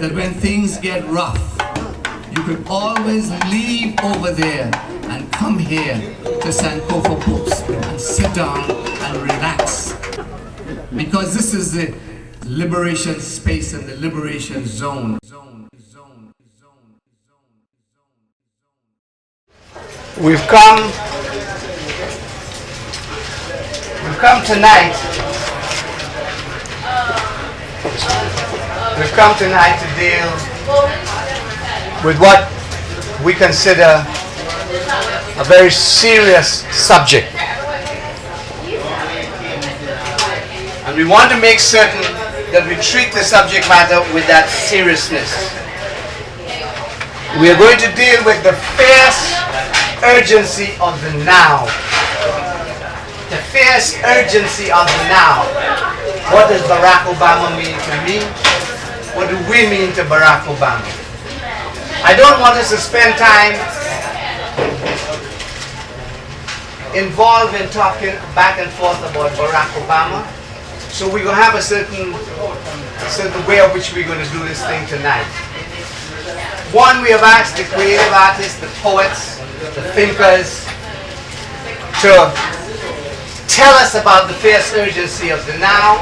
that when things get rough, you could always leave over there and come here to Sankofa Books and sit down and relax. Because this is the liberation space and the liberation zone. We've come tonight. We've come tonight to deal with what we consider a very serious subject. And we want to make certain that we treat the subject matter with that seriousness. We are going to deal with the fierce urgency of the now. The fierce urgency of the now. What does Barack Obama mean to me? What do we mean to Barack Obama? I don't want us to spend time involved in talking back and forth about Barack Obama. So we're going to have a certain way of which we're going to do this thing tonight. One, we have asked the creative artists, the poets, the thinkers to tell us about the fierce urgency of the now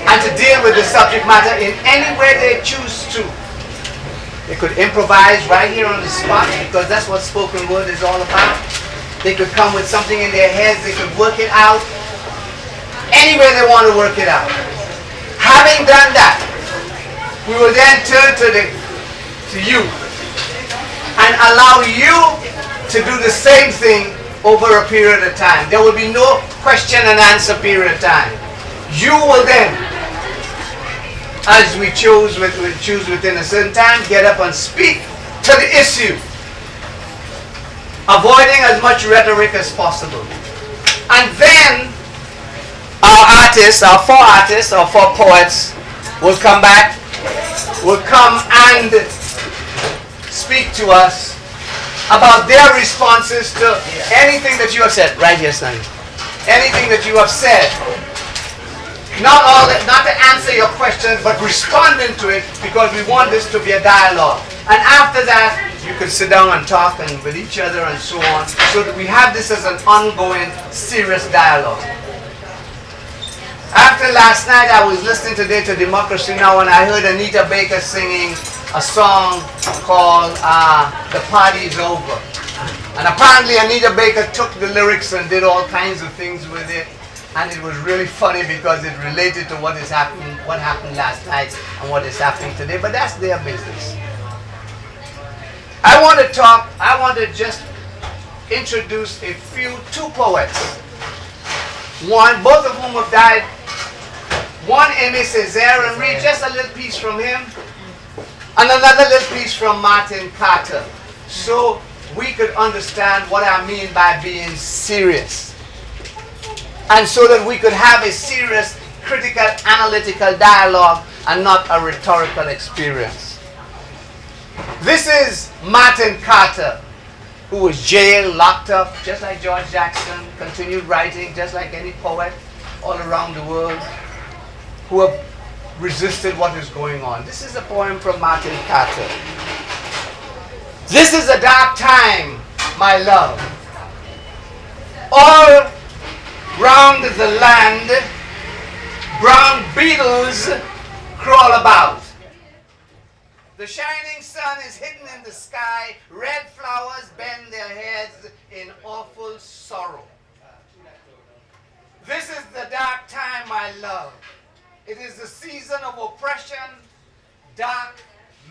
and to deal with the subject matter in any way they choose to. They could improvise right here on the spot because that's what spoken word is all about. They could come with something in their heads, they could work it out any way they want to work it out. Having done that, we will then turn to you and allow you to do the same thing over a period of time. There will be no question and answer period of time. You will then, as we choose within a certain time, get up and speak to the issue, avoiding as much rhetoric as possible. And then our artists, our four poets will come back, will come and speak to us about their responses to anything that you have said. Right here, son. Anything that you have said. Not to answer your questions, but responding to it because we want this to be a dialogue. And after that, you can sit down and talk and with each other and so on, so that we have this as an ongoing, serious dialogue. After last night, I was listening today to Democracy Now! And I heard Anita Baker singing a song called The Party's Over. And apparently Anita Baker took the lyrics and did all kinds of things with it. And it was really funny because it related to what happened last night and what is happening today. But that's their business. I want to just introduce two poets. Both of whom have died. One, Aimé Césaire, and read just a little piece from him. And another little piece from Martin Carter, so we could understand what I mean by being serious. And so that we could have a serious, critical, analytical dialogue and not a rhetorical experience. This is Martin Carter, who was jailed, locked up, just like George Jackson, continued writing, just like any poet all around the world, who have resisted what is going on. This is a poem from Martin Carter. This is a dark time, my love. All round the land, brown beetles crawl about. The shining sun is hidden in the sky. Red flowers bend their heads in awful sorrow. This is the dark time, my love. It is the season of oppression, dark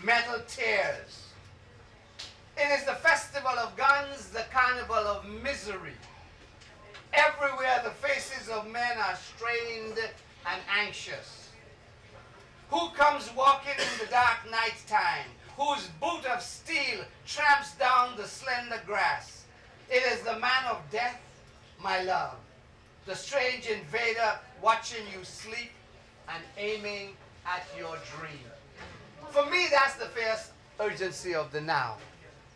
metal tears. It is the festival of guns, the carnival of misery. Everywhere the faces of men are strained and anxious. Who comes walking in the dark night time? Whose boot of steel tramps down the slender grass? It is the man of death, my love. The strange invader watching you sleep and aiming at your dream. For me, that's the fierce urgency of the now.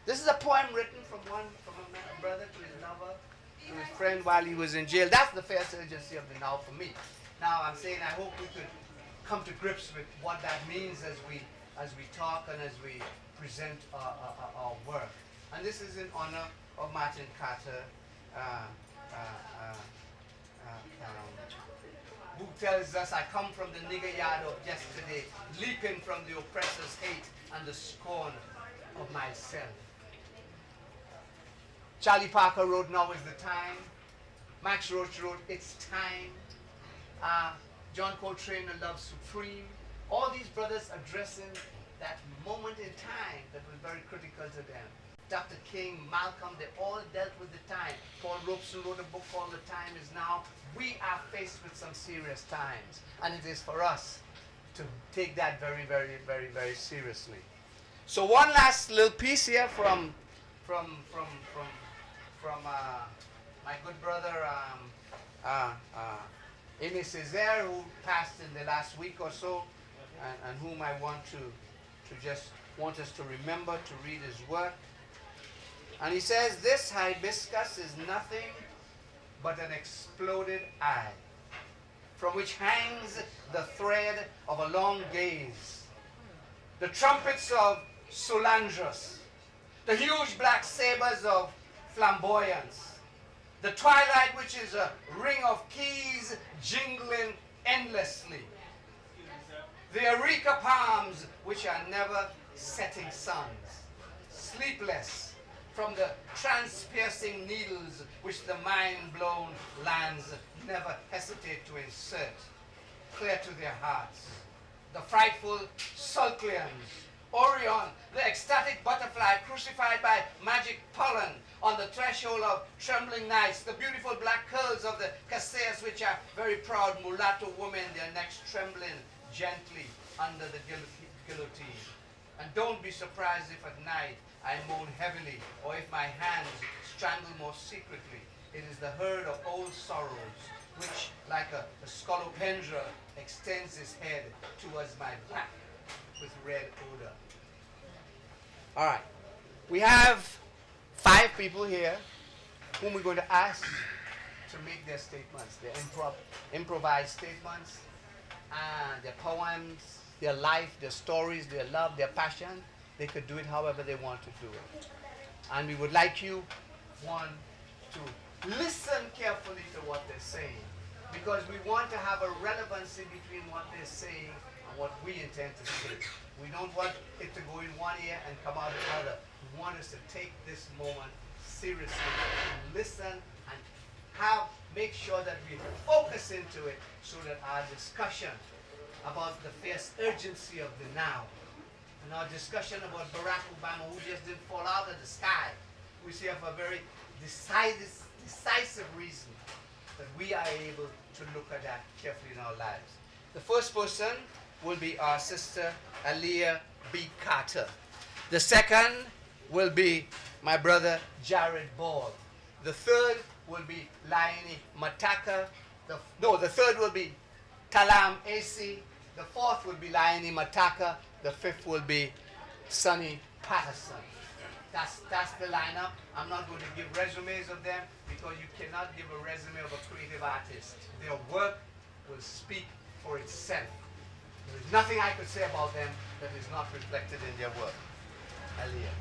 This is a poem written from a brother to his lover, to his friend while he was in jail. That's the fierce urgency of the now for me. Now I'm saying I hope we could come to grips with what that means as we talk and as we present our work. And this is in honor of Martin Carter, who tells us, I come from the nigger yard of yesterday, leaping from the oppressor's hate and the scorn of myself. Charlie Parker wrote, Now is the Time. Max Roach wrote, It's Time. John Coltrane, The Love Supreme. All these brothers addressing that moment in time that was very critical to them. Dr. King, Malcolm, they all dealt with the time. Paul Robeson wrote a book called The Time Is Now. We are faced with some serious times, and it is for us to take that very, very, very, very seriously. So one last little piece here from my good brother Aimé Césaire, who passed in the last week or so, and whom I want to just want us to remember to read his work. And he says, this hibiscus is nothing but an exploded eye, from which hangs the thread of a long gaze. The trumpets of Solandros, the huge black sabers of flamboyance, the twilight which is a ring of keys jingling endlessly, the areca palms which are never setting suns, sleepless from the trans-piercing needles which the mind-blown lands never hesitate to insert, clear to their hearts. The frightful Sulcleans, Orion, the ecstatic butterfly crucified by magic pollen on the threshold of trembling nights, the beautiful black curls of the Cassias which are very proud mulatto women, their necks trembling gently under the guillotine. And don't be surprised if at night I moan heavily, or if my hands strangle more secretly. It is the herd of old sorrows, which, like a scolopendra, extends its head towards my back with red odor. All right. We have 5 people here whom we're going to ask to make their statements, their improvised statements, and their poems, their life, their stories, their love, their passion. They could do it however they want to do it. And we would like you, one, to listen carefully to what they're saying, because we want to have a relevancy between what they're saying and what we intend to say. We don't want it to go in one ear and come out the other. We want us to take this moment seriously and listen and make sure that we focus into it so that our discussion about the fierce urgency of the now and our discussion about Barack Obama, who just didn't fall out of the sky, we see for a very decisive reason that we are able to look at that carefully in our lives. The first person will be our sister Aaliyah B. Carter. The second will be my brother Jared Ball. The third will be Laini Mataka. The third will be Talam AC. The fourth will be Laini Mataka. The fifth will be Sonny Patterson. That's the lineup. I'm not going to give resumes of them because you cannot give a resume of a creative artist. Their work will speak for itself. There is nothing I could say about them that is not reflected in their work. Aaliyah.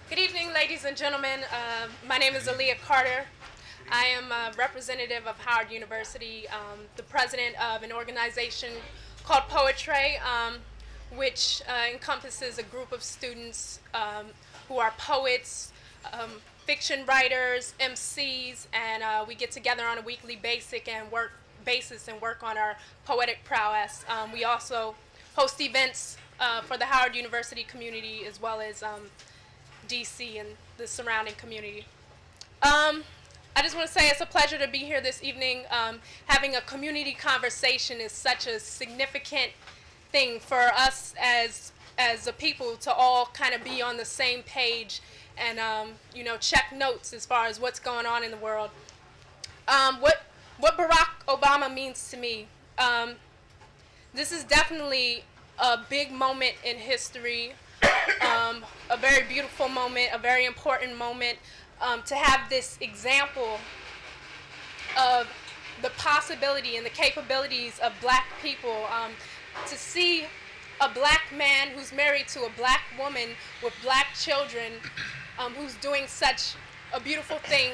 Good evening, ladies and gentlemen. My name is Aaliyah Carter. I am a representative of Howard University, the president of an organization called Poetry, which encompasses a group of students who are poets, fiction writers, MCs, and we get together on a weekly basis and work on our poetic prowess. We also host events for the Howard University community as well as DC and the surrounding community. I just want to say it's a pleasure to be here this evening. Having a community conversation is such a significant thing for us as a people to all kind of be on the same page and check notes as far as what's going on in the world. What Barack Obama means to me. This is definitely a big moment in history, a very beautiful moment, a very important moment. To have this example of the possibility and the capabilities of black people. To see a black man who's married to a black woman with black children, who's doing such a beautiful thing,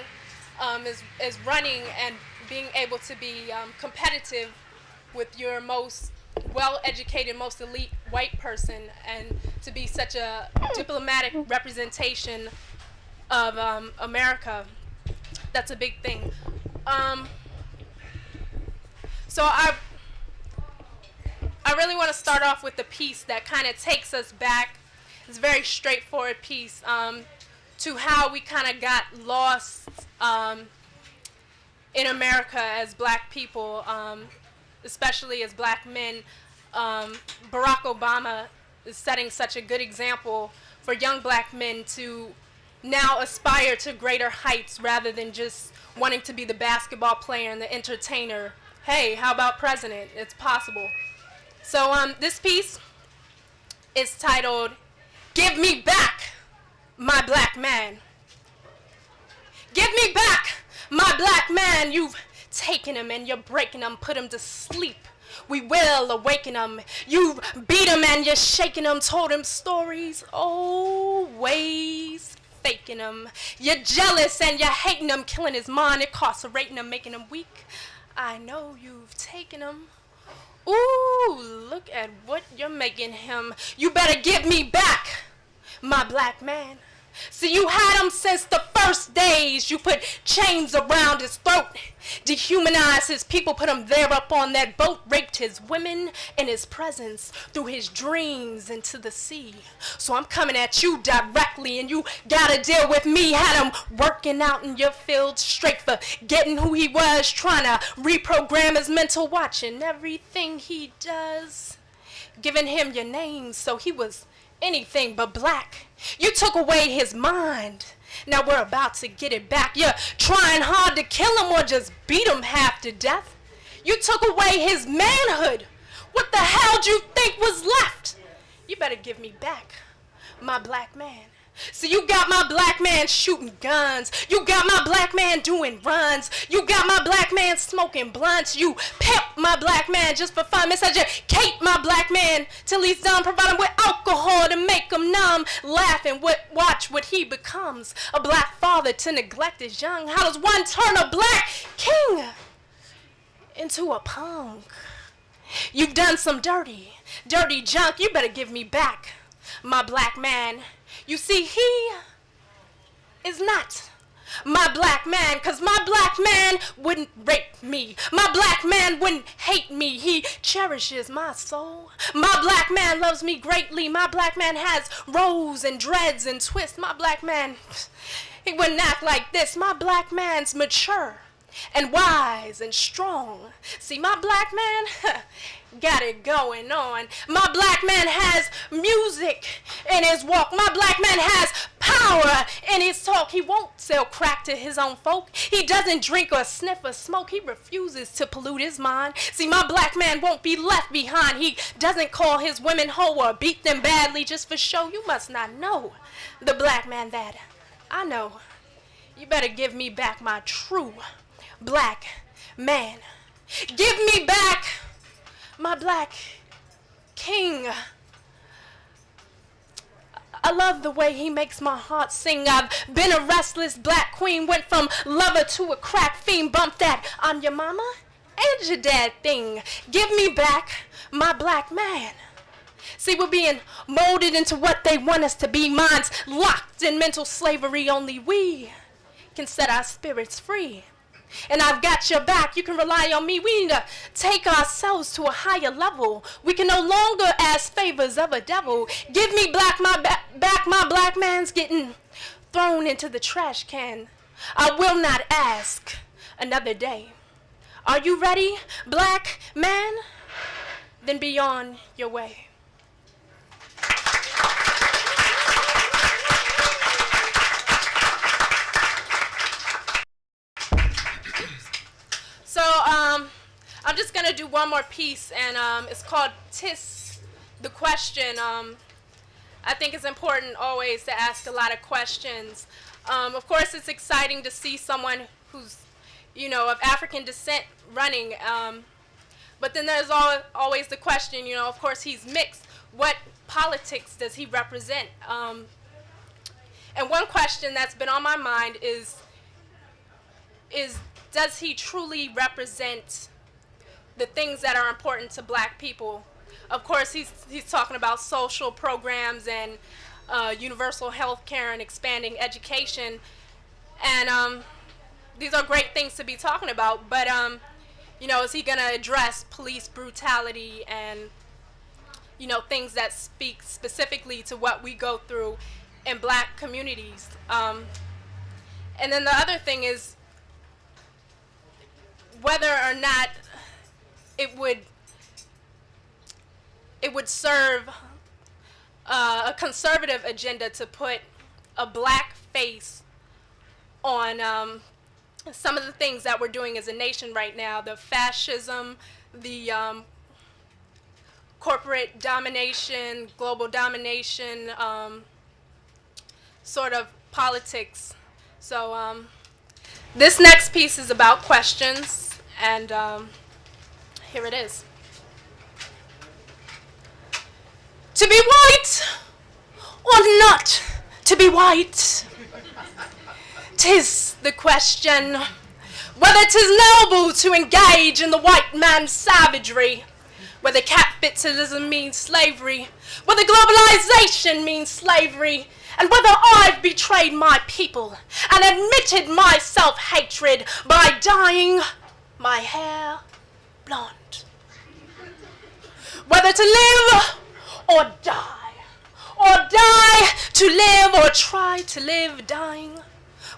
is running and being able to be competitive with your most well-educated, most elite white person, and to be such a diplomatic representation of America. That's a big thing. So I really want to start off with a piece that kind of takes us back. It's a very straightforward piece to how we kind of got lost in America as black people, especially as black men. Barack Obama is setting such a good example for young black men to now aspire to greater heights rather than just wanting to be the basketball player and the entertainer. Hey, how about president? It's possible. So this piece is titled, "Give Me Back, My Black Man." Give me back, my black man. You've taken him and you're breaking him, put him to sleep. We will awaken him. You've beat him and you're shaking him, told him stories, always faking him. You're jealous and you're hating him, killing his mind, incarcerating him, making him weak. I know you've taken him. Ooh, look at what you're making him. You better give me back, my black man. See, you had him since the first days. You put chains around his throat, dehumanized his people, put him there up on that boat, raped his women in his presence, threw his dreams into the sea. So I'm coming at you directly, and you gotta deal with me. Had him working out in your field, straight for getting who he was, trying to reprogram his mental, watching everything he does, giving him your name so he was anything but black. You took away his mind. Now we're about to get it back. You're trying hard to kill him or just beat him half to death. You took away his manhood. What the hell do you think was left? You better give me back, my black man. So you got my black man shooting guns. You got my black man doing runs. You got my black man smoking blunts. You pimp my black man just for fun. Miseducate my black man till he's done. Provide him with alcohol to make him numb. Laugh and watch what he becomes. A black father to neglect his young. How does one turn a black king into a punk? You've done some dirty junk. You better give me back, my black man. You see, he is not my black man, 'cause my black man wouldn't rape me. My black man wouldn't hate me. He cherishes my soul. My black man loves me greatly. My black man has rolls and dreads and twists. My black man, he wouldn't act like this. My black man's mature and wise and strong. See, my black man got it going on. My black man has music in his walk. My black man has power in his talk. He won't sell crack to his own folk. He doesn't drink or sniff or smoke. He refuses to pollute his mind. See, my black man won't be left behind. He doesn't call his women hoe or beat them badly just for show. You must not know the black man that I know. You better give me back my true black man. Give me back my black king. I love the way he makes my heart sing. I've been a restless black queen, went from lover to a crack fiend, bumped that I'm your mama and your dad thing. Give me back my black man. See, we're being molded into what they want us to be. Minds locked in mental slavery. Only we can set our spirits free. And I've got your back. You can rely on me. We need to take ourselves to a higher level. We can no longer ask favors of a devil. Give me back my black man's getting thrown into the trash can. I will not ask another day. Are you ready, black man? Then be on your way. So I'm just gonna do one more piece, and it's called "Tis the Question." I think it's important always to ask a lot of questions. Of course, it's exciting to see someone who's, of African descent running. But then there's always the question, you know, of course he's mixed. What politics does he represent? And one question that's been on my mind is does he truly represent the things that are important to black people? Of course, he's talking about social programs and universal health care and expanding education. And these are great things to be talking about, but you know, is he going to address police brutality and, you know, things that speak specifically to what we go through in black communities? And then the other thing is whether or not it would serve a conservative agenda to put a black face on some of the things that we're doing as a nation right now, the fascism, the corporate domination, global domination, sort of politics. So this next piece is about questions, and here it is. To be white or not to be white? 'Tis the question. Whether 'tis noble to engage in the white man's savagery, whether capitalism means slavery, whether globalization means slavery, and whether I've betrayed my people and admitted my self-hatred by dyeing my hair blonde. Whether to live or die to live or try to live dying.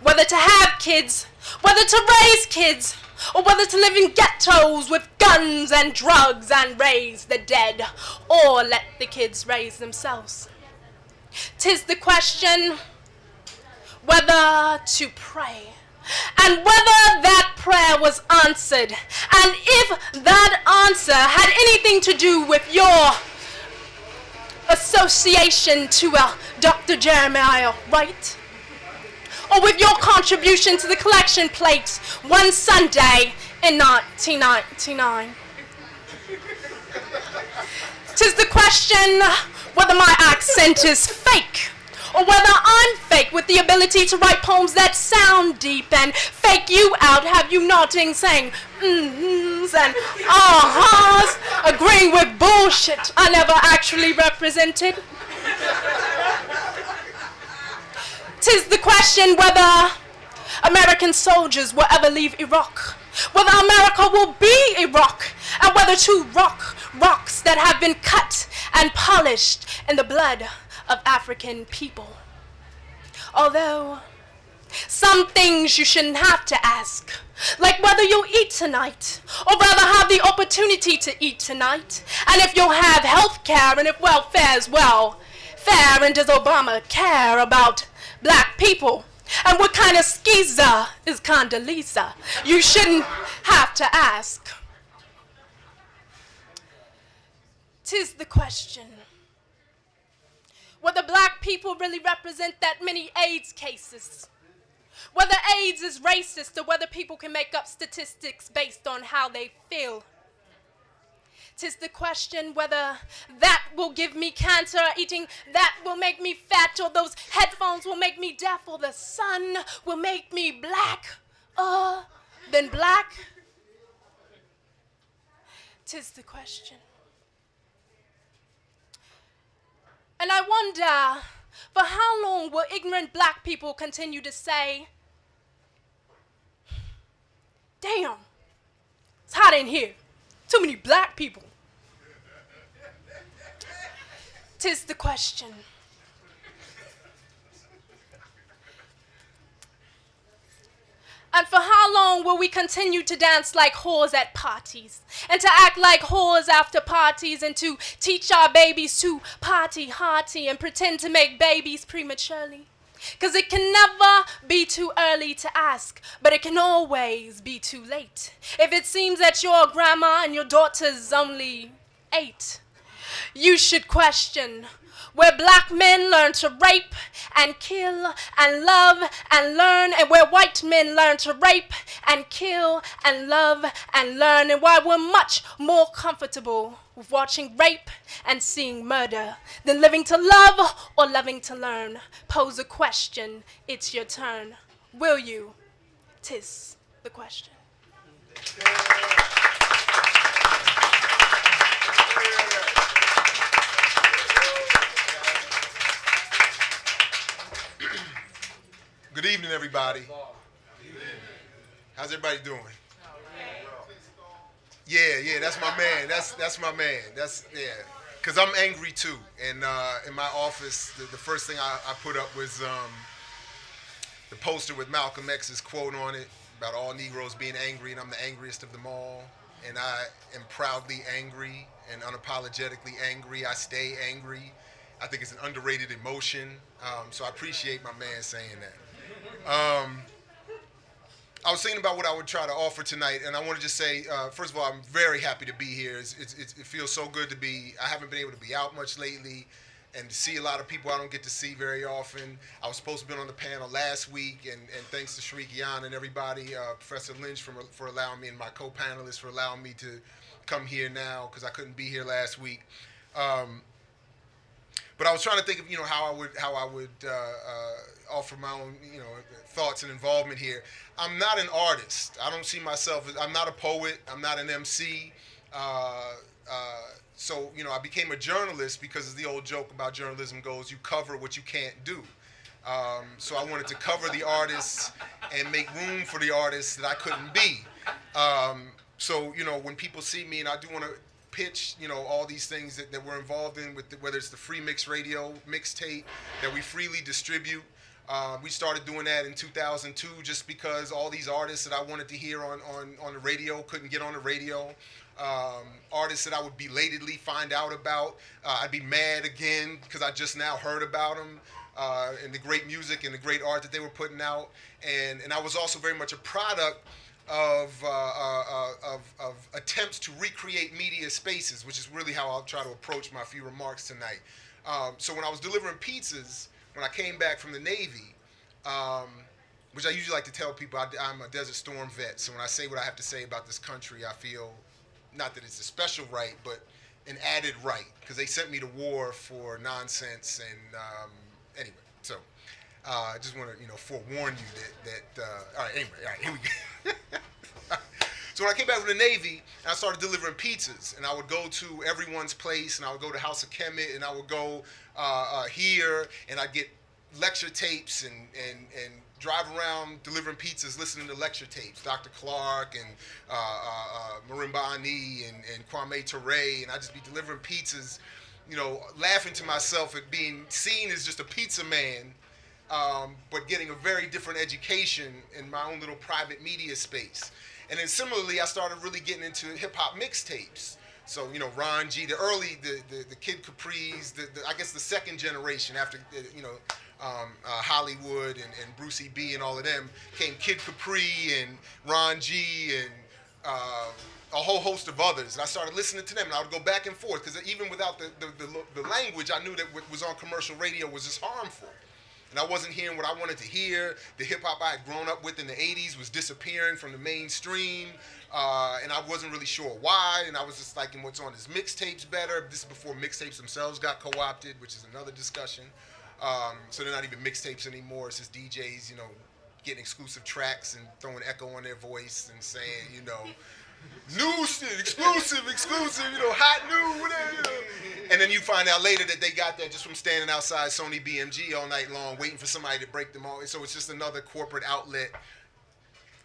Whether to have kids, whether to raise kids, or whether to live in ghettos with guns and drugs and raise the dead, or let the kids raise themselves. 'Tis the question whether to pray, and whether that prayer was answered, and if that answer had anything to do with your association to Dr. Jeremiah Wright, or with your contribution to the collection plate one Sunday in 1999. 'Tis the question whether my accent is fake, or whether I'm fake with the ability to write poems that sound deep and fake you out, have you nodding, saying mm-hs and ah-has, agreeing with bullshit I never actually represented. 'Tis the question whether American soldiers will ever leave Iraq, whether America will be Iraq, and whether to rocks that have been cut and polished in the blood of African people. Although some things you shouldn't have to ask, like whether you'll eat tonight, or rather have the opportunity to eat tonight, and if you'll have health care, and if welfare's well fair, and does Obama care about black people, and what kind of skeezer is Condoleezza, you shouldn't have to ask. 'Tis the question whether black people really represent that many AIDS cases, whether AIDS is racist, or whether people can make up statistics based on how they feel. 'Tis the question whether that will give me cancer, or eating that will make me fat, or those headphones will make me deaf, or the sun will make me black, than black. 'Tis the question. And I wonder, for how long will ignorant black people continue to say, damn, it's hot in here, too many black people? 'Tis the question. And for how long will we continue to dance like whores at parties, and to act like whores after parties, and to teach our babies to party hearty and pretend to make babies prematurely? 'Cause it can never be too early to ask, but it can always be too late. If it seems that your grandma and your daughter's only 8, You should question where black men learn to rape and kill and love and learn, and where white men learn to rape and kill and love and learn, and why we're much more comfortable with watching rape and seeing murder than living to love or loving to learn. Pose a question, it's your turn. Will you? 'Tis the question. Good evening, everybody. How's everybody doing? Yeah, that's my man. That's my man. Cause I'm angry too. And in my office, the first thing I put up was the poster with Malcolm X's quote on it about all Negroes being angry, and I'm the angriest of them all. And I am proudly angry and unapologetically angry. I stay angry. I think it's an underrated emotion. So I appreciate my man saying that. I was thinking about what I would try to offer tonight, and I want to just say, first of all, I'm very happy to be here. It feels so good to be. I haven't been able to be out much lately, and to see a lot of people I don't get to see very often. I was supposed to be on the panel last week, and thanks to Shariq Yan and everybody, Professor Lynch for allowing me, and my co-panelists for allowing me to come here now, because I couldn't be here last week. But I was trying to think of, how I would offer my own, thoughts and involvement here. I'm not an artist. I don't see myself as, I'm not a poet. I'm not an MC. So, I became a journalist because, as the old joke about journalism goes, you cover what you can't do. So I wanted to cover the artists and make room for the artists that I couldn't be. So, when people see me, and I do want to pitch, all these things that we're involved in, with whether it's the Free Mix Radio mixtape that we freely distribute. We started doing that in 2002 just because all these artists that I wanted to hear on the radio couldn't get on the radio. Artists that I would belatedly find out about. I'd be mad again because I just now heard about them and the great music and the great art that they were putting out. And I was also very much a product of attempts to recreate media spaces, which is really how I'll try to approach my few remarks tonight. So when I was delivering pizzas, when I came back from the Navy, which I usually like to tell people, I'm a Desert Storm vet, so when I say what I have to say about this country, I feel, not that it's a special right, but an added right, because they sent me to war for nonsense, and anyway, so I just want to, forewarn you that all right, here we go. So when I came back from the Navy, and I started delivering pizzas, and I would go to everyone's place, and I would go to House of Kemet, and I would go here, and I'd get lecture tapes and drive around delivering pizzas, listening to lecture tapes, Dr. Clark and Marimba Ani and Kwame Ture, and I'd just be delivering pizzas, laughing to myself at being seen as just a pizza man, but getting a very different education in my own little private media space. And then similarly, I started really getting into hip-hop mixtapes. So, Ron G, the Kid Capri's, I guess the second generation after, Hollywood and Brucey B and all of them, came Kid Capri and Ron G and a whole host of others. And I started listening to them, and I would go back and forth, because even without the language, I knew that what was on commercial radio was just harmful. And I wasn't hearing what I wanted to hear. The hip-hop I had grown up with in the 80s was disappearing from the mainstream, and I wasn't really sure why, and I was just liking what's on his mixtapes better. This is before mixtapes themselves got co-opted, which is another discussion. So they're not even mixtapes anymore. It's just DJs, getting exclusive tracks and throwing echo on their voice and saying, new shit, exclusive, hot new, whatever, And then you find out later that they got that just from standing outside Sony BMG all night long, waiting for somebody to break them all. So it's just another corporate outlet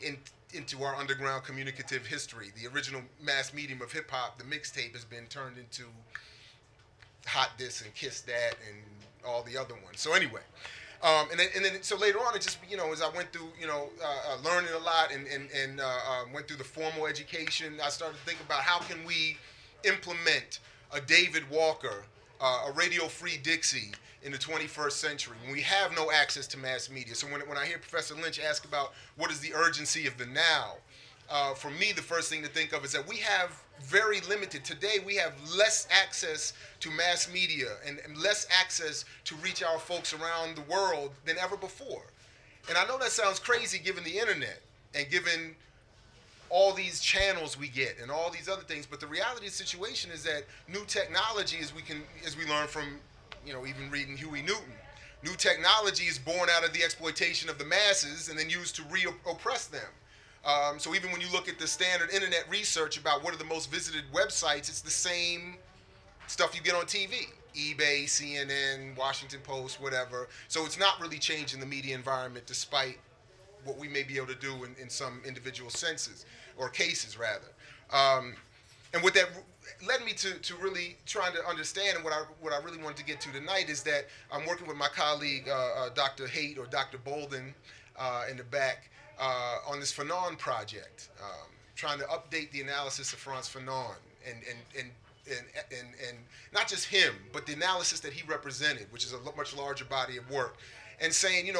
into our underground communicative history. The original mass medium of hip hop, the mixtape, has been turned into Hot This and Kiss That and all the other ones. So anyway. And then so later on, it just, as I went through, learning a lot and went through the formal education, I started to think about how can we implement a David Walker, a radio-free Dixie in the 21st century when we have no access to mass media. So when I hear Professor Lynch ask about what is the urgency of the now, for me, the first thing to think of is that we have very limited, today we have less access to mass media and less access to reach our folks around the world than ever before. And I know that sounds crazy given the internet and given all these channels we get and all these other things, but the reality of the situation is that new technology, as we learn from, even reading Huey Newton, new technology is born out of the exploitation of the masses and then used to oppress them. So even when you look at the standard internet research about what are the most visited websites, it's the same stuff you get on TV. eBay, CNN, Washington Post, whatever. So it's not really changing the media environment despite what we may be able to do in some individual senses, or cases rather. And what that led me to really trying to understand, and what I really wanted to get to tonight is that I'm working with my colleague, Dr. Haight or Dr. Bolden in the back, on this Fanon project, trying to update the analysis of Frantz Fanon and not just him, but the analysis that he represented, which is a much larger body of work, and saying,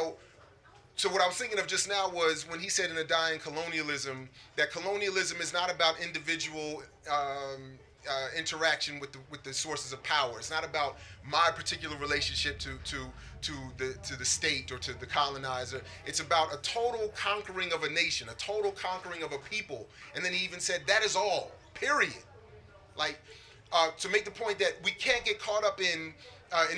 so what I was thinking of just now was when he said in A Dying Colonialism that colonialism is not about individual interaction with the sources of power. It's not about my particular relationship to the state or to the colonizer. It's about a total conquering of a nation, a total conquering of a people. And then he even said that is all, period. Like, to make the point that we can't get caught up in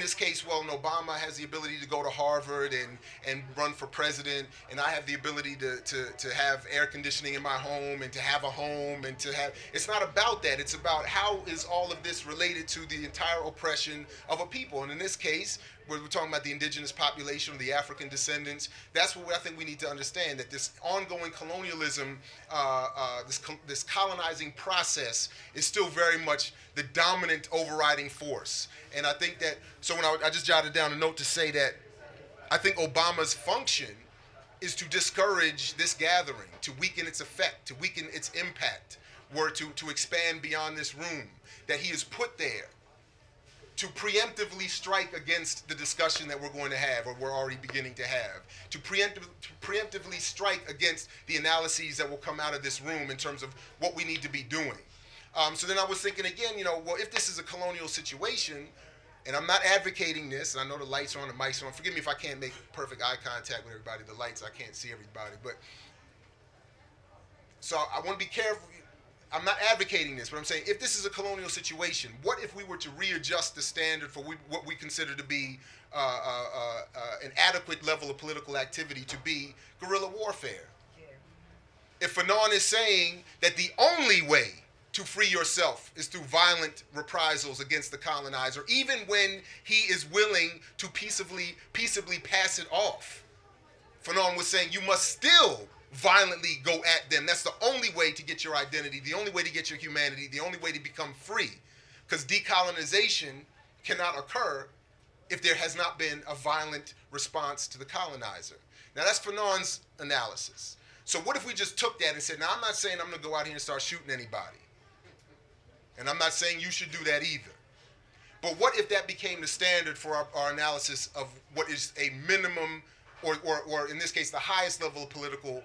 this case, well, Obama has the ability to go to Harvard and run for president, and I have the ability to have air conditioning in my home and to have a home and to have. It's not about that. It's about how is all of this related to the entire oppression of a people. And in this case, we're talking about the indigenous population, the African descendants. That's what I think we need to understand, that this ongoing colonialism, this colonizing process is still very much the dominant overriding force. And I think that, so when I just jotted down a note to say that I think Obama's function is to discourage this gathering, to weaken its effect, to weaken its impact, to expand beyond this room, that he is put there to preemptively strike against the discussion that we're going to have, or we're already beginning to have, to preemptively strike against the analyses that will come out of this room in terms of what we need to be doing. So then I was thinking again, well, if this is a colonial situation, and I'm not advocating this, and I know the lights are on, the mics are on. Forgive me if I can't make perfect eye contact with everybody. The lights, I can't see everybody. But so I want to be careful. I'm not advocating this, but I'm saying if this is a colonial situation, what if we were to readjust the standard for what we consider to be an adequate level of political activity to be guerrilla warfare? If Fanon is saying that the only way to free yourself is through violent reprisals against the colonizer, even when he is willing to peaceably pass it off, Fanon was saying you must still violently go at them. That's the only way to get your identity, the only way to get your humanity, the only way to become free. Because decolonization cannot occur if there has not been a violent response to the colonizer. Now that's Fanon's analysis. So what if we just took that and said, now I'm not saying I'm going to go out here and start shooting anybody. And I'm not saying you should do that either. But what if that became the standard for our analysis of what is a minimum, or in this case, the highest level of political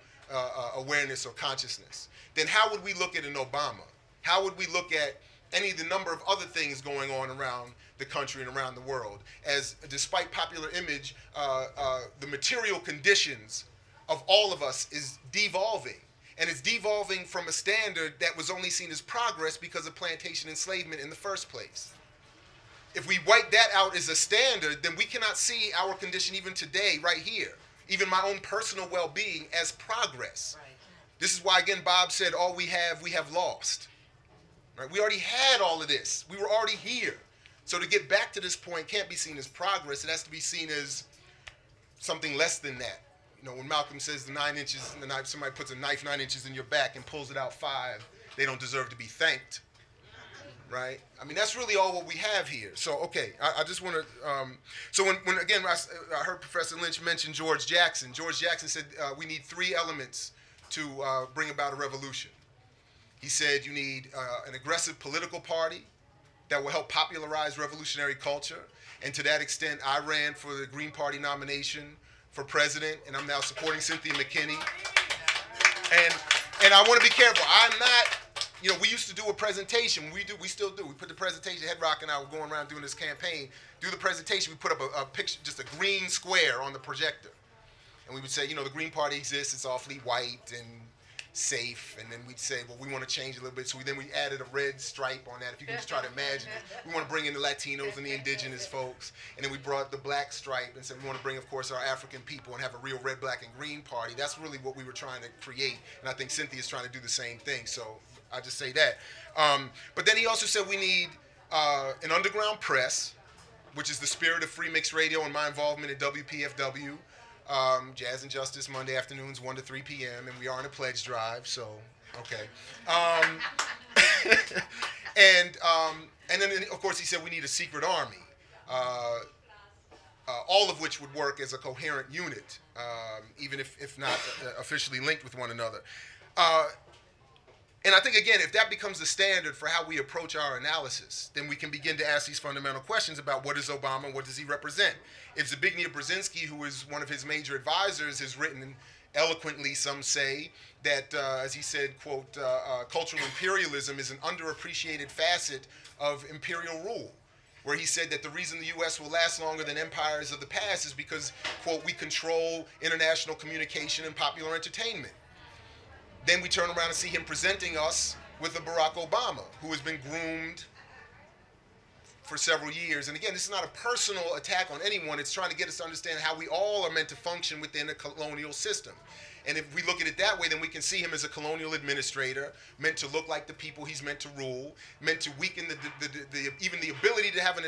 awareness or consciousness? Then how would we look at an Obama? How would we look at any of the number of other things going on around the country and around the world? As despite popular image, the material conditions of all of us is devolving. And it's devolving from a standard that was only seen as progress because of plantation enslavement in the first place. If we wipe that out as a standard, then we cannot see our condition even today, right here, even my own personal well-being, as progress. Right. This is why, again, Bob said, all we have lost. Right? We already had all of this. We were already here. So to get back to this point can't be seen as progress. It has to be seen as something less than that. When Malcolm says the 9 inches in the knife, somebody puts a knife 9 inches in your back and pulls it out 5, they don't deserve to be thanked. Right? I mean, that's really all what we have here. So, okay, I just want to, so when again, I heard Professor Lynch mention George Jackson. George Jackson said we need 3 elements to bring about a revolution. He said you need an aggressive political party that will help popularize revolutionary culture. And to that extent, I ran for the Green Party nomination for president, and I'm now supporting Cynthia McKinney. And And I want to be careful. I'm not, we used to do a presentation. We still do. We put the presentation, Head Rock and I were going around doing this campaign, do the presentation, we put up a picture, just a green square on the projector. And we would say, the Green Party exists, it's awfully white and safe, and then we'd say, well, we want to change a little bit, so we added a red stripe on that. If you can just try to imagine it, we want to bring in the Latinos and the indigenous folks, and then we brought the black stripe and said we want to bring, of course, our African people and have a real red, black, and green party. That's really what we were trying to create, and I think Cynthia's trying to do the same thing, so I just say that. But then he also said we need an underground press, which is the spirit of Free Mix Radio and my involvement in WPFW. Jazz and Justice, Monday afternoons, 1 to 3 p.m., and we are on a pledge drive, so, okay. And then, of course, he said we need a secret army, all of which would work as a coherent unit, even if not officially linked with one another. And I think, again, if that becomes the standard for how we approach our analysis, then we can begin to ask these fundamental questions about what is Obama, what does he represent? If Zbigniew Brzezinski, who is one of his major advisors, has written eloquently, some say, that, as he said, quote, cultural imperialism is an underappreciated facet of imperial rule, where he said that the reason the U.S. will last longer than empires of the past is because, quote, we control international communication and popular entertainment. Then we turn around and see him presenting us with a Barack Obama, who has been groomed for several years. And again, this is not a personal attack on anyone. It's trying to get us to understand how we all are meant to function within a colonial system. And if we look at it that way, then we can see him as a colonial administrator, meant to look like the people he's meant to rule, meant to weaken even the ability to have the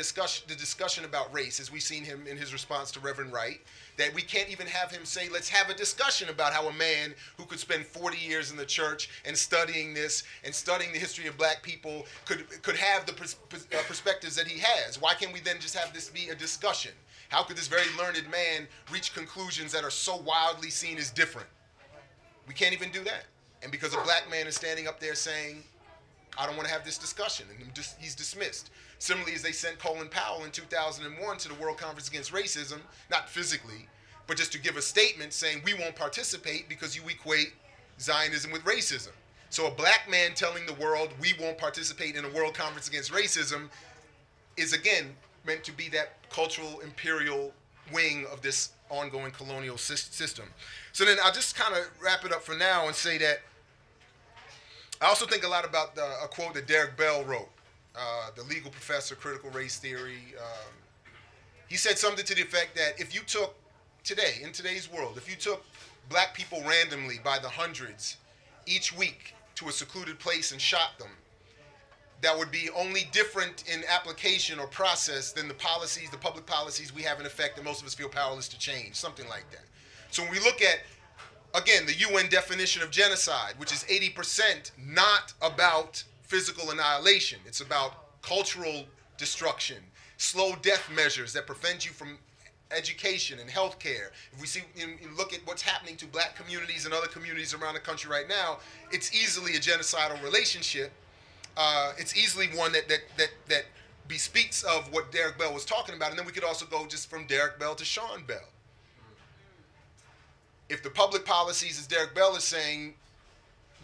discussion about race, as we've seen him in his response to Reverend Wright, that we can't even have him say, let's have a discussion about how a man who could spend 40 years in the church and studying this and studying the history of black people could have the perspectives that he has. Why can't we then just have this be a discussion? How could this very learned man reach conclusions that are so wildly seen as different? We can't even do that. And because a black man is standing up there saying, I don't want to have this discussion, and he's dismissed. Similarly, as they sent Colin Powell in 2001 to the World Conference Against Racism, not physically, but just to give a statement saying we won't participate because you equate Zionism with racism. So a black man telling the world we won't participate in a World Conference Against Racism is, again, meant to be that cultural imperial wing of this ongoing colonial system. So then I'll just kind of wrap it up for now and say that I also think a lot about a quote that Derek Bell wrote, the legal professor, critical race theory. He said something to the effect that if you took today, in today's world, if you took black people randomly by the hundreds each week to a secluded place and shot them, that would be only different in application or process than the policies, the public policies we have in effect that most of us feel powerless to change, something like that. So when we look at, again, the UN definition of genocide, which is 80% not about physical annihilation, it's about cultural destruction, slow death measures that prevent you from education and healthcare. If we see, look at what's happening to black communities and other communities around the country right now, it's easily a genocidal relationship. It's easily one that bespeaks of what Derek Bell was talking about. And then we could also go just from Derek Bell to Sean Bell. If the public policies, as Derek Bell is saying,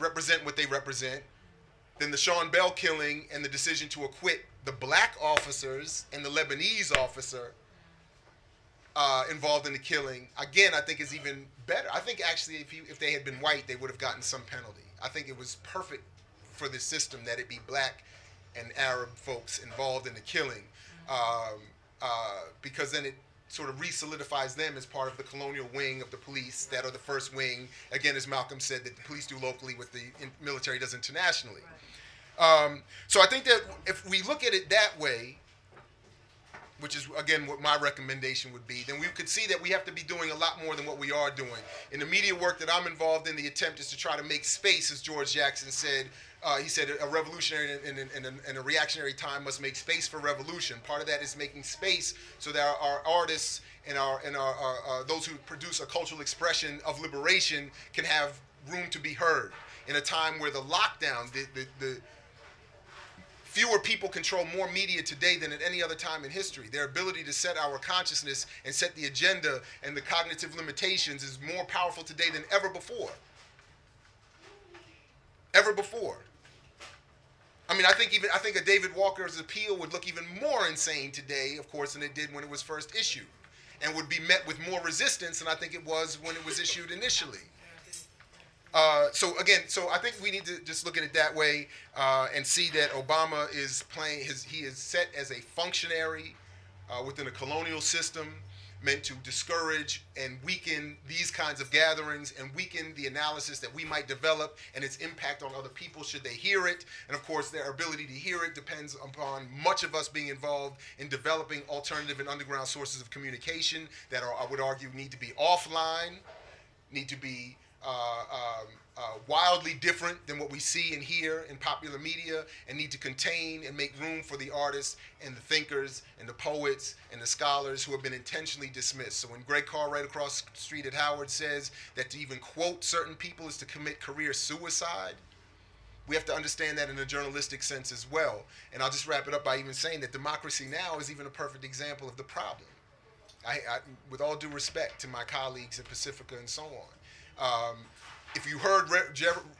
represent what they represent, then the Sean Bell killing and the decision to acquit the black officers and the Lebanese officer involved in the killing, again, I think is even better. I think actually if they had been white, they would have gotten some penalty. I think it was perfect for the system that it be black and Arab folks involved in the killing, because then it sort of re-solidifies them as part of the colonial wing of the police that are the first wing, again, as Malcolm said, that the police do locally, what the military does internationally. So I think that if we look at it that way, which is, again, what my recommendation would be, then we could see that we have to be doing a lot more than what we are doing. In the media work that I'm involved in, the attempt is to try to make space, as George Jackson said. He said a revolutionary and a reactionary time must make space for revolution. Part of that is making space so that our artists and our those who produce a cultural expression of liberation can have room to be heard. In a time where the lockdown, the fewer people control more media today than at any other time in history. Their ability to set our consciousness and set the agenda and the cognitive limitations is more powerful today than ever before. ever before. I mean, I think a David Walker's appeal would look even more insane today, of course, than it did when it was first issued, and would be met with more resistance than I think it was when it was issued initially. So I think we need to just look at it that way and see that Obama is he is set as a functionary within a colonial system meant to discourage and weaken these kinds of gatherings and weaken the analysis that we might develop and its impact on other people should they hear it. And of course, their ability to hear it depends upon much of us being involved in developing alternative and underground sources of communication that are, I would argue, need to be offline, need to be wildly different than what we see and hear in popular media, and need to contain and make room for the artists and the thinkers and the poets and the scholars who have been intentionally dismissed. So when Greg Carr right across the street at Howard says that to even quote certain people is to commit career suicide, we have to understand that in a journalistic sense as well. And I'll just wrap it up by even saying that democracy now is even a perfect example of the problem. I with all due respect to my colleagues at Pacifica and so on, if you heard,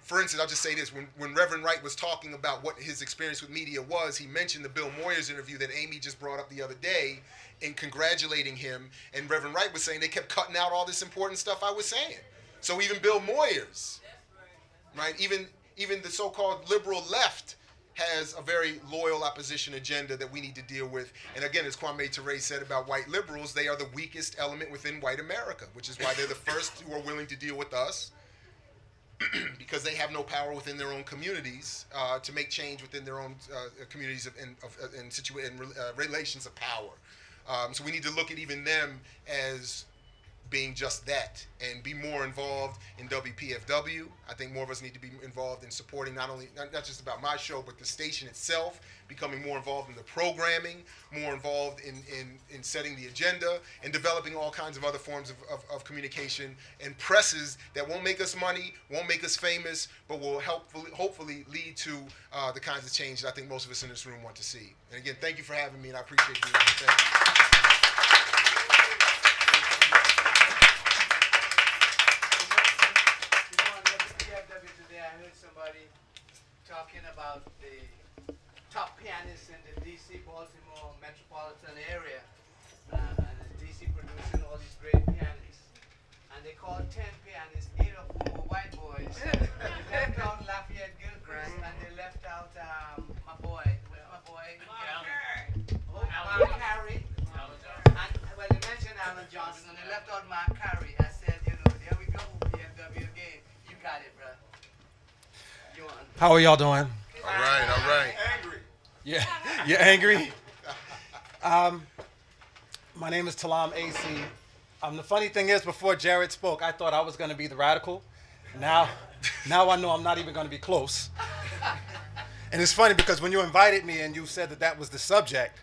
for instance, I'll just say this, when Reverend Wright was talking about what his experience with media was, he mentioned the Bill Moyers interview that Amy just brought up the other day in congratulating him, and Reverend Wright was saying they kept cutting out all this important stuff I was saying. So even Bill Moyers, right, even the so-called liberal left has a very loyal opposition agenda that we need to deal with. And again, as Kwame Ture said about white liberals, they are the weakest element within white America, which is why they're the first who are willing to deal with us, because they have no power within their own communities to make change within their own communities and relations of power. So we need to look at even them as being just that and be more involved in WPFW. I think more of us need to be involved in supporting not just about my show, but the station itself, becoming more involved in the programming, more involved in setting the agenda, and developing all kinds of other forms of communication and presses that won't make us money, won't make us famous, but will hopefully lead to the kinds of change that I think most of us in this room want to see. And again, thank you for having me, and I appreciate being here. Thank you. I heard somebody talking about the top pianists in the D.C., Baltimore metropolitan area, and D.C. producing all these great pianists. And they called 10 pianists, 8 of whom were white boys. They left out Lafayette Gilchrist, and they left out my boy, Mark Carey. And well, they mentioned Alan Johnson, and they left out Mark Carey. I said, there we go, PFW again. You got it, bro. How are y'all doing? All right. Angry. Yeah, you're angry? My name is Talam AC. The funny thing is, before Jared spoke, I thought I was going to be the radical. Now I know I'm not even going to be close. And it's funny because when you invited me and you said that was the subject,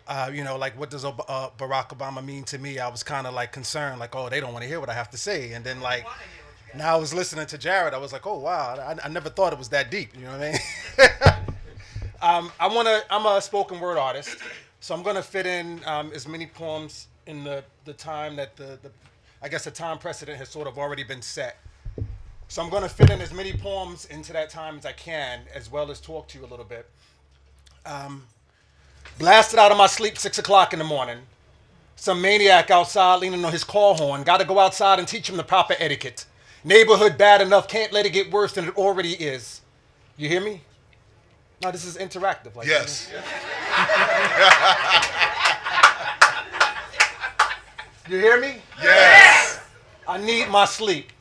like what does Barack Obama mean to me? I was kind of like concerned, like, oh, they don't want to hear what I have to say. And then like, now I was listening to Jared, I was like, oh wow, I never thought it was that deep. You know what I mean? I'm a spoken word artist, so I'm gonna fit in as many poems in the time that I guess the time precedent has sort of already been set. So I'm gonna fit in as many poems into that time as I can, as well as talk to you a little bit. Blasted out of my sleep 6 o'clock in the morning. Some maniac outside leaning on his call horn. Got to go outside and teach him the proper etiquette. Neighborhood bad enough, can't let it get worse than it already is. You hear me? No, this is interactive. Like yes. You hear me? Yes. I need my sleep.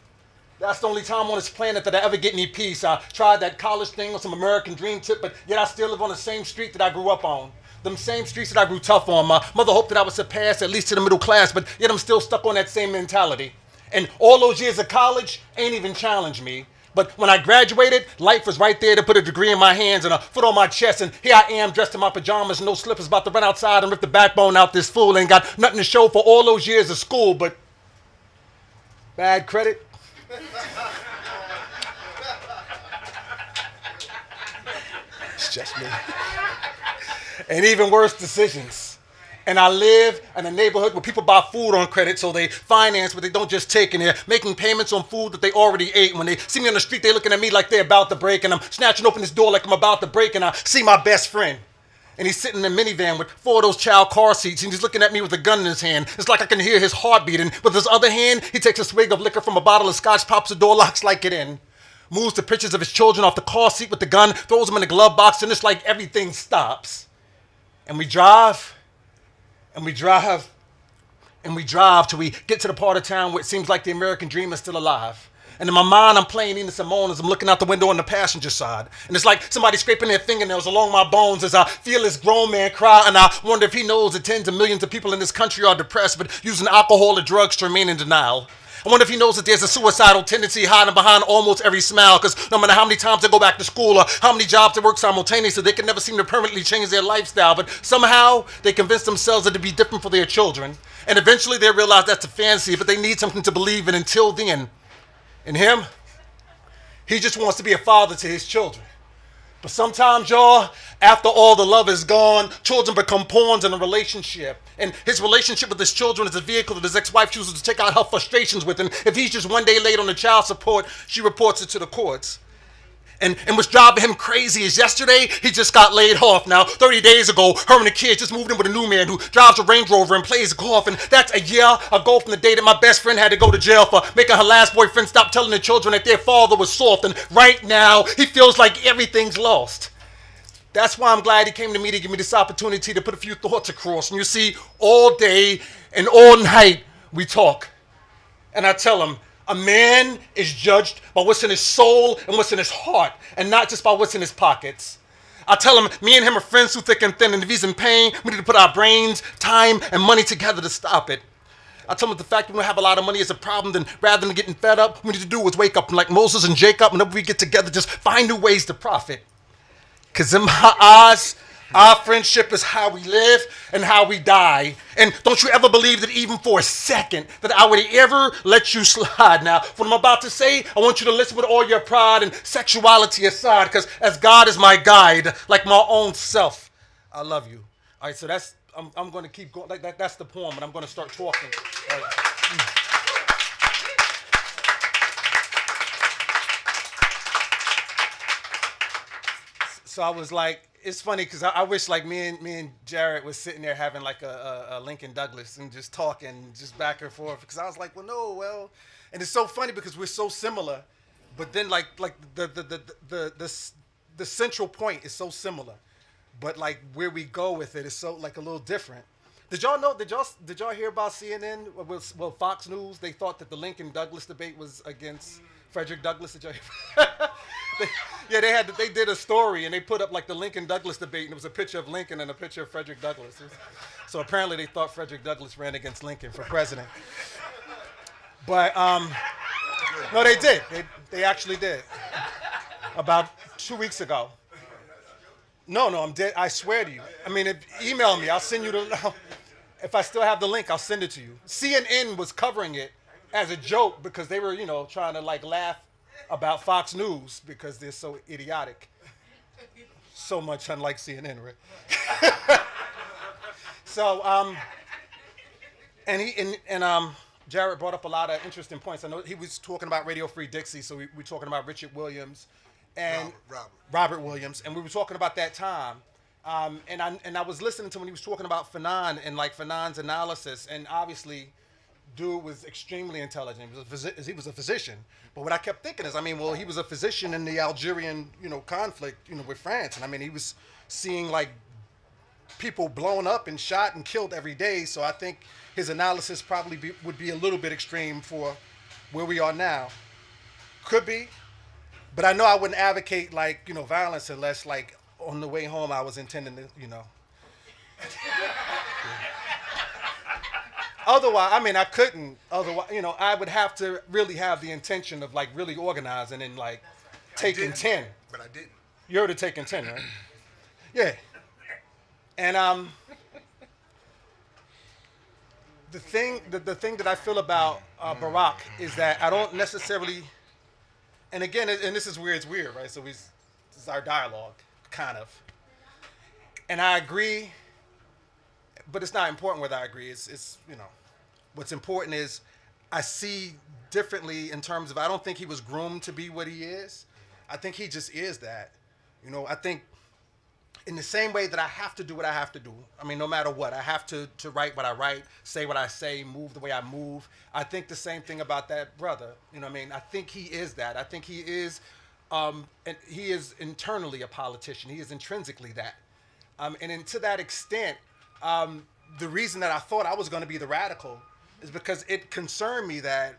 That's the only time on this planet that I ever get any peace. I tried that college thing on some American dream tip, but yet I still live on the same street that I grew up on. Them same streets that I grew tough on. My mother hoped that I would surpass at least to the middle class, but yet I'm still stuck on that same mentality. And all those years of college ain't even challenged me. But when I graduated, life was right there to put a degree in my hands and a foot on my chest. And here I am dressed in my pajamas, no slippers, about to run outside and rip the backbone out this fool. Ain't got nothing to show for all those years of school, but bad credit. It's just me. And even worse decisions. And I live in a neighborhood where people buy food on credit, so they finance, but they don't just take, and they're making payments on food that they already ate. And when they see me on the street, they're looking at me like they're about to break, and I'm snatching open this door like I'm about to break, and I see my best friend. And he's sitting in a minivan with 4 of those child car seats, and he's looking at me with a gun in his hand. It's like I can hear his heartbeat, and with his other hand, he takes a swig of liquor from a bottle of scotch, pops the door, locks like it in, moves the pictures of his children off the car seat with the gun, throws them in the glove box, and it's like everything stops. And we drive, and we drive, and we drive till we get to the part of town where it seems like the American dream is still alive. And in my mind, I'm playing Nina Simone as I'm looking out the window on the passenger side. And it's like somebody scraping their fingernails along my bones as I feel this grown man cry. And I wonder if he knows that tens of millions of people in this country are depressed, but using alcohol or drugs to remain in denial. I wonder if he knows that there's a suicidal tendency hiding behind almost every smile, because no matter how many times they go back to school or how many jobs they work simultaneously, they can never seem to permanently change their lifestyle, but somehow they convince themselves that it'd be different for their children. And eventually they realize that's a fantasy, but they need something to believe in. Until then, in him, he just wants to be a father to his children. But sometimes, y'all, after all the love is gone, children become pawns in a relationship. And his relationship with his children is a vehicle that his ex-wife chooses to take out her frustrations with. And if he's just one day late on the child support, she reports it to the courts. And what's driving him crazy is yesterday, he just got laid off. Now, 30 days ago, her and the kids just moved in with a new man who drives a Range Rover and plays golf. And that's a year ago from the day that my best friend had to go to jail for making her last boyfriend stop telling the children that their father was soft. And right now, he feels like everything's lost. That's why I'm glad he came to me to give me this opportunity to put a few thoughts across. And you see, all day and all night, we talk. And I tell him, a man is judged by what's in his soul and what's in his heart, and not just by what's in his pockets. I tell him, me and him are friends through thick and thin, and if he's in pain, we need to put our brains, time, and money together to stop it. I tell him that the fact that we don't have a lot of money is a problem, then rather than getting fed up, what we need to do is wake up and like Moses and Jacob, whenever we get together, just find new ways to profit. Because in my eyes, our friendship is how we live and how we die. And don't you ever believe that even for a second that I would ever let you slide. Now, what I'm about to say, I want you to listen with all your pride and sexuality aside, because as God is my guide, like my own self, I love you. All right, so that's, I'm going to keep going. Like that's the poem, and I'm going to start talking. All right. So I was like, it's funny because I wish like me and Jared was sitting there having like a Lincoln Douglas and just talking just back and forth, because I was like, well, and it's so funny because we're so similar, but then like the central point is so similar, but like where we go with it is so like a little different. Did y'all hear about CNN? Well, Fox News, they thought that the Lincoln Douglas debate was against Frederick Douglass. Did y'all hear? They did a story and they put up like the Lincoln Douglas debate, and it was a picture of Lincoln and a picture of Frederick Douglass. So apparently they thought Frederick Douglass ran against Lincoln for president. But no, they did. They actually did. About 2 weeks ago. No, I'm dead. I swear to you. I mean, email me. I'll send you the. If I still have the link, I'll send it to you. CNN was covering it as a joke because they were, trying to like laugh about Fox News because they're so idiotic. So much unlike CNN, right? So, Jared brought up a lot of interesting points. I know he was talking about Radio Free Dixie, so we were talking about Richard Williams and Robert Williams, and we were talking about that time. And I was listening to when he was talking about Fanon and like Fanon's analysis, and obviously, dude was extremely intelligent. He was a physician. But what I kept thinking is, he was a physician in the Algerian, conflict, with France, and he was seeing like people blown up and shot and killed every day. So I think his analysis probably would be a little bit extreme for where we are now. Could be, but I know I wouldn't advocate like violence unless like on the way home I was intending to Otherwise, I couldn't. Otherwise, I would have to really have the intention of like really organizing and like taking 10. But I didn't. You heard of taking 10, right? Yeah. And the thing that I feel about Barack is that I don't necessarily, and again, and this is where it's weird, right? So this is our dialogue, kind of. And I agree but it's not important whether I agree. It's what's important is I see differently in terms of I don't think he was groomed to be what he is. I think he just is that. I think in the same way that I have to do what I have to do. I mean, no matter what, I have to write what I write, say what I say, move the way I move. I think the same thing about that brother. I think he is that. I think he is, and he is internally a politician. He is intrinsically that. And to that extent, the reason that I thought I was going to be the radical is because it concerned me that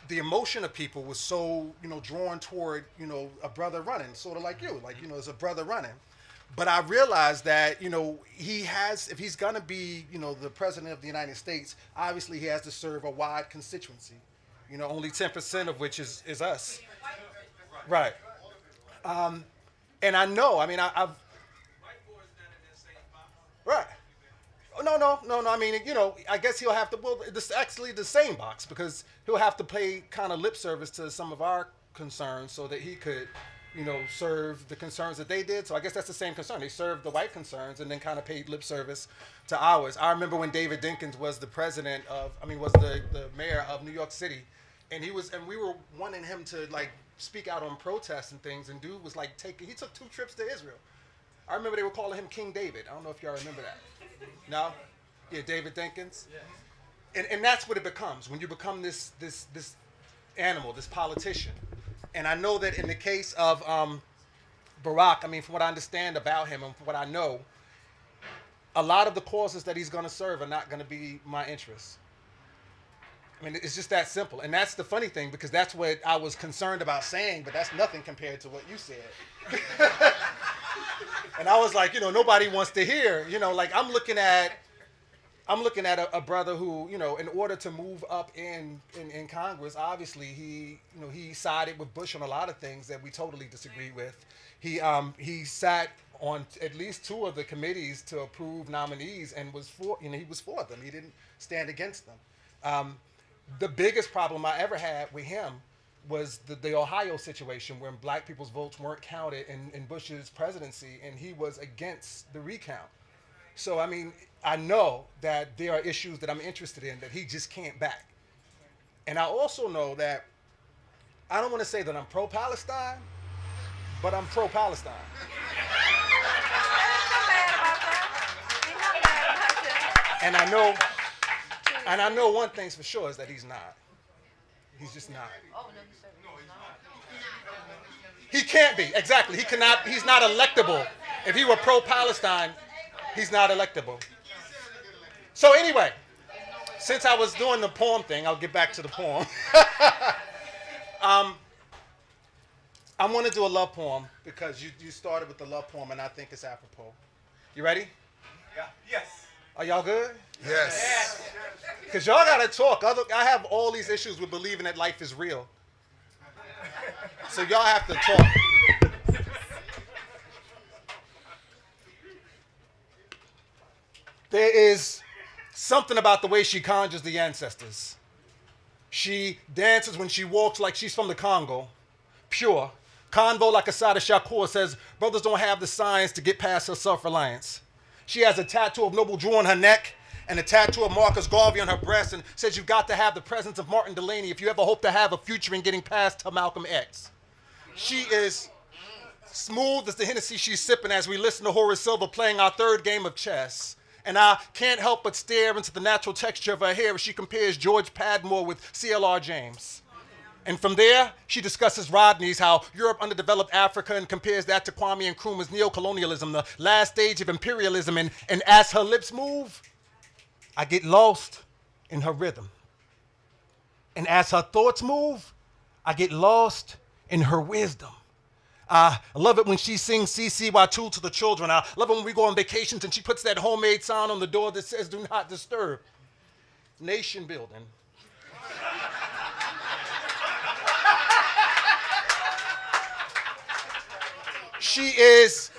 the emotion of people was so, drawn toward, a brother running, sort of like you, as a brother running. But I realized that, he has, if he's going to be, the president of the United States, obviously he has to serve a wide constituency, only 10% of which is us. Right. And I know, I've. Right. No. I mean, I guess he'll have to. Well, this is actually the same box because he'll have to pay kind of lip service to some of our concerns so that he could, serve the concerns that they did. So I guess that's the same concern. They served the white concerns and then kind of paid lip service to ours. I remember when David Dinkins was the was the mayor of New York City, and we were wanting him to speak out on protests and things. And dude was he took 2 trips to Israel. I remember they were calling him King David. I don't know if y'all remember that. No? Yeah, David Dinkins. Yeah. And that's what it becomes when you become this animal, this politician. And I know that in the case of Barack, from what I understand about him and from what I know, a lot of the causes that he's going to serve are not going to be my interests. It's just that simple. And that's the funny thing because that's what I was concerned about saying, but that's nothing compared to what you said. And I was like, nobody wants to hear, I'm looking at a brother who, in order to move up in Congress, obviously he sided with Bush on a lot of things that we totally disagree with. He sat on at least 2 of the committees to approve nominees and was he was for them. He didn't stand against them. The biggest problem I ever had with him was the Ohio situation where black people's votes weren't counted in Bush's presidency, and he was against the recount. So, I know that there are issues that I'm interested in that he just can't back. And I also know that I don't want to say that I'm pro-Palestine, but I'm pro-Palestine. And I know one thing's for sure is that he's not. He's just not. He can't be. Exactly. He cannot. He's not electable. If he were pro-Palestine, he's not electable. So anyway, since I was doing the poem thing, I'll get back to the poem. I want to do a love poem because you started with the love poem, and I think it's apropos. You ready? Yeah. Yes. Are y'all good? Yes. Because y'all got to talk. I have all these issues with believing that life is real. So y'all have to talk. There is something about the way she conjures the ancestors. She dances when she walks like she's from the Congo. Pure. Convo like Asada Shakur says, brothers don't have the science to get past her self-reliance. She has a tattoo of Noble Drew on her neck and a tattoo of Marcus Garvey on her breast and says you've got to have the presence of Martin Delaney if you ever hope to have a future in getting past her Malcolm X. She is smooth as the Hennessy she's sipping as we listen to Horace Silver playing our 3rd game of chess. And I can't help but stare into the natural texture of her hair as she compares George Padmore with C.L.R. James. And from there, she discusses Rodney's how Europe underdeveloped Africa and compares that to Kwame Nkrumah's neocolonialism, the last stage of imperialism. And as her lips move, I get lost in her rhythm. And as her thoughts move, I get lost in her wisdom. I love it when she sings CCY2 to the children. I love it when we go on vacations and she puts that homemade sign on the door that says, do not disturb. Nation building. She is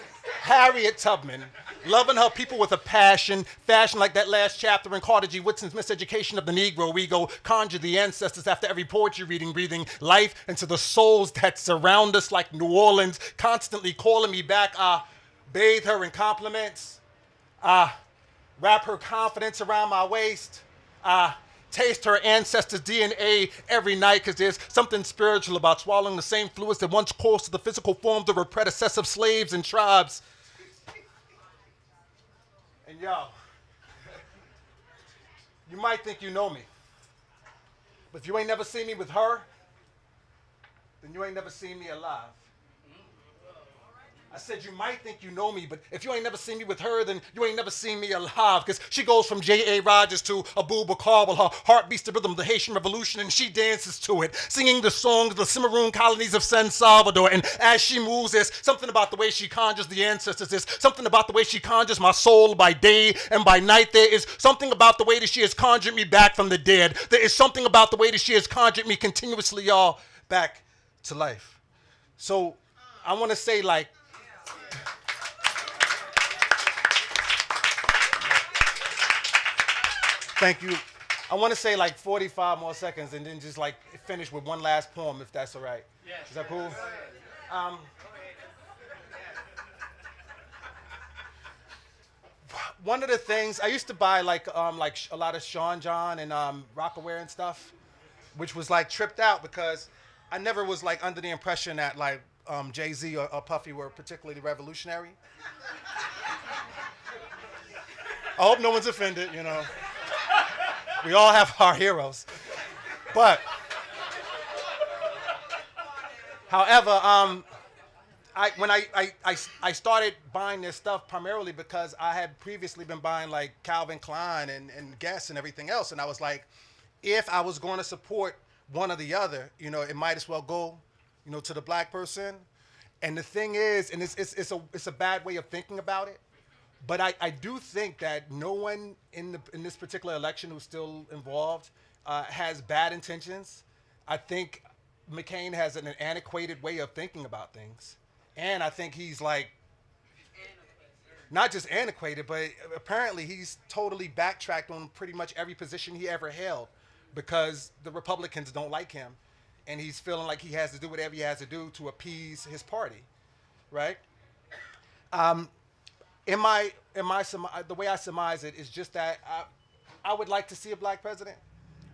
Harriet Tubman, loving her people with a passion, fashion like that last chapter in Carter G. Woodson's Miseducation of the Negro. We go conjure the ancestors after every poetry reading, breathing life into the souls that surround us like New Orleans, constantly calling me back. I bathe her in compliments. I Wrap her confidence around my waist. I taste her ancestors' DNA every night because there's something spiritual about swallowing the same fluids that once coursed to the physical forms of her predecessor slaves and tribes. And yo, you might think you know me, but if you ain't never seen me with her, then you ain't never seen me alive. I said you might think you know me, but if you ain't never seen me with her, then you ain't never seen me alive. Because she goes from J.A. Rogers to Abu Bakar, while her heart beats the rhythm of the Haitian Revolution, and she dances to it, singing the songs of the Cimarron colonies of San Salvador. And as she moves, there's something about the way she conjures the ancestors. There's something about the way she conjures my soul by day and by night. There is something about the way that she has conjured me back from the dead. There is something about the way that she has conjured me continuously, y'all, back to life. So I want to say, like, thank you. I want to say like 45 more seconds and then just like finish with one last poem, if that's all right. Yes. Is that cool? One of the things I used to buy like a lot of Sean John and Rockaware and stuff, which was like tripped out because I never was like under the impression that like Jay-Z or Puffy were particularly revolutionary. I hope no one's offended, you know. We all have our heroes. But, however, when I started buying this stuff primarily because I had previously been buying like Calvin Klein and Guess and everything else. And I was like, if I was going to support one or the other, you know, it might as well go, you know, to the black person. And the thing is, and it's a bad way of thinking about it, but I do think that no one in this particular election who's still involved has bad intentions. I think McCain has an antiquated way of thinking about things. And I think he's like, not just antiquated, but apparently he's totally backtracked on pretty much every position he ever held because the Republicans don't like him. And he's feeling like he has to do whatever he has to do to appease his party, right? The way I surmise it is just that I would like to see a black president.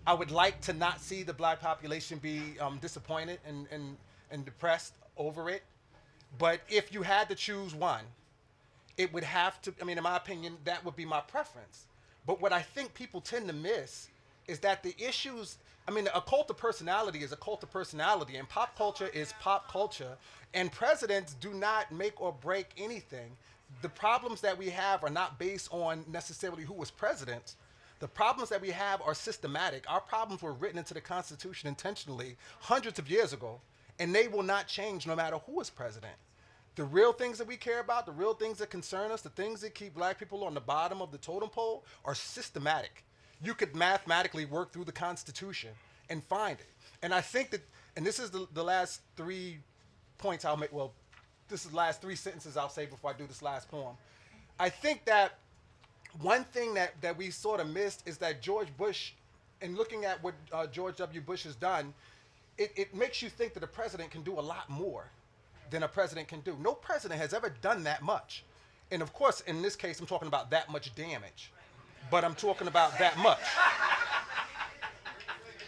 I would like to not see the black population be disappointed and depressed over it. But if you had to choose one, it would have to, I mean, in my opinion, that would be my preference. But what I think people tend to miss is that the issues, I mean, a cult of personality is a cult of personality, and pop culture is pop culture, and presidents do not make or break anything. The problems that we have are not based on necessarily who was president. The problems that we have are systematic. Our problems were written into the Constitution intentionally hundreds of years ago, and they will not change no matter who is president. The real things that we care about, the real things that concern us, the things that keep black people on the bottom of the totem pole are systematic. You could mathematically work through the Constitution and find it. And I think that, and this is the last 3 points I'll make, well, this is the last 3 sentences I'll say before I do this last poem. I think that one thing that we sort of missed is that George Bush, in looking at what George W. Bush has done, it makes you think that a president can do a lot more than a president can do. No president has ever done that much. And of course, in this case, I'm talking about that much damage. But I'm talking about that much.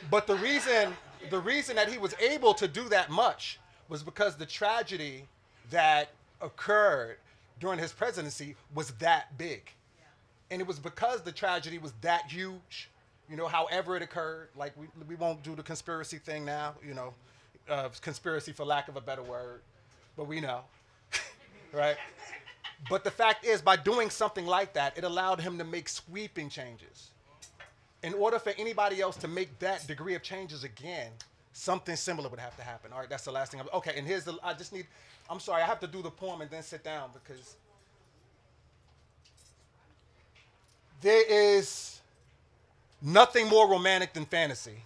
But the reason that he was able to do that much was because the tragedy that occurred during his presidency was that big. And it was because the tragedy was that huge, you know, however it occurred. Like, we won't do the conspiracy thing now, you know, conspiracy for lack of a better word, but we know, right? But the fact is, by doing something like that, it allowed him to make sweeping changes. In order for anybody else to make that degree of changes again, something similar would have to happen. All right, that's the last thing. Okay, and here's I'm sorry, I have to do the poem and then sit down because there is nothing more romantic than fantasy.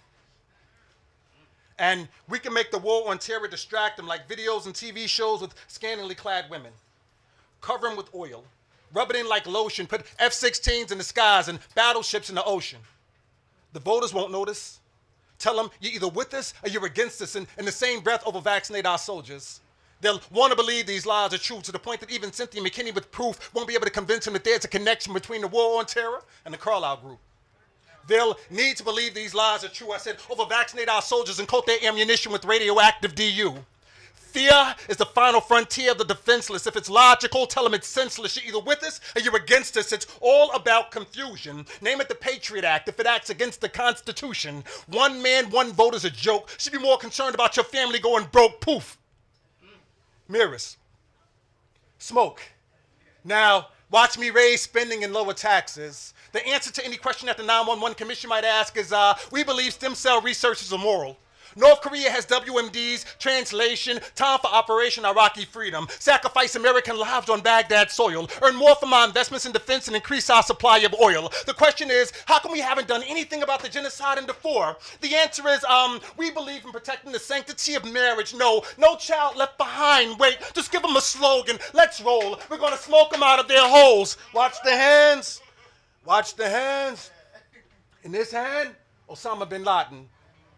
And we can make the war on terror distract them like videos and TV shows with scantily clad women. Cover them with oil. Rub it in like lotion. Put F-16s in the skies and battleships in the ocean. The voters won't notice. Tell them you're either with us or you're against us. And in the same breath, over-vaccinate our soldiers. They'll want to believe these lies are true to the point that even Cynthia McKinney with proof won't be able to convince him that there's a connection between the war on terror and the Carlyle Group. They'll need to believe these lies are true. I said, over-vaccinate our soldiers and coat their ammunition with radioactive DU. Fear is the final frontier of the defenseless. If it's logical, tell them it's senseless. You're either with us or you're against us. It's all about confusion. Name it the Patriot Act if it acts against the Constitution. One man, one vote is a joke. Should be more concerned about your family going broke. Poof. Mirrors. Smoke. Now, watch me raise spending and lower taxes. The answer to any question that the 911 Commission might ask is, we believe stem cell research is immoral. North Korea has WMDs, translation, time for Operation Iraqi Freedom, sacrifice American lives on Baghdad soil, earn more from our investments in defense and increase our supply of oil. The question is, how come we haven't done anything about the genocide in Darfur? The answer is, we believe in protecting the sanctity of marriage. No child left behind. Wait, just give them a slogan. Let's roll. We're going to smoke them out of their holes. Watch the hands. Watch the hands. In this hand, Osama bin Laden.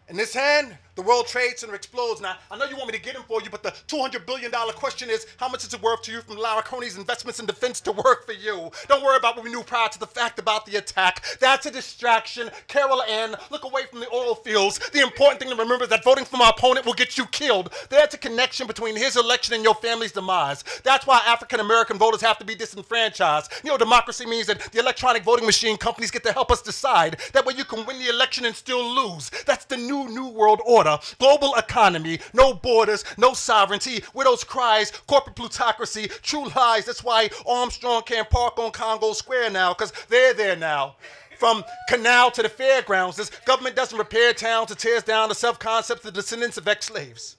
In this hand, the World Trade Center explodes. Now, I know you want me to get him for you, but the $200 billion question is, how much is it worth to you from Lara Coney's investments in defense to work for you? Don't worry about what we knew prior to the fact about the attack. That's a distraction. Carol Ann, look away from the oil fields. The important thing to remember is that voting for my opponent will get you killed. There's a connection between his election and your family's demise. That's why African-American voters have to be disenfranchised. You know, democracy means that the electronic voting machine companies get to help us decide. That way you can win the election and still lose. That's the new world order. Global economy, no borders, no sovereignty, widows' cries, corporate plutocracy, true lies. That's why Armstrong can't park on Congo Square now, because they're there now. From canal to the fairgrounds, this government doesn't repair towns, it tears down the self-concept of the descendants of ex-slaves.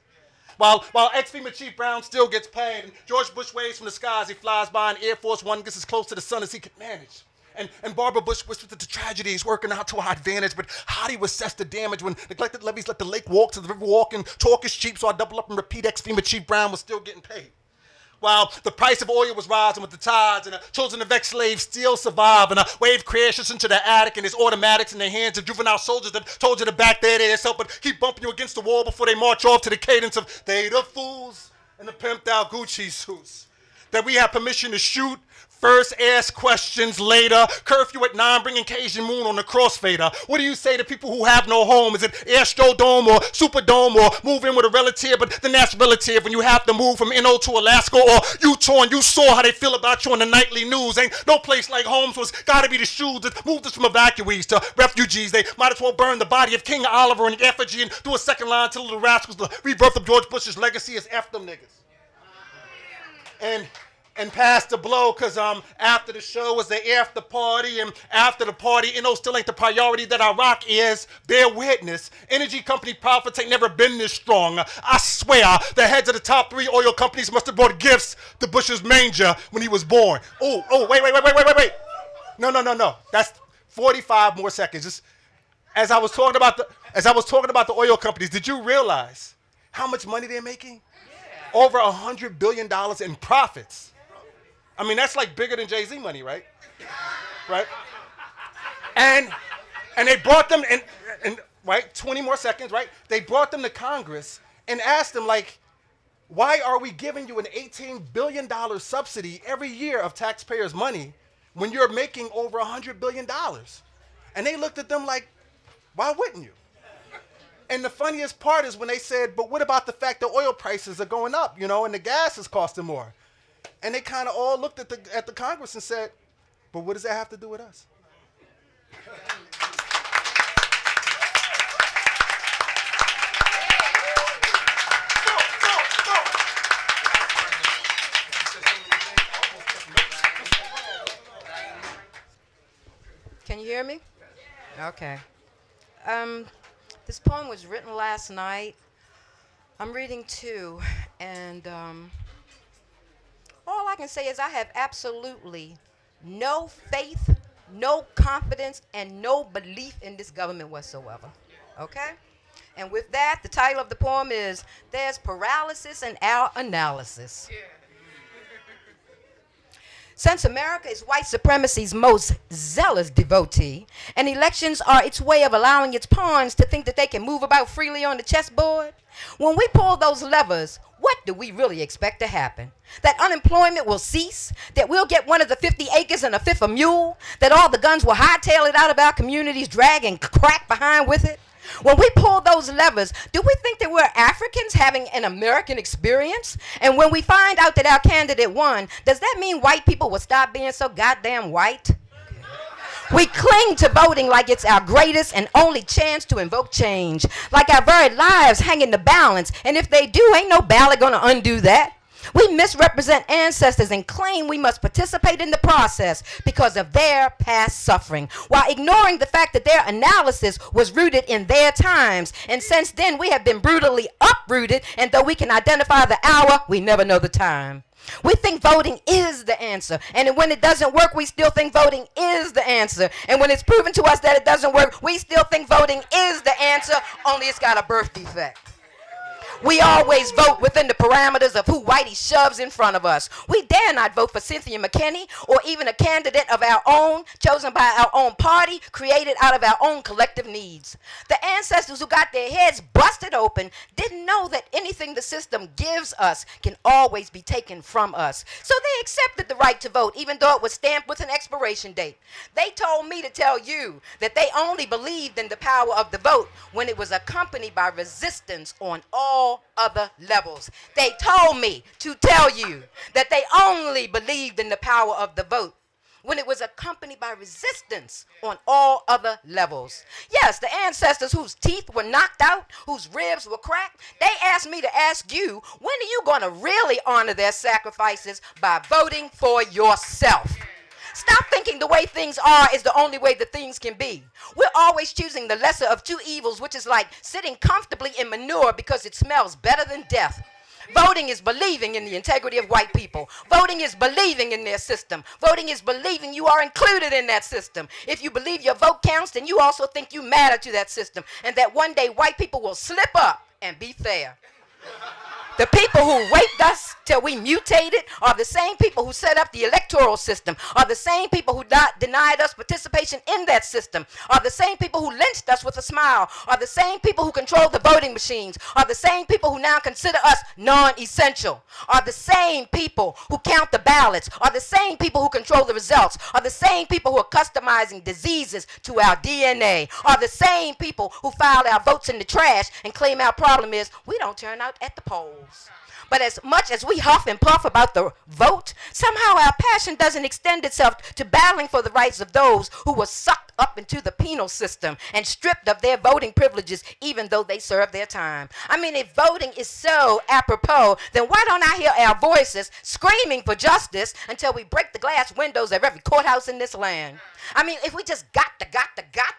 While ex-FEMA Chief Brown still gets paid, and George Bush waves from the skies, he flies by, and Air Force One gets as close to the sun as he can manage. And Barbara Bush whispered that the tragedy is working out to our advantage, but how do you assess the damage when neglected levees let the lake walk to the river walk and talk is cheap, so I double up and repeat ex-FEMA Chief Brown was still getting paid. While the price of oil was rising with the tides and the children of ex-slaves still survive, and a wave crashes into the attic and there's automatics in the hands of juvenile soldiers that told you to back their ass up but keep bumping you against the wall before they march off to the cadence of they the fools and the pimped out Gucci suits. That we have permission to shoot, first ask questions later, curfew at 9, bringing Cajun Moon on the crossfader. What do you say to people who have no home? Is it Astrodome or Superdome or move in with a relative, but then that's relative when you have to move from NO to Alaska or Utah and you saw how they feel about you on the nightly news. Ain't no place like home, so it's gotta be the shoes that moved us from evacuees to refugees. They might as well burn the body of King Oliver in effigy and do a second line to Little Rascals. The rebirth of George Bush's legacy is F them niggas. And pass the blow, because after the show was the after party, and after the party, still ain't the priority that Iraq is. Bear witness. Energy company profits ain't never been this strong. I swear, the heads of the top 3 oil companies must have brought gifts to Bush's manger when he was born. Wait. No. That's 45 more seconds. Just as I was talking about the oil companies, did you realize how much money they're making? Yeah. Over $100 billion in profits. I mean, that's like bigger than Jay-Z money, right? Right? And they brought them, and right, 20 more seconds, right? They brought them to Congress and asked them, like, why are we giving you an $18 billion subsidy every year of taxpayers' money when you're making over $100 billion? And they looked at them like, why wouldn't you? And the funniest part is when they said, but what about the fact that oil prices are going up, and the gas is costing more? And they kind of all looked at the Congress and said, but what does that have to do with us? Can you hear me? Okay. This poem was written last night. I'm reading 2, and all I can say is I have absolutely no faith, no confidence, and no belief in this government whatsoever. Okay? And with that, the title of the poem is There's Paralysis in Our Analysis. Since America is white supremacy's most zealous devotee, and elections are its way of allowing its pawns to think that they can move about freely on the chessboard, when we pull those levers, what do we really expect to happen? That unemployment will cease? That we'll get one of the 50 acres and a fifth a mule? That all the guns will hightail it out of our communities, dragging crack behind with it? When we pull those levers, do we think that we're Africans having an American experience? And when we find out that our candidate won, does that mean white people will stop being so goddamn white? We cling to voting like it's our greatest and only chance to invoke change, like our very lives hang in the balance, and if they do, ain't no ballot gonna undo that. We misrepresent ancestors and claim we must participate in the process because of their past suffering, while ignoring the fact that their analysis was rooted in their times. And since then, we have been brutally uprooted, and though we can identify the hour, we never know the time. We think voting is the answer, and when it doesn't work, we still think voting is the answer. And when it's proven to us that it doesn't work, we still think voting is the answer, only it's got a birth defect. We always vote within the parameters of who Whitey shoves in front of us. We dare not vote for Cynthia McKinney or even a candidate of our own, chosen by our own party, created out of our own collective needs. The ancestors who got their heads busted open didn't know that anything the system gives us can always be taken from us. So they accepted the right to vote, even though it was stamped with an expiration date. They told me to tell you that they only believed in the power of the vote when it was accompanied by resistance on all other levels. They told me to tell you that they only believed in the power of the vote when it was accompanied by resistance on all other levels. Yes, the ancestors whose teeth were knocked out, whose ribs were cracked, they asked me to ask you, when are you going to really honor their sacrifices by voting for yourself? Stop thinking the way things are is the only way that things can be. We're always choosing the lesser of two evils, which is like sitting comfortably in manure because it smells better than death. Voting is believing in the integrity of white people. Voting is believing in their system. Voting is believing you are included in that system. If you believe your vote counts, then you also think you matter to that system, and that one day white people will slip up and be fair. The people who raped us till we mutated are the same people who set up the electoral system, are the same people who denied us participation in that system, are the same people who lynched us with a smile, are the same people who control the voting machines, are the same people who now consider us non-essential, are the same people who count the ballots, are the same people who control the results, are the same people who are customizing diseases to our DNA, are the same people who filed our votes in the trash and claim our problem is we don't turn out at the polls. But as much as we huff and puff about the vote, somehow our passion doesn't extend itself to battling for the rights of those who were sucked up into the penal system and stripped of their voting privileges even though they served their time. I mean, if voting is so apropos, then why don't I hear our voices screaming for justice until we break the glass windows of every courthouse in this land? I mean, if we just got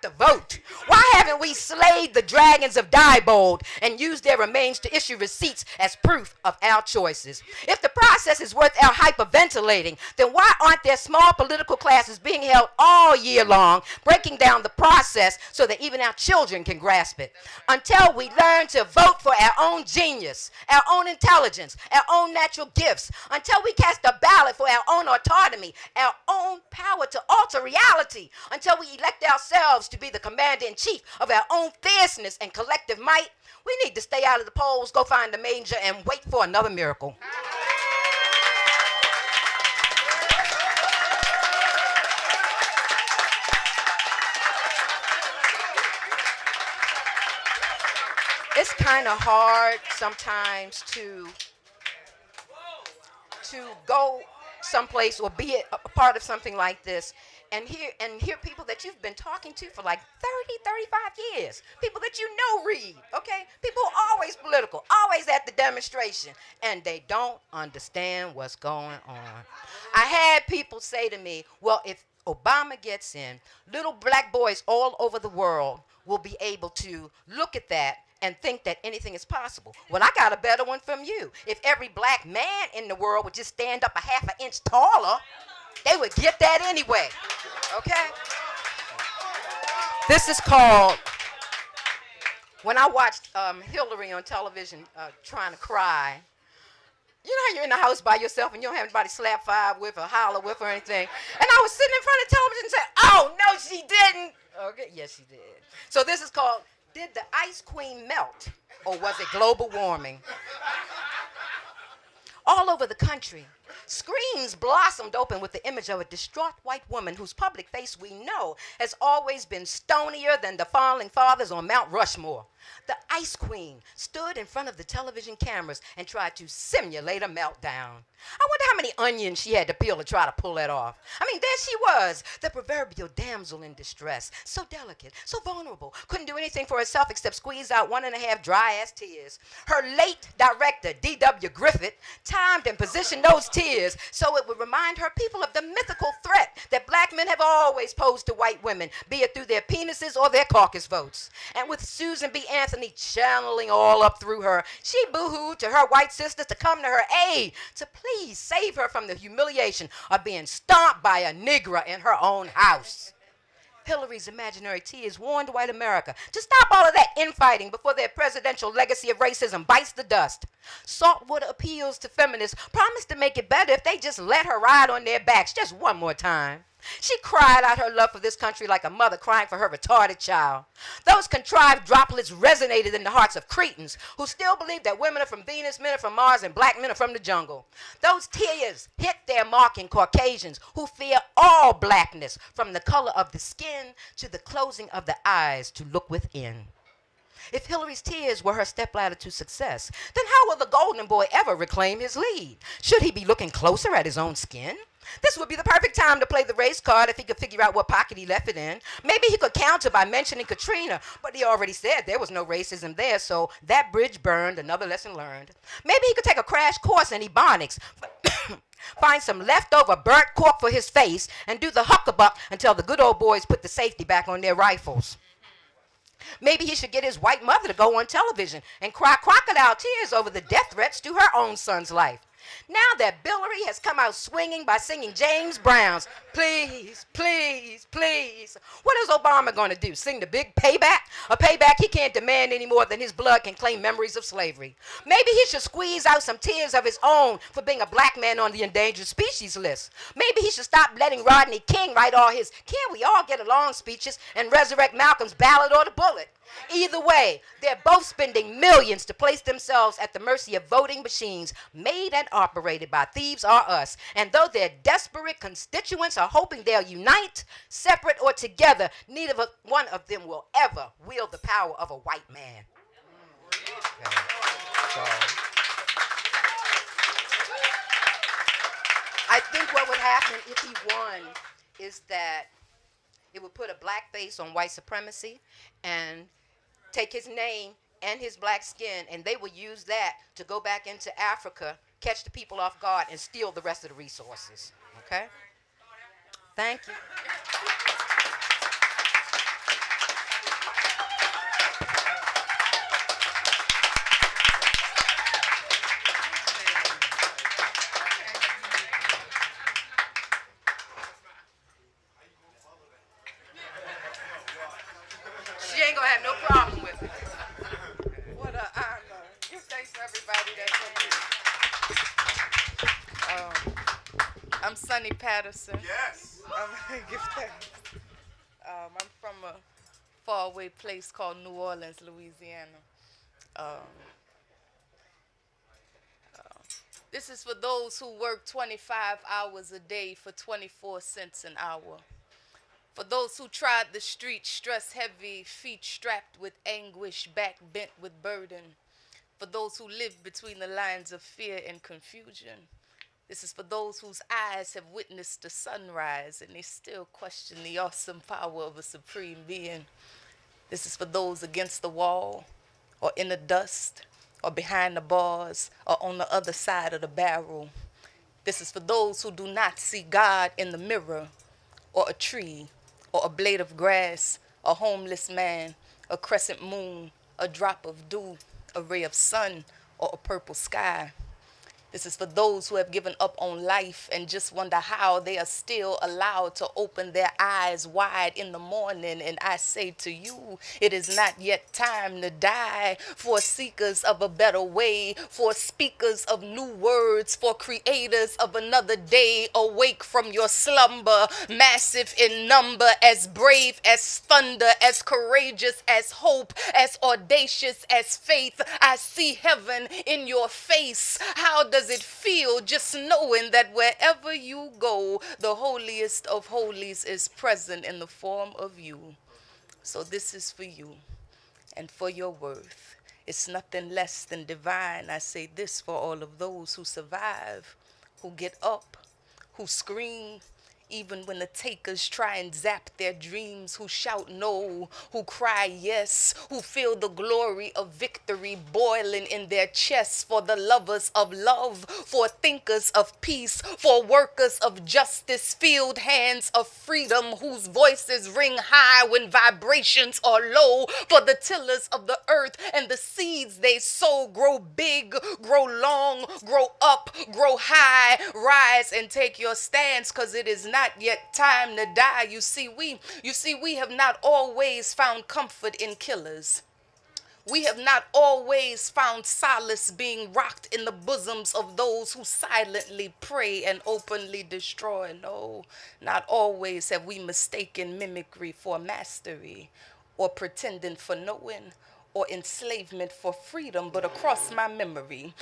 to vote, why haven't we slayed the dragons of Diebold and used their remains to issue receipts as proof of our choices? If the process is worth our hyperventilating, then why aren't there small political classes being held all year long, breaking down the process so that even our children can grasp it? Until we learn to vote for our own genius, our own intelligence, our own natural gifts, until we cast a ballot for our own autonomy, our own power to alter reality, until we elect ourselves to be the commander-in-chief of our own fierceness and collective might, we need to stay out of the polls, go find the manger, and wait for another miracle. It's kind of hard sometimes to go someplace or be a part of something like this and hear people that you've been talking to for like 30, 35 years. People that you know read, okay? People who are always political, always at the demonstration, and they don't understand what's going on. I had people say to me, well, if Obama gets in, little black boys all over the world will be able to look at that and think that anything is possible. Well, I got a better one from you. If every black man in the world would just stand up a half an inch taller, they would get that anyway, okay? This is called, when I watched Hillary on television trying to cry, You know how you're in the house by yourself and you don't have anybody slap five with or holler with or anything. And I was sitting in front of the television and said, oh, no, she didn't. Okay, yes, she did. So this is called, Did the Ice Queen Melt or Was It Global Warming? All over the country, screens blossomed open with the image of a distraught white woman whose public face we know has always been stonier than the falling fathers on Mount Rushmore. The Ice Queen stood in front of the television cameras and tried to simulate a meltdown. I wonder how many onions she had to peel to try to pull that off. I mean, there she was, the proverbial damsel in distress, so delicate, so vulnerable, couldn't do anything for herself except squeeze out 1.5 dry-ass tears. Her late director, D.W. Griffith, timed and positioned those tears so it would remind her people of the mythical threat that black men have always posed to white women, be it through their penises or their caucus votes. And with Susan B. Anthony channeling all up through her, she boo-hooed to her white sisters to come to her aid, to please save her from the humiliation of being stomped by a Negra in her own house. Hillary's imaginary tears warned white America to stop all of that infighting before their presidential legacy of racism bites the dust. Saltwater appeals to feminists promised to make it better if they just let her ride on their backs just one more time. She cried out her love for this country like a mother crying for her retarded child. Those contrived droplets resonated in the hearts of cretins who still believe that women are from Venus, men are from Mars, and black men are from the jungle. Those tears hit their mark in Caucasians who fear all blackness, from the color of the skin to the closing of the eyes to look within. If Hillary's tears were her stepladder to success, then how will the golden boy ever reclaim his lead? Should he be looking closer at his own skin? This would be the perfect time to play the race card if he could figure out what pocket he left it in. Maybe he could counter by mentioning Katrina, but he already said there was no racism there, so that bridge burned, another lesson learned. Maybe he could take a crash course in ebonics, find some leftover burnt cork for his face, and do the huckabuck until the good old boys put the safety back on their rifles. Maybe he should get his white mother to go on television and cry crocodile tears over the death threats to her own son's life. Now that Hillary has come out swinging by singing James Brown's Please, Please, Please, what is Obama going to do? Sing the big payback? A payback he can't demand any more than his blood can claim memories of slavery. Maybe he should squeeze out some tears of his own for being a black man on the endangered species list. Maybe he should stop letting Rodney King write all his "Can we all get along" speeches and resurrect Malcolm's ballad or the bullet. Either way, they're both spending millions to place themselves at the mercy of voting machines made and operated by thieves or us. And though their desperate constituents are hoping they'll unite, separate or together, neither one of them will ever wield the power of a white man. Okay. So, I think what would happen if he won is that it would put a black face on white supremacy and take his name and his black skin, and they will use that to go back into Africa, catch the people off guard, and steal the rest of the resources. Okay? Thank you. She ain't gonna have no problem with it. What an honor. Give thanks for everybody that's in here. I'm Sonny Patterson. Yes. Give thanks. I'm from a faraway place called New Orleans, Louisiana. This is for those who work 25 hours a day for 24 cents an hour. For those who trod the street, stress heavy, feet strapped with anguish, back bent with burden. For those who live between the lines of fear and confusion. This is for those whose eyes have witnessed the sunrise and they still question the awesome power of a supreme being. This is for those against the wall, or in the dust, or behind the bars, or on the other side of the barrel. This is for those who do not see God in the mirror, or a tree, or a blade of grass, a homeless man, a crescent moon, a drop of dew, a ray of sun, or a purple sky. This is for those who have given up on life and just wonder how they are still allowed to open their eyes wide in the morning. And I say to you, it is not yet time to die. For seekers of a better way, for speakers of new words, for creators of another day, awake from your slumber, massive in number, as brave as thunder, as courageous as hope, as audacious as faith. I see heaven in your face. How does it feel just knowing that wherever you go, the holiest of holies is present in the form of you? So this is for you and for your worth. It's nothing less than divine. I say this for all of those who survive, who get up, who scream, even when the takers try and zap their dreams, who shout no, who cry yes, who feel the glory of victory boiling in their chests, for the lovers of love, for thinkers of peace, for workers of justice, field hands of freedom, whose voices ring high when vibrations are low, for the tillers of the earth and the seeds they sow grow big, grow long, grow up, grow high, rise and take your stance, because it is not yet time to die. You see, we have not always found comfort in killers. We have not always found solace being rocked in the bosoms of those who silently pray and openly destroy. No, not always have we mistaken mimicry for mastery, or pretending for knowing, or enslavement for freedom. But across my memory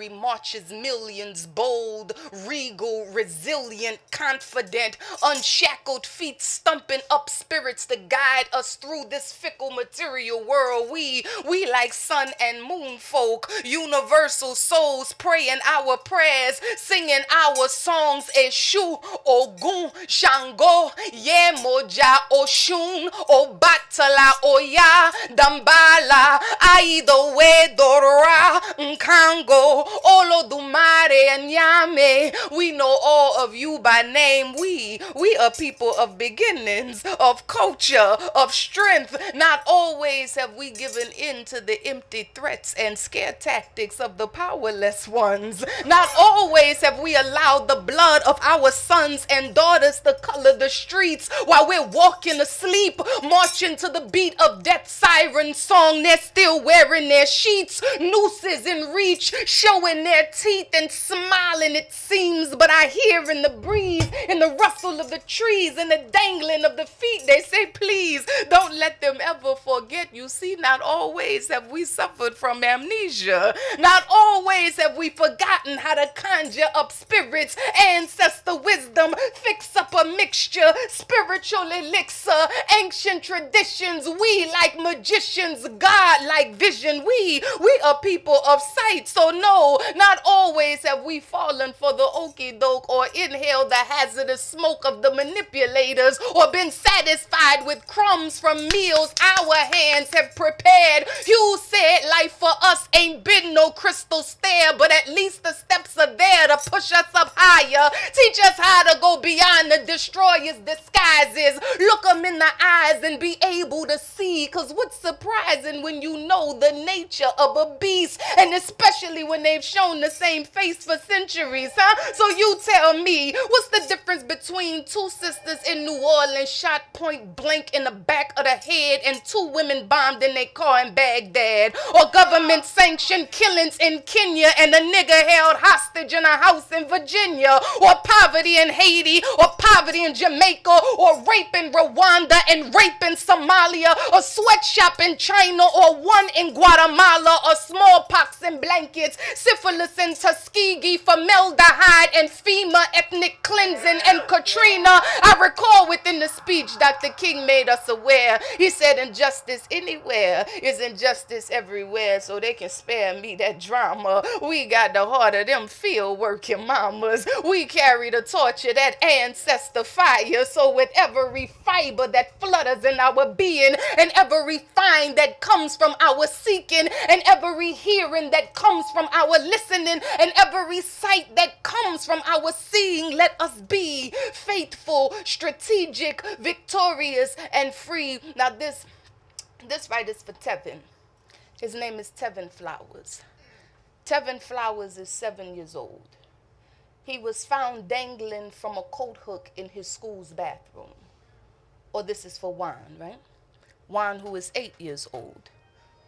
marches millions, bold, regal, resilient, confident, unshackled feet stumping up spirits to guide us through this fickle material world. We like sun and moon folk, universal souls, praying our prayers, singing our songs. Eshu, Ogun, Shango, Yemoja, Oshun, Obatala, Oya, Dambala, Aido, Wedora, Nkango, Olodumare, and Yame. We know all of you by name. We are people of beginnings, of culture, of strength. Not always have we given in to the empty threats and scare tactics of the powerless ones. Not always have we allowed the blood of our sons and daughters to color the streets while we're walking asleep, marching to the beat of death siren song. They're still wearing their sheets, nooses in reach, showing their teeth and smiling, it seems. But I hear in the breeze, in the rustle of the trees, in the dangling of the feet, they say, please don't let them ever forget. You see, not always have we suffered from amnesia. Not always have we forgotten how to conjure up spirits, ancestor wisdom, fix up a mixture, spiritual elixir, ancient traditions. We like magicians, God like vision. We are people of sight. So no, not always have we fallen for the okie doke or inhaled the hazardous smoke of the manipulators or been satisfied with crumbs from meals our hands have prepared. You said life for us ain't been no crystal stair, but at least the steps are there to push us up higher. Teach us how to go beyond the destroyer's disguises. Look them in the eyes and be able to see. Cause what's surprising when you know the nature of a beast, and especially when they've shown the same face for centuries, huh? So you tell me, what's the difference between two sisters in New Orleans shot point blank in the back of the head and two women bombed in their car in Baghdad, or government sanctioned killings in Kenya and a nigger held hostage in a house in Virginia, or poverty in Haiti, or poverty in Jamaica, or rape in Rwanda and rape in Somalia, a sweatshop in China, or one in Guatemala, or smallpox in blankets, syphilis in Tuskegee, formaldehyde and FEMA, ethnic cleansing and Katrina. I recall within the speech Dr. King made us aware. He said injustice anywhere is injustice everywhere, so they can spare me that drama. We got the heart of them field working mamas. We carry the torch of that ancestor fire, so with every fiber that flutters in our being, and every find that comes from our seeking, and every hearing that comes from our listening, and every sight that comes from our seeing, let us be faithful, strategic, victorious, and free. Now this right is for Tevin. His name is Tevin Flowers. Tevin Flowers is 7 years old. He was found dangling from a coat hook in his school's bathroom. Or this is for Juan, right? Juan, who is 8 years old.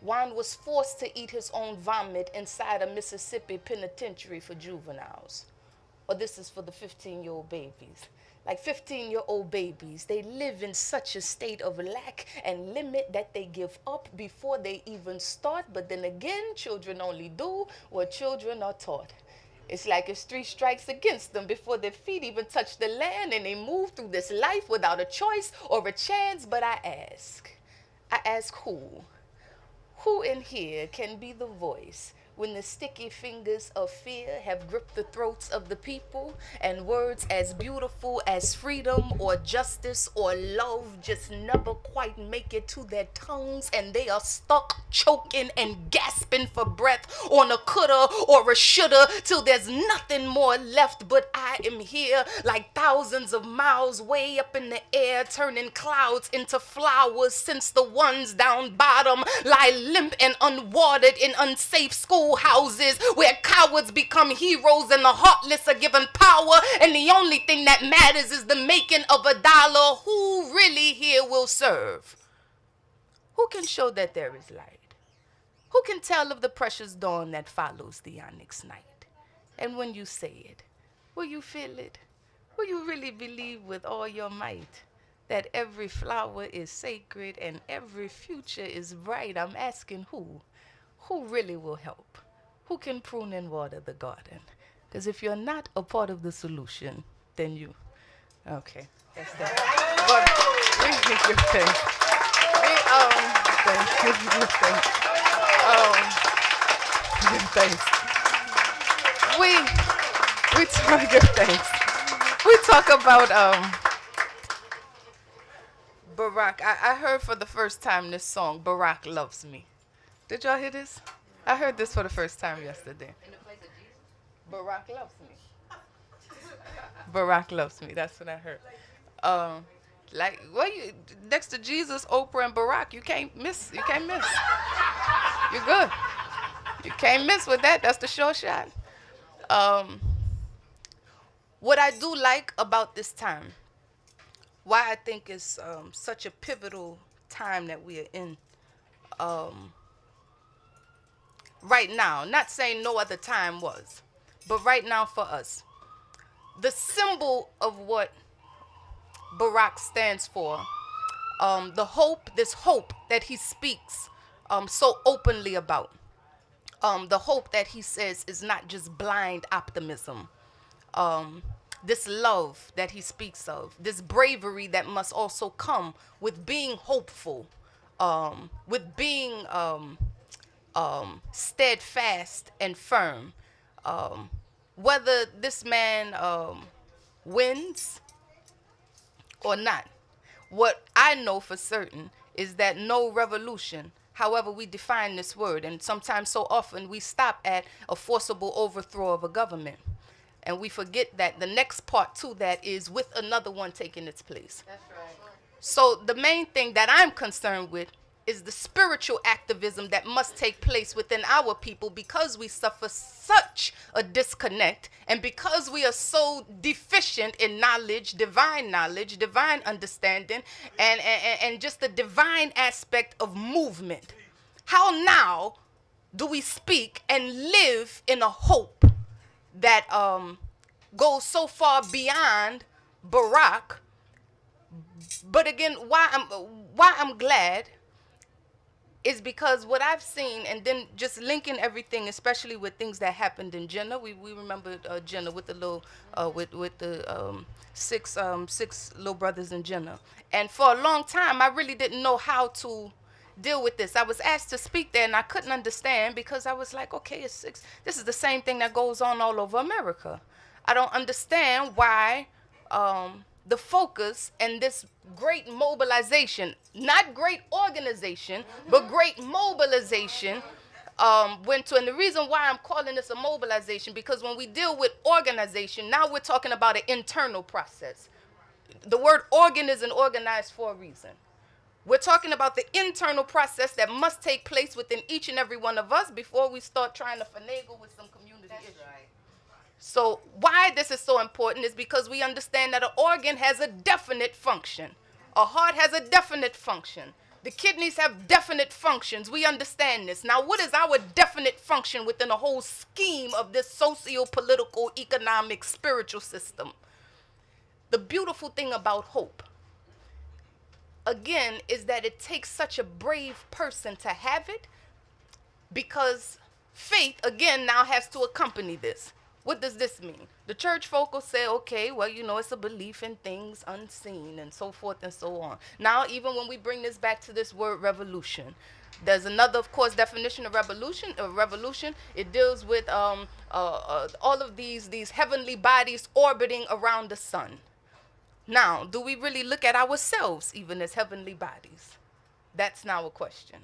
Juan was forced to eat his own vomit inside a Mississippi penitentiary for juveniles. Or this is for the 15-year-old babies. Like 15-year-old babies, they live in such a state of lack and limit that they give up before they even start. But then again, children only do what children are taught. It's like if 3 strikes against them before their feet even touch the land and they move through this life without a choice or a chance. But I ask who? Who in here can be the voice when the sticky fingers of fear have gripped the throats of the people and words as beautiful as freedom or justice or love just never quite make it to their tongues, and they are stuck choking and gasping for breath on a coulda or a shoulda till there's nothing more left. But I am here like thousands of miles way up in the air, turning clouds into flowers, since the ones down bottom lie limp and unwatered in unsafe schoolhouses where cowards become heroes and the heartless are given power, and the only thing that matters is the making of a dollar. Who really here will serve? Who can show that there is light? Who can tell of the precious dawn that follows the onyx night? And when you say it, will you feel it? Will you really believe with all your might that every flower is sacred and every future is bright? I'm asking who? Who really will help? Who can prune and water the garden? Because if you're not a part of the solution, then you. Okay, that's that. But we give thanks. We talk give thanks. We talk about Barack. I heard for the first time this song, Barack Loves Me. Did y'all hear this? I heard this for the first time yesterday. Barack loves me. Barack loves me. That's what I heard. Like, well, you next to Jesus, Oprah, and Barack, you can't miss. You can't miss. You're good. You can't miss with that. That's the sure shot. What I do like about this time, why I think it's such a pivotal time that we are in right now, not saying no other time was, but right now for us, the symbol of what Barack stands for, the hope, this hope that he speaks so openly about, the hope that he says is not just blind optimism, this love that he speaks of, this bravery that must also come with being hopeful, with being steadfast and firm. Whether this man wins or not, what I know for certain is that no revolution, however we define this word, and sometimes so often we stop at a forcible overthrow of a government, and we forget that the next part to that is with another one taking its place. That's right. So the main thing that I'm concerned with is the spiritual activism that must take place within our people, because we suffer such a disconnect, and because we are so deficient in knowledge, divine understanding, and just the divine aspect of movement. How now do we speak and live in a hope that goes so far beyond Barack? But again, why I'm glad is because what I've seen, and then just linking everything, especially with things that happened in Jenna. We remember Jenna with the little with the six little brothers in Jenna. And for a long time, I really didn't know how to deal with this. I was asked to speak there, and I couldn't understand, because I was like, okay, it's 6. This is the same thing that goes on all over America. I don't understand why the focus and this great mobilization, not great organization, but great mobilization went to. And the reason why I'm calling this a mobilization, because when we deal with organization, now we're talking about an internal process. The word organ isn't organized for a reason. We're talking about the internal process that must take place within each and every one of us before we start trying to finagle with some community issues. Right. So why this is so important is because we understand that an organ has a definite function. A heart has a definite function. The kidneys have definite functions. We understand this. Now, what is our definite function within the whole scheme of this socio-political, economic, spiritual system? The beautiful thing about hope, again, is that it takes such a brave person to have it, because faith, again, now has to accompany this. What does this mean? The church folk will say, okay, well, you know, it's a belief in things unseen and so forth and so on. Now, even when we bring this back to this word revolution, there's another, of course, definition of revolution. It deals with all of these heavenly bodies orbiting around the sun. Now, do we really look at ourselves even as heavenly bodies? That's now a question.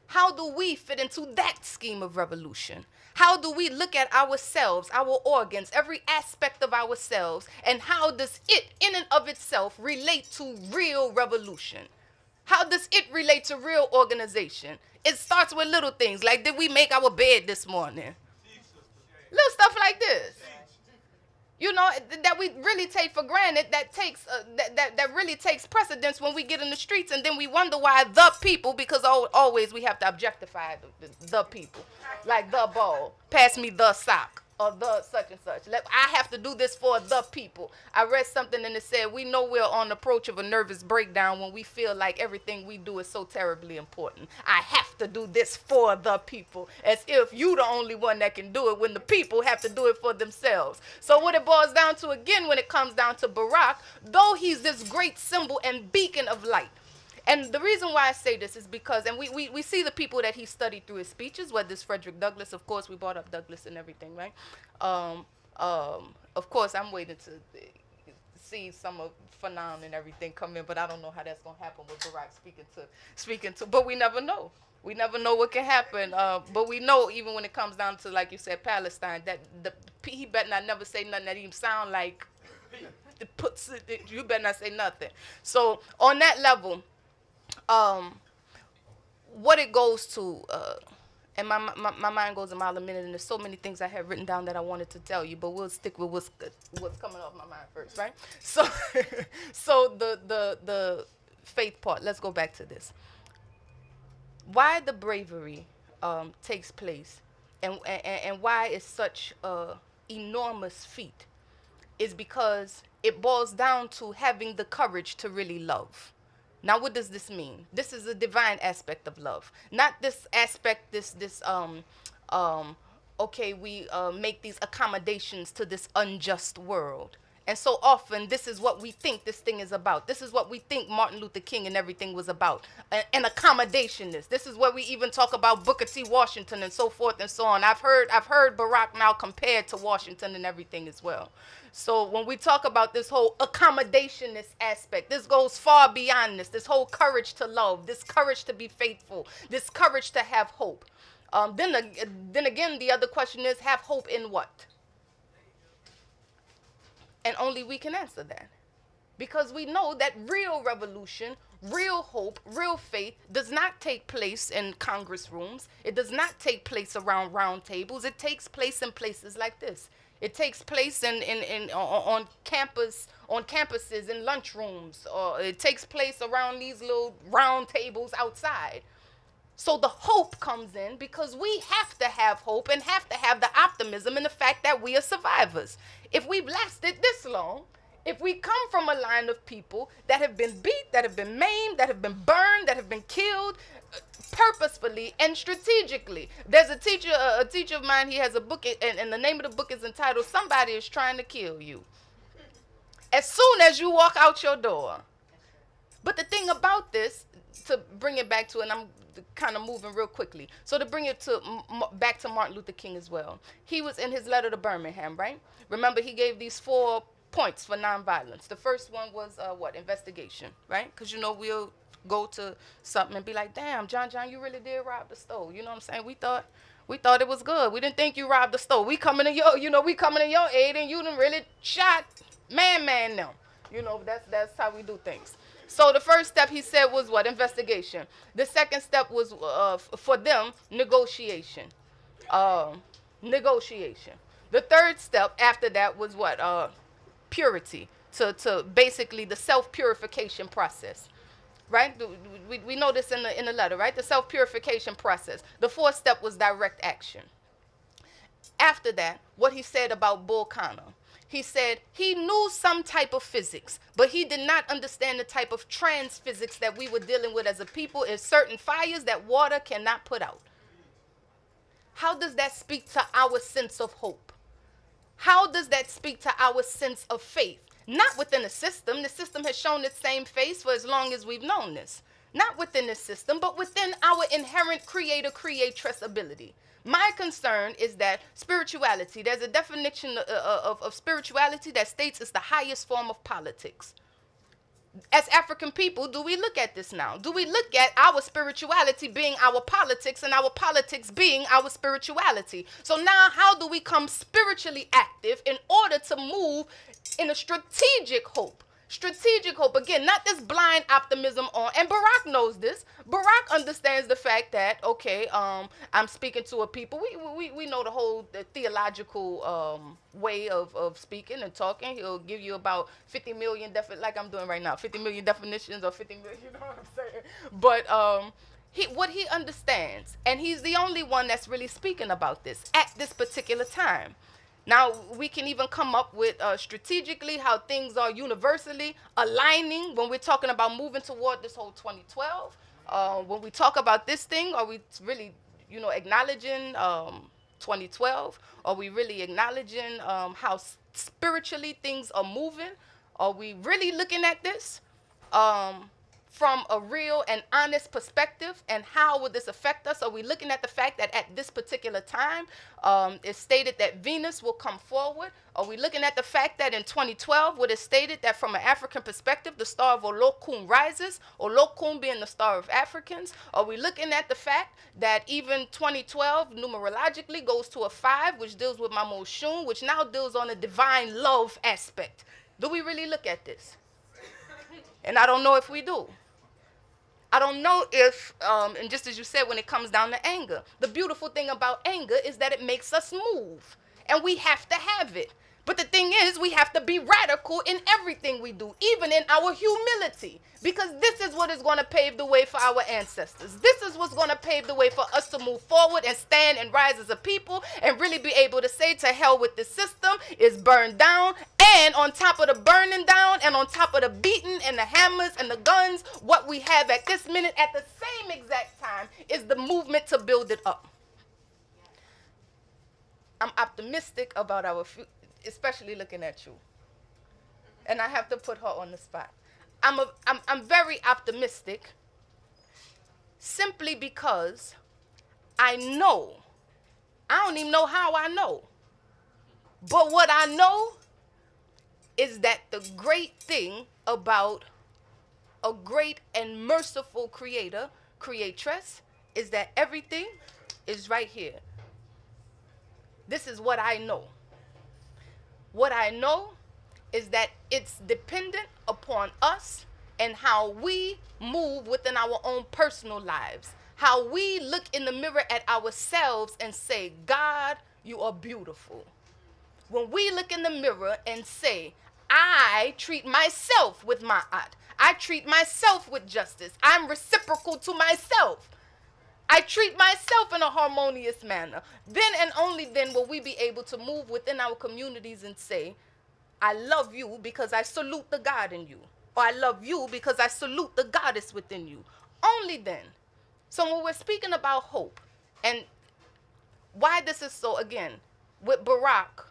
How do we fit into that scheme of revolution? How do we look at ourselves, our organs, every aspect of ourselves, and how does it in and of itself relate to real revolution? How does it relate to real organization? It starts with little things, like did we make our bed this morning? Little stuff like this. You know, that we really take for granted, that really takes precedence when we get in the streets, and then we wonder why the people, because always we have to objectify the people. Like the ball, pass me the sock, or the such and such. I have to do this for the people. I read something and it said, we know we're on the approach of a nervous breakdown when we feel like everything we do is so terribly important. I have to do this for the people, as if you the only one that can do it when the people have to do it for themselves. So what it boils down to, again, when it comes down to Barack, though he's this great symbol and beacon of light, and the reason why I say this is because, and we see the people that he studied through his speeches, whether it's Frederick Douglass, of course, we brought up Douglass and everything, right? Of course, I'm waiting to see some of Fanon and everything come in, but I don't know how that's going to happen with Barack speaking to, but we never know. We never know what can happen, but we know even when it comes down to, like you said, Palestine, that he better not never say nothing that even sound like, you better not say nothing. So on that level, what it goes to, and my mind goes a mile a minute, and there's so many things I have written down that I wanted to tell you, but we'll stick with what's coming off my mind first, right? So, so the faith part. Let's go back to this. Why the bravery takes place, and why it's such a enormous feat, is because it boils down to having the courage to really love. Now, what does this mean? This is a divine aspect of love. Not this aspect, okay, we make these accommodations to this unjust world. And so often, this is what we think this thing is about. This is what we think Martin Luther King and everything was about. An accommodationist. This is where we even talk about Booker T. Washington and so forth and so on. I've heard Barack now compared to Washington and everything as well. So when we talk about this whole accommodationist aspect, this goes far beyond this whole courage to love, this courage to be faithful, this courage to have hope. Then again, the other question is, have hope in what? And only we can answer that. Because we know that real revolution, real hope, real faith does not take place in Congress rooms. It does not take place around round tables. It takes place in places like this. It takes place on campuses, in lunchrooms, or it takes place around these little round tables outside. So the hope comes in because we have to have hope and have to have the optimism and the fact that we are survivors. If we've lasted this long, if we come from a line of people that have been beat, that have been maimed, that have been burned, that have been killed purposefully and strategically. There's a teacher of mine, he has a book, and the name of the book is entitled, Somebody is Trying to Kill You. As soon as you walk out your door. But the thing about this, to bring it back to, and I'm kind of moving real quickly. So to bring it back to Martin Luther King as well. He was in his letter to Birmingham, right? Remember, he gave these 4 points for nonviolence. The first one was investigation, right? Because, you know, we'll go to something and be like, damn, John, you really did rob the store. You know what I'm saying? We thought it was good. We didn't think you robbed the store. We coming to your aid, and you done really shot man them. You know, that's how we do things. So the first step he said was what? Investigation. The second step was for them negotiation. Um, Negotiation. The third step after that was what? Purity. To basically the self purification process. Right? We know this in the letter, right? The self purification process. The fourth step was direct action. After that, what he said about Bull Connor. He said he knew some type of physics, but he did not understand the type of trans physics that we were dealing with as a people in certain fires that water cannot put out. How does that speak to our sense of hope? How does that speak to our sense of faith? Not within the system. The system has shown its same face for as long as we've known this. Not within the system, but within our inherent creator-creatress ability. My concern is that spirituality, there's a definition of spirituality that states it's the highest form of politics. As African people, do we look at this now? Do we look at our spirituality being our politics and our politics being our spirituality? So now how do we come spiritually active in order to move in a strategic hope? Strategic hope, again, not this blind optimism on, and Barack knows this. Barack understands the fact that, okay, I'm speaking to a people. We know the theological way of speaking and talking. He'll give you about 50 million, like I'm doing right now, 50 million definitions or 50 million, you know what I'm saying? But what he understands, and he's the only one that's really speaking about this at this particular time. Now, we can even come up with strategically how things are universally aligning when we're talking about moving toward this whole 2012. When we talk about this thing, are we really, acknowledging 2012? Are we really acknowledging how spiritually things are moving? Are we really looking at this from a real and honest perspective, and how would this affect us? Are we looking at the fact that at this particular time it's stated that Venus will come forward? Are we looking at the fact that in 2012 what is stated that from an African perspective the star of Olokun rises, Olokun being the star of Africans? Are we looking at the fact that even 2012 numerologically goes to a 5, which deals with Mamo Shun, which now deals on a divine love aspect? Do we really look at this? And I don't know if we do. I don't know if, and just as you said, when it comes down to anger, the beautiful thing about anger is that it makes us move, and we have to have it. But the thing is, we have to be radical in everything we do, even in our humility, because this is what is going to pave the way for our ancestors. This is what's going to pave the way for us to move forward and stand and rise as a people and really be able to say, to hell with the system, it's burned down. And on top of the burning down and on top of the beating and the hammers and the guns, what we have at this minute at the same exact time is the movement to build it up. I'm optimistic about our future, especially looking at you. And I have to put her on the spot. I'm very optimistic simply because I know, I don't even know how I know, but what I know is that the great thing about a great and merciful creator, creatress, is that everything is right here. This is what I know. What I know is that it's dependent upon us and how we move within our own personal lives. How we look in the mirror at ourselves and say, God, you are beautiful. When we look in the mirror and say, I treat myself with ma'at. I treat myself with justice. I'm reciprocal to myself. I treat myself in a harmonious manner. Then and only then will we be able to move within our communities and say, I love you because I salute the God in you. Or I love you because I salute the goddess within you. Only then. So when we're speaking about hope, and why this is so, again, with Barack,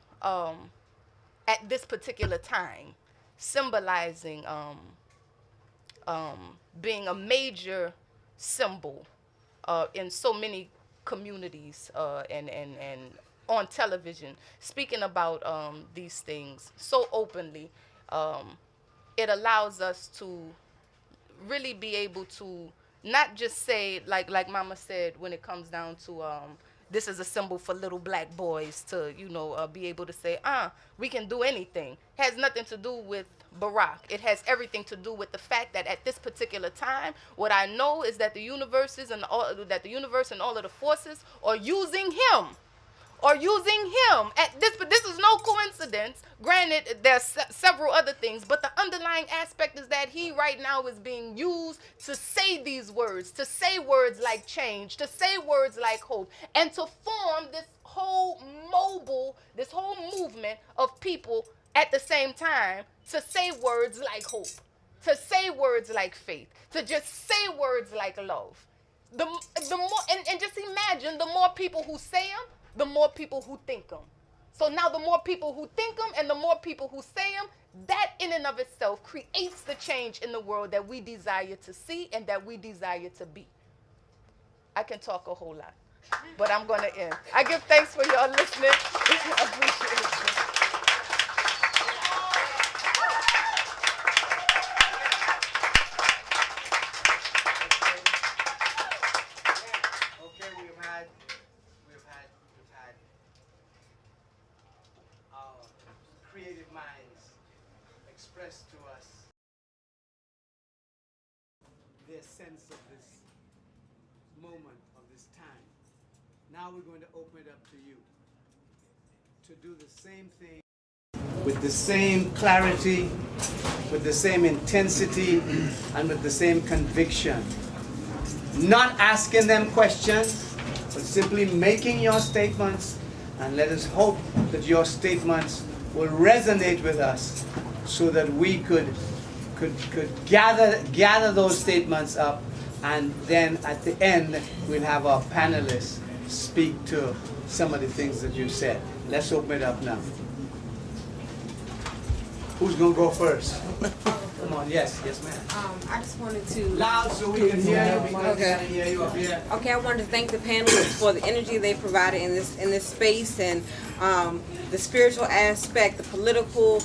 at this particular time, symbolizing being a major symbol in so many communities and on television, speaking about these things so openly, it allows us to really be able to not just say, like Mama said, when it comes down to this is a symbol for little black boys to, you know, be able to say, we can do anything. Has nothing to do with Barack. It has everything to do with the fact that at this particular time, what I know is that the universe and all of the forces are using him. At this, but this is no coincidence. Granted, there's several other things, but the underlying aspect is that he right now is being used to say these words, to say words like change, to say words like hope, and to form this whole movement of people at the same time to say words like hope, to say words like faith, to just say words like love. The more, and just imagine, the more people who say them, the more people who think them. So now the more people who think them and the more people who say them, that in and of itself creates the change in the world that we desire to see and that we desire to be. I can talk a whole lot, but I'm going to end. I give thanks for y'all listening. I appreciate it. Creative minds express to us their sense of this moment, of this time. Now we're going to open it up to you to do the same thing with the same clarity, with the same intensity, and with the same conviction. Not asking them questions, but simply making your statements, and let us hope that your statements will resonate with us so that we could gather those statements up, and then at the end we'll have our panelists speak to some of the things that you said. Let's open it up now. Who's going to go first? Come on, yes, ma'am. I just wanted to... Loud so we can hear you, because we can hear you up here. Okay, I wanted to thank the panelists for the energy they provided in this space, and the spiritual aspect, the political,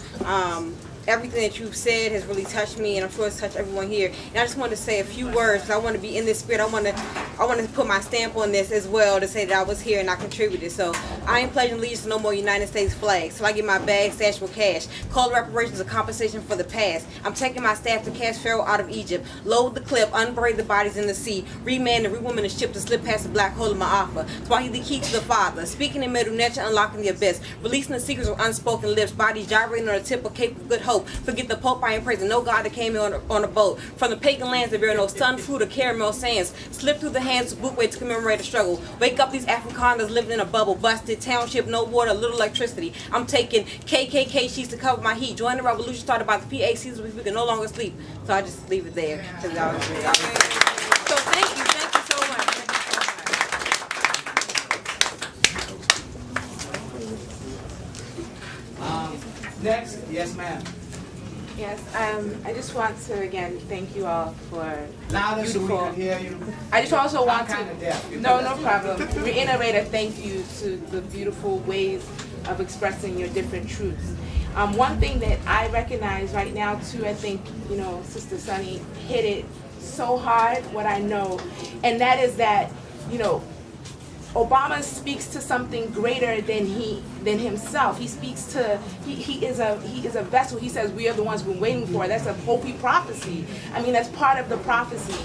everything that you've said has really touched me, and I'm sure it's touched everyone here. And I just wanted to say a few words, because I want to be in this spirit. I want to put my stamp on this as well, to say that I was here and I contributed. So I am pledging allegiance to no more United States flags till I get my bag stashed with cash. Call reparations a compensation for the past. I'm taking my staff to cast Pharaoh out of Egypt, load the clip, unbury the bodies in the sea, reman and rewoman the ship to slip past the black hole of Ma'afa. Swahili key to the Father, speaking in Medunecha, unlocking the abyss, releasing the secrets of unspoken lips, bodies gyrating on the tip of Cape of Good Hope. Forget the Pope, I ain't praising no God that came in on a boat. From the pagan lands that bear no sun, fruit, or caramel sands. Slip through the hands of Bookway to commemorate a struggle. Wake up these Afrikaners living in a bubble. Busted township, no water, little electricity. I'm taking KKK sheets to cover my heat. Join the revolution started by the PACs so we can no longer sleep. So I just leave it there. So thank you so much. Next, yes ma'am. Yes, I just want to again thank you all for Louder so we can hear you. I just also want I'm kinda deaf. to no problem. Reiterate a thank you to the beautiful ways of expressing your different truths. One thing that I recognize right now too, I think Sister Sunny hit it so hard. What I know, and that is that Obama speaks to something greater than himself. He speaks to he is a vessel. He says we are the ones we're waiting for. That's a Hopi prophecy. I mean, that's part of the prophecy.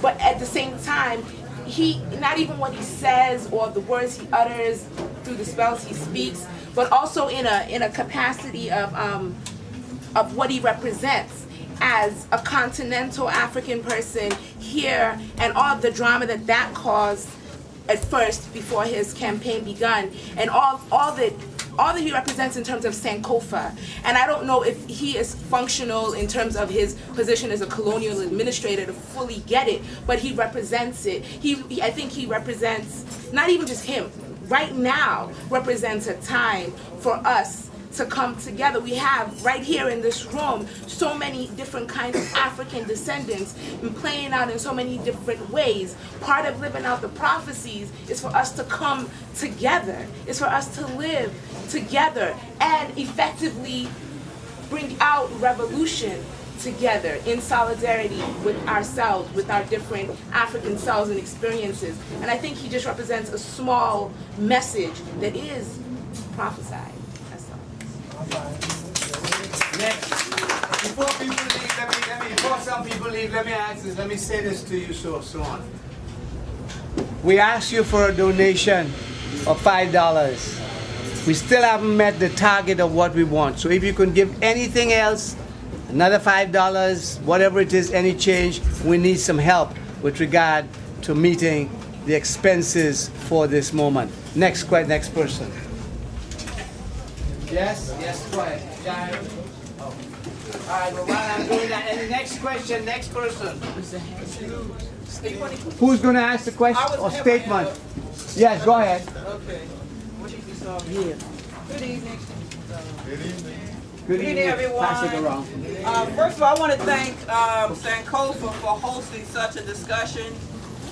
But at the same time, he not even what he says or the words he utters through the spells he speaks, but also in a capacity of what he represents as a continental African person here, and all of the drama that caused at first before his campaign begun, and all that he represents in terms of Sankofa. And I don't know if he is functional in terms of his position as a colonial administrator to fully get it, but he represents it. I think he represents, not even just him, right now represents a time for us to come together. We have right here in this room so many different kinds of African descendants and playing out in so many different ways. Part of living out the prophecies is for us to come together. It's for us to live together and effectively bring out revolution together in solidarity with ourselves, with our different African selves and experiences. And I think he just represents a small message that is prophesied. That's all. Next, before people leave, before some people leave, let me ask this, let me say this to you so on. We asked you for a donation of $5. We still haven't met the target of what we want. So if you can give anything else, another $5, whatever it is, any change, we need some help with regard to meeting the expenses for this moment. Next person. Yes, go ahead. All right, but while I'm doing that, and the next question, next person. Who's going to ask the question or statement? Yes, go ahead. Okay. Good evening. Good evening, everyone. Pass it around. First of all, I want to thank Sankofa for hosting such a discussion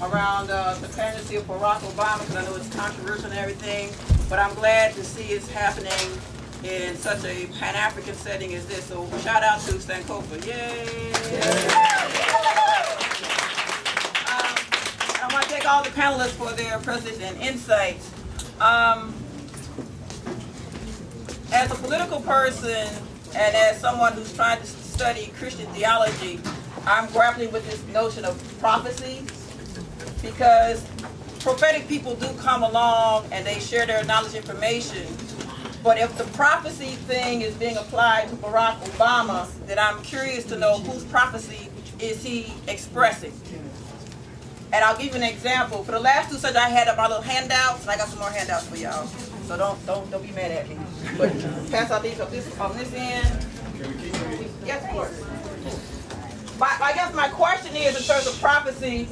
around the candidacy of Barack Obama, because I know it's controversial and everything, but I'm glad to see it's happening in such a Pan-African setting as this. So shout out to Sankofa. Yay! I want to thank all the panelists for their presence and insights. As a political person and as someone who's trying to study Christian theology, I'm grappling with this notion of prophecy, because prophetic people do come along and they share their knowledge information. But if the prophecy thing is being applied to Barack Obama, then I'm curious to know whose prophecy is he expressing. And I'll give you an example. For the last two sessions, I had my little handouts, and I got some more handouts for y'all. So don't be mad at me. But pass out these on this end. Yes, of course. I guess my question is, in terms of prophecy,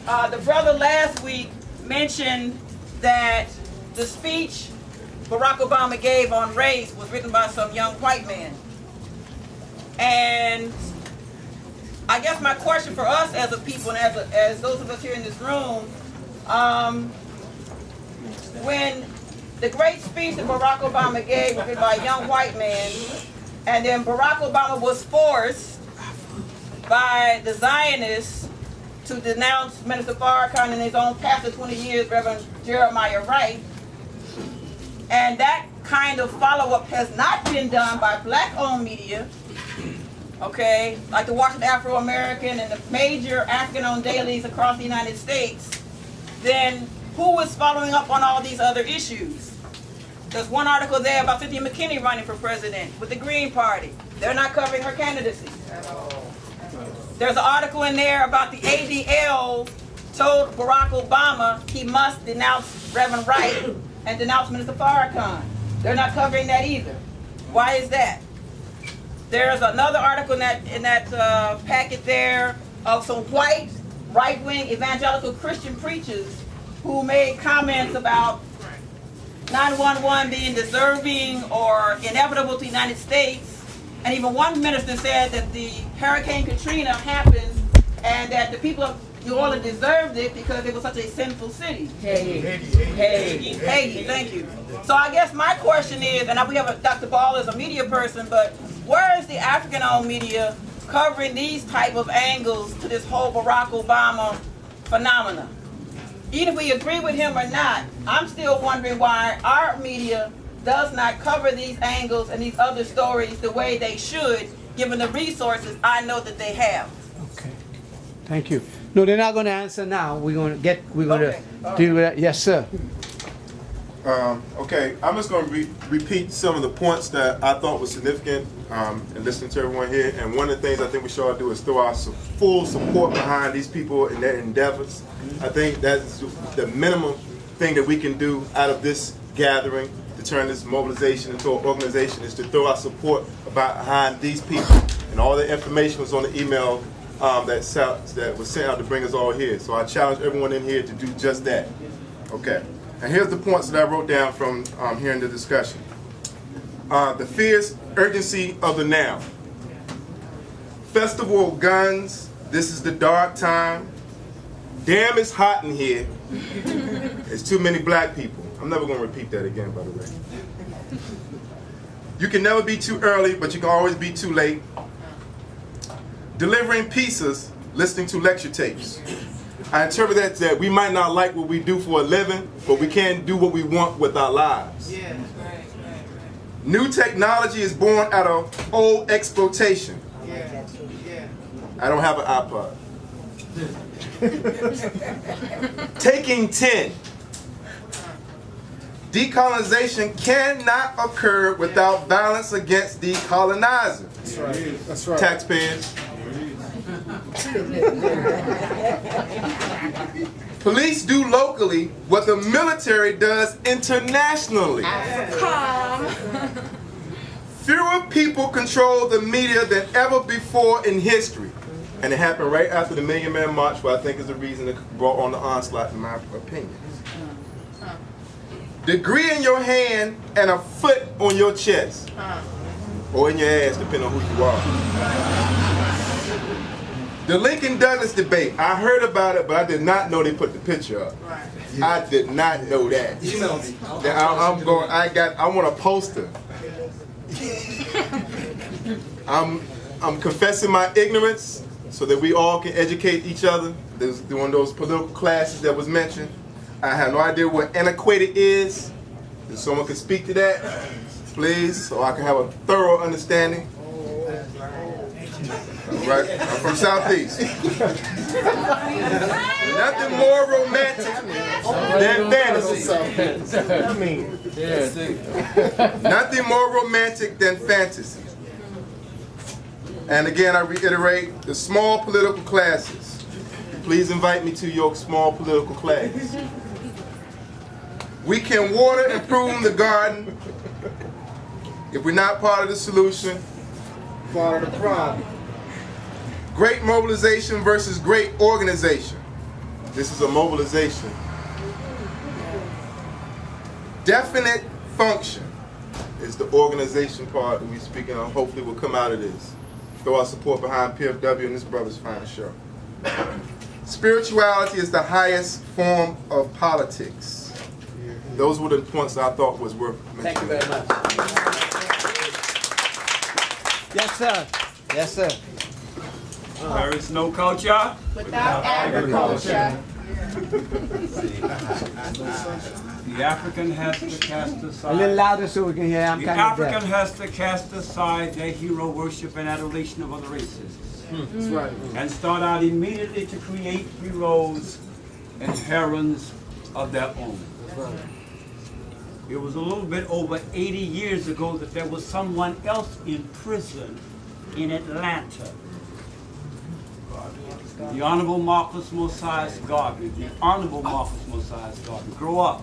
the brother last week mentioned that the speech Barack Obama gave on race was written by some young white man. And I guess my question for us as a people and as those of us here in this room, when the great speech that Barack Obama gave was written by a young white man, and then Barack Obama was forced by the Zionists to denounce Minister Farrakhan and his own pastor 20 years, Reverend Jeremiah Wright. And that kind of follow-up has not been done by black-owned media, okay, like the Washington Afro-American and the major African-owned dailies across the United States. Then who is following up on all these other issues? There's one article there about Cynthia McKinney running for president with the Green Party. They're not covering her candidacy. There's an article in there about the ADL told Barack Obama he must denounce Reverend Wright and denounce Minister Farrakhan. They're not covering that either. Why is that? There's another article in that packet there of some white, right-wing evangelical Christian preachers who made comments about 911 being deserving or inevitable to the United States. And even one minister said that the Hurricane Katrina happened and that the people of New Orleans deserved it because it was such a sinful city. Haiti, thank you. So I guess my question is, and we have Dr. Ball as a media person, but where is the African-owned media covering these type of angles to this whole Barack Obama phenomena? Even if we agree with him or not, I'm still wondering why our media does not cover these angles and these other stories the way they should, given the resources I know that they have. Okay. Thank you. No, they're not going to answer now. We're going to deal with that. Yes, sir. Okay, I'm just going to repeat some of the points that I thought was significant in listening to everyone here. And one of the things I think we should all do is throw our full support behind these people in their endeavors. I think that's the minimum thing that we can do out of this gathering to turn this mobilization into an organization, is to throw our support behind these people. And all the information was on the email that was sent out to bring us all here. So I challenge everyone in here to do just that. Okay. And here's the points that I wrote down from hearing the discussion. The fierce urgency of the now. Festival of guns. This is the dark time. Damn, it's hot in here. There's too many black people. I'm never going to repeat that again, by the way. You can never be too early, but you can always be too late. delivering pizzas, listening to lecture tapes. I interpret that we might not like what we do for a living, but we can do what we want with our lives. Yeah. New technology is born out of old exploitation. Yeah. Yeah. I don't have an iPod. Taking 10. Decolonization cannot occur without violence against decolonizers. That's right. That's right. Taxpayers. Police do locally what the military does internationally. Fewer people control the media than ever before in history. And it happened right after the Million Man March, which I think is the reason it brought on the onslaught, in my opinion. Degree in your hand and a foot on your chest. Or in your ass, depending on who you are. The Lincoln Douglas debate. I heard about it, but I did not know they put the picture up. I did not know that. I want a poster. I'm confessing my ignorance so that we all can educate each other. There's one of those political classes that was mentioned. I have no idea what antiquated is. If someone could speak to that, please, so I can have a thorough understanding. All right, I'm from Southeast. Nothing more romantic than fantasy. Nothing more romantic than fantasy. And again, I reiterate, the small political classes. Please invite me to your small political class. We can water and prune the garden. If we're not part of the solution, part of the problem. Great mobilization versus great organization. This is a mobilization. Definite function is the organization part that we're speaking of. Hopefully we'll come out of this. Throw our support behind PFW and this brother's fine show. Spirituality is the highest form of politics. Those were the points that I thought was worth mentioning. Thank you very much. Yes, sir. Yes, sir. There is no culture Without agriculture. The African has to cast A little aside. louder so we can hear. I'm The kind of African deaf. has to cast aside their hero worship and adoration of other races. That's right. And start out immediately to create heroes and heroines of their own. It was a little bit over 80 years ago that there was someone else in prison in Atlanta. The Honorable Marcus Mosias Garvey. The Honorable Marcus Mosias Garvey. Grow up.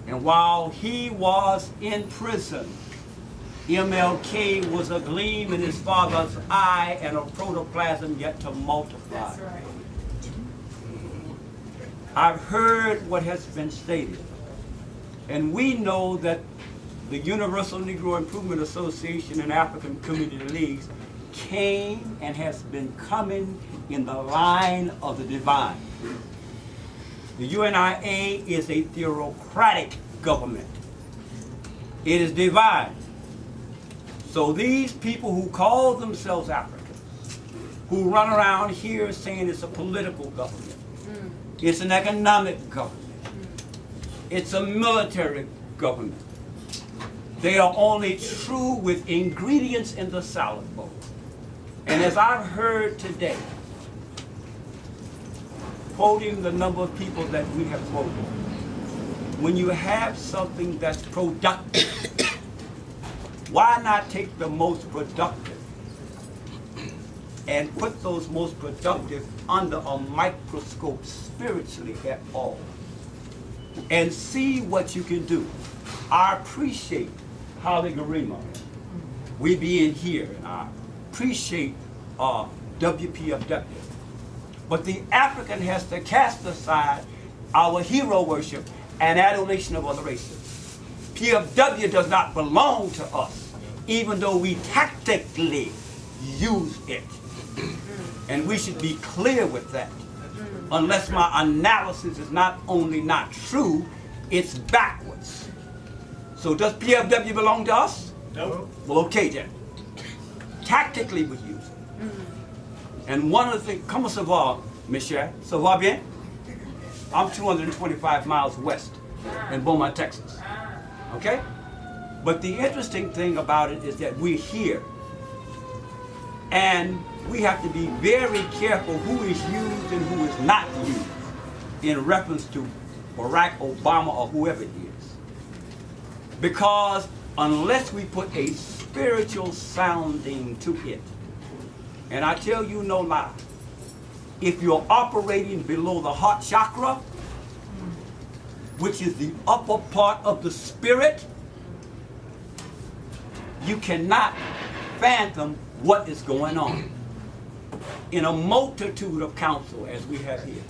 And while he was in prison, MLK was a gleam in his father's eye and a protoplasm yet to multiply. That's right. I've heard what has been stated, and we know that the Universal Negro Improvement Association and African Community Leagues came and has been coming in the line of the divine. The UNIA is a theocratic government. It is divine. So these people who call themselves Africans, who run around here saying it's a political government, it's an economic government, it's a military government, they are only true with ingredients in the salad bowl. And as I've heard today, quoting the number of people that we have quoted, when you have something that's productive, why not take the most productive and put those most productive under a microscope spiritually at all and see what you can do? I appreciate Holly Garima, we being here, and I appreciate WPFW. But the African has to cast aside our hero worship and adoration of other races. PFW does not belong to us, even though we tactically use it. And we should be clear with that. Unless my analysis is not only not true, it's backwards. So does PFW belong to us? No. Well, okay then. Tactically we use it. And one of the things, comment ça va, mes chers? Ça va bien? I'm 225 miles west in Beaumont, Texas. Okay? But the interesting thing about it is that we're here. And we have to be very careful who is used and who is not used in reference to Barack Obama or whoever it is. Because unless we put a spiritual sounding to it, and I tell you no lie, if you're operating below the heart chakra, which is the upper part of the spirit, you cannot fathom what is going on. In a multitude of counsel as we have here,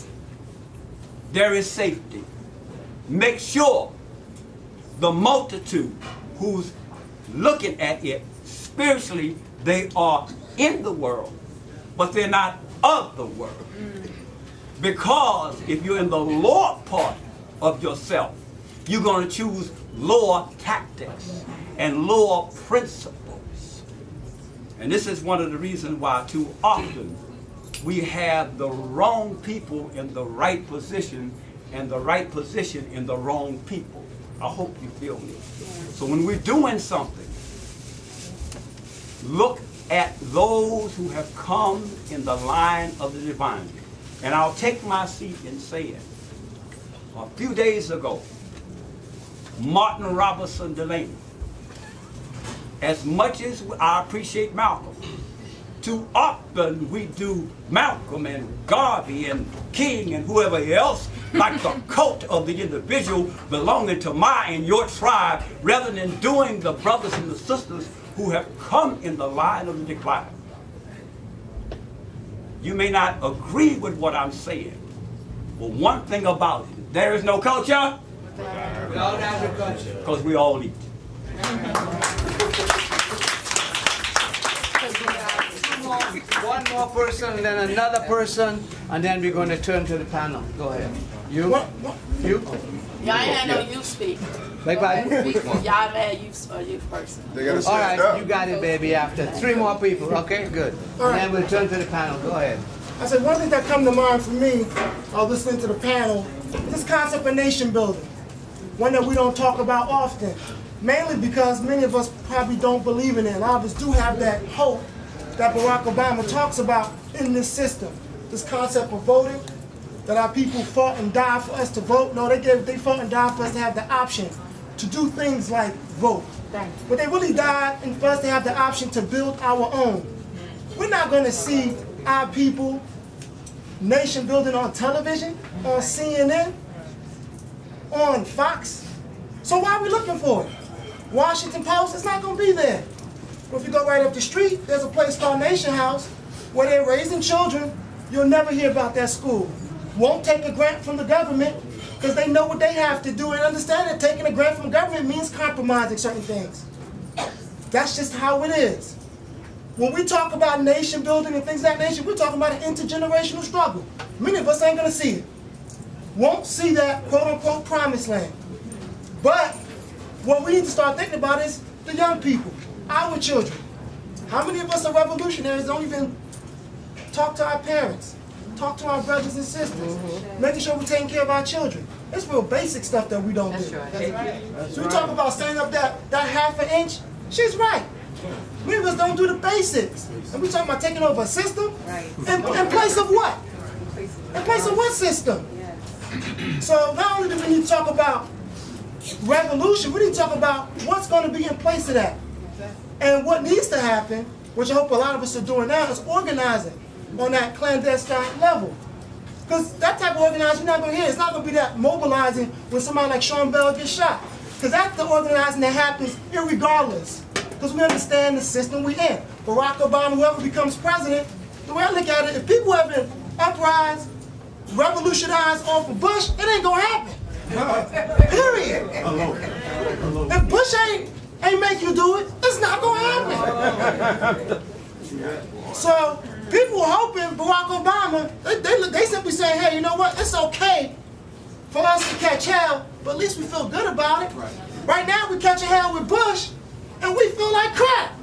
there is safety. Make sure the multitude who's looking at it spiritually, they are in the world, but they're not of the world. Because if you're in the lower part of yourself, you're going to choose lower tactics and lower principles. And this is one of the reasons why too often we have the wrong people in the right position and the right position in the wrong people. I hope you feel me. So when we're doing something, look at those who have come in the line of the divine. And I'll take my seat and say it. A few days ago, Martin Robertson Delaney, as much as I appreciate Malcolm, too often we do Malcolm and Garvey and King and whoever else like the cult of the individual belonging to my and your tribe, rather than doing the brothers and the sisters who have come in the line of the decline. You may not agree with what I'm saying, but one thing about it, there is no culture without agriculture, because we all eat. One more person, then another person, and then we're going to turn to the panel. Go ahead. You? You? Y'all ain't had no youth speak. Like what? Y'all had youth person. All right, you got it, baby. After 3 more people. Okay, good. And then we'll turn to the panel. Go ahead. I said one thing that come to mind for me, listening to the panel, is this concept of nation building. One that we don't talk about often, mainly because many of us probably don't believe in it. A lot of us do have that hope that Barack Obama talks about in this system. This concept of voting, that our people fought and died for us to vote. No, they fought and died for us to have the option to do things like vote. But they really died and for us to have the option to build our own. We're not going to see our people nation building on television, on CNN, on Fox. So why are we looking for it? Washington Post, it's not going to be there. But if you go right up the street, there's a place called Nation House where they're raising children. You'll never hear about that school. Won't take a grant from the government because they know what they have to do and understand that taking a grant from government means compromising certain things. That's just how it is. When we talk about nation building and things of that nature, we're talking about an intergenerational struggle. Many of us ain't going to see it. Won't see that quote-unquote promised land. But what we need to start thinking about is the young people, our children. How many of us are revolutionaries don't even talk to our parents, talk to our brothers and sisters, making sure we're taking care of our children? It's real basic stuff that we don't do. That's right. So we talk about standing up that half an inch. She's right. Many of us don't do the basics. And we're talking about taking over a system in place of what? In place of what system? So not only do we need to talk about revolution, we need to talk about what's going to be in place of that. And what needs to happen, which I hope a lot of us are doing now, is organizing on that clandestine level. Because that type of organizing you're not going to hear. It's not going to be that mobilizing when somebody like Sean Bell gets shot. Because that's the organizing that happens irregardless. Because we understand the system we're in. Barack Obama, whoever becomes president, the way I look at it, if people have been uprised, revolutionized off of Bush, it ain't going to happen. Period. If Bush ain't make you do it, it's not going to happen. So people are hoping Barack Obama, they simply say, hey, you know what, it's okay for us to catch hell, but at least we feel good about it. Right now we catch a hell with Bush, and we feel like crap.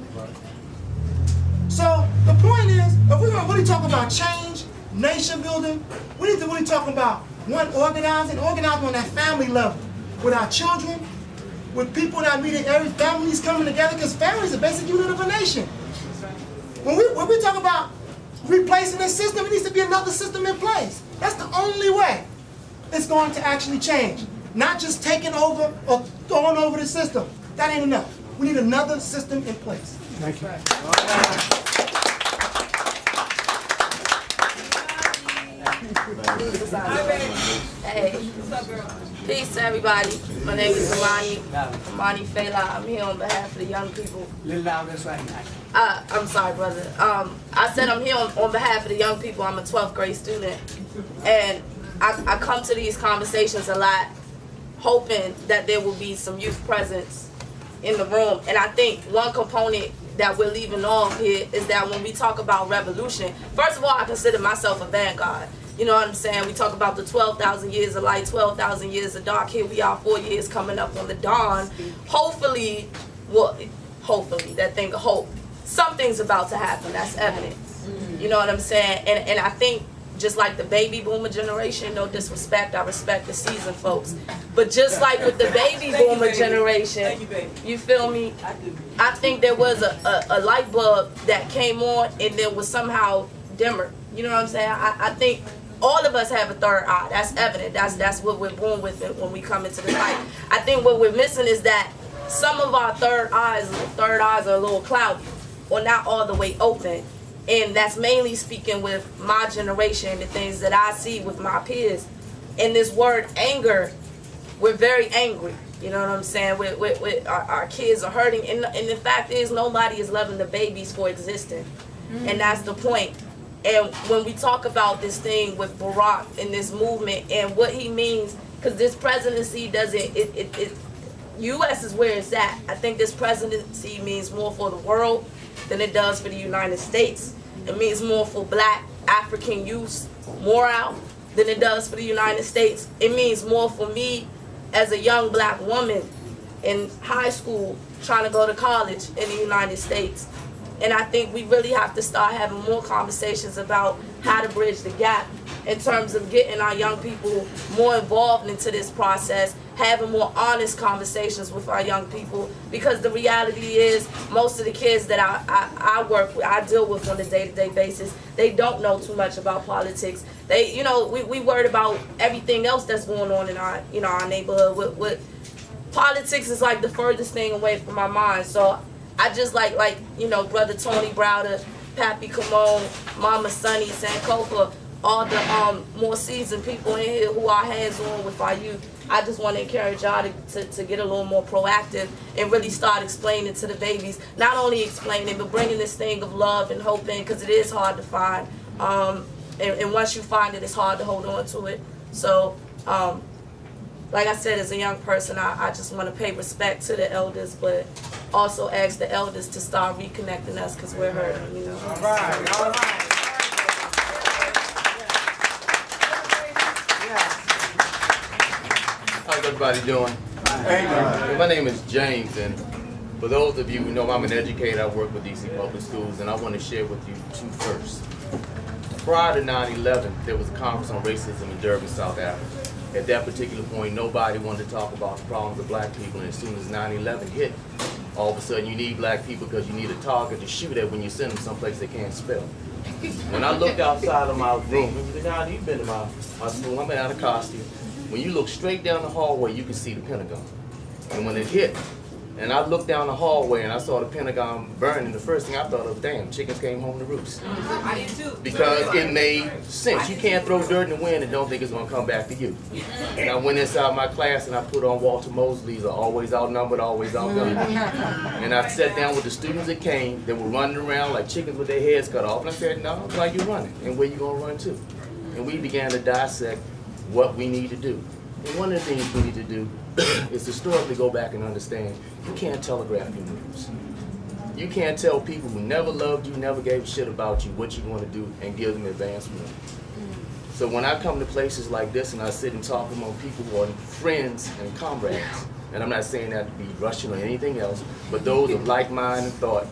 So The point is, if we're going to really talk about change, nation building, we need to really talk about one, organizing on that family level with our children, with people that meet in every families coming together, because family is the basic unit of a nation. When we talk about replacing this system, it needs to be another system in place. That's the only way it's going to actually change. Not just taking over or throwing over the system. That ain't enough. We need another system in place. Thank you. Hey, peace to everybody. My name is Amani Fela. I'm here on behalf of the young people. I'm sorry, brother. I said I'm here on behalf of the young people. I'm a 12th grade student. And I come to these conversations a lot hoping that there will be some youth presence in the room. And I think one component that we're leaving off here is that when we talk about revolution, first of all, I consider myself a vanguard. You know what I'm saying? We talk about the 12,000 years of light, 12,000 years of dark. Here we are, 4 years coming up on the dawn. Hopefully, well, hopefully, that thing of hope, something's about to happen. That's evident. You know what I'm saying? And I think just like the baby boomer generation, no disrespect, I respect the seasoned folks. But just like with the baby boomer generation, you feel me? I think there was a light bulb that came on and then was somehow dimmer. You know what I'm saying? I think all of us have a third eye. That's evident. That's what we're born with it when we come into the light. I think what we're missing is that some of our third eyes are a little cloudy or not all the way open. And that's mainly speaking with my generation, the things that I see with my peers. And this word anger, we're very angry. You know what I'm saying? Our kids are hurting. And the fact is, nobody is loving the babies for existing. And that's the point. And when we talk about this thing with Barack and this movement and what he means, because this presidency doesn't, U.S. is where it's at. I think this presidency means more for the world than it does for the United States. It means more for black African youth morale than it does for the United States. It means more for me as a young black woman in high school trying to go to college in the United States. And I think we really have to start having more conversations about how to bridge the gap in terms of getting our young people more involved into this process, having more honest conversations with our young people, because the reality is most of the kids that I deal with on a day-to-day basis, they don't know too much about politics. They, we worried about everything else that's going on in our, our neighborhood. With politics is like the furthest thing away from my mind. So I just like Brother Tony Browder, Pappy Camone, Mama Sunny, Sankofa, all the more seasoned people in here who are hands-on with our youth. I just want to encourage y'all to get a little more proactive and really start explaining to the babies. Not only explaining, but bringing this thing of love and hope in, because it is hard to find. And once you find it, it's hard to hold on to it. So, like I said, as a young person, I just want to pay respect to the elders, but also ask the elders to start reconnecting us because we're hurting, All right, all right. How's everybody doing? My name is James, and for those of you who know, I'm an educator. I work with DC Public Schools, and I want to share with you two firsts. Prior to 9/11, there was a conference on racism in Durban, South Africa. At that particular point, nobody wanted to talk about the problems of black people, and as soon as 9/11 hit, all of a sudden you need black people because you need a target to shoot at when you send them someplace they can't spell. When I looked outside of my room, you've been to my school, I'm out of costume. When you look straight down the hallway, you can see the Pentagon. And when it hit, and I looked down the hallway and I saw the Pentagon burning, the first thing I thought of, damn, chickens came home to roost. I did too. Because it made sense. You can't throw dirt in the wind and don't think it's going to come back to you. And I went inside my class and I put on Walter Mosley's Always Outnumbered, Always Outgunned. And I sat down with the students that came. They were running around like chickens with their heads cut off. And I said, no, why you running? And where you going to run to? And we began to dissect what we need to do. And one of the things we need to do is historically go back and understand you can't telegraph your moves. You can't tell people who never loved you, never gave a shit about you, what you want to do and give them advance warning. So when I come to places like this and I sit and talk among people who are friends and comrades, and I'm not saying that to be Russian or anything else, but those of like mind and thought,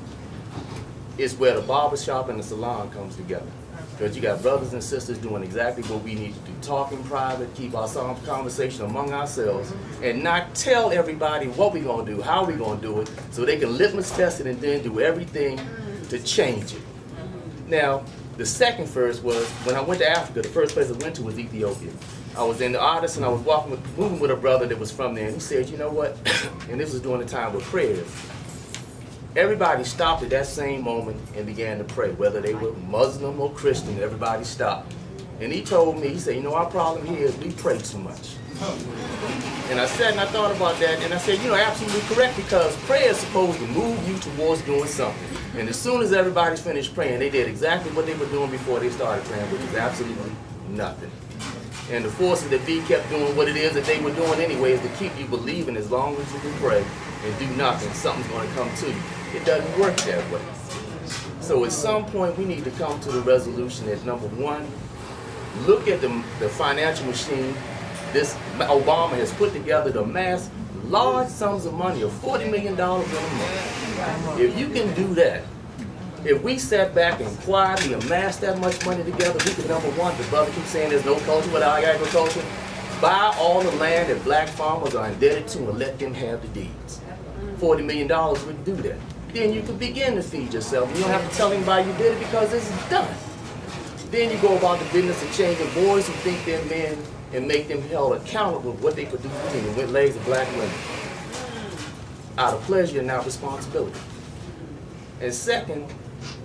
is where the barbershop and the salon comes together. Because you got brothers and sisters doing exactly what we need to do. Talk in private, keep our conversation among ourselves, and not tell everybody what we're going to do, how we're going to do it, so they can litmus test it and then do everything to change it. Now, the second first was, when I went to Africa, the first place I went to was Ethiopia. I was in the artist and I was moving with a brother that was from there, and he said, you know what, and this was during the time with prayers. Everybody stopped at that same moment and began to pray, whether they were Muslim or Christian, everybody stopped. And he told me, he said, you know, our problem here is we pray too much. And I sat and I thought about that, and I said, you know, absolutely correct, because prayer is supposed to move you towards doing something. And as soon as everybody's finished praying, they did exactly what they were doing before they started praying, which is absolutely nothing. And the forces that be kept doing what it is that they were doing anyway is to keep you believing as long as you can pray and do nothing, something's going to come to you. It doesn't work that way. So at some point we need to come to the resolution that, number one, look at the financial machine. This Obama has put together to amass large sums of money of $40 million in a month. If you can do that, if we sat back and quietly amassed that much money together, we could, number one, the brother keeps saying there's no culture without agriculture, buy all the land that black farmers are indebted to and let them have the deeds. $40 million would do that. Then you could begin to feed yourself. You don't have to tell anybody you did it because it's done. Then you go about the business of changing boys who think they're men and make them held accountable for what they produce between the legs of black women. Out of pleasure and not responsibility. And second,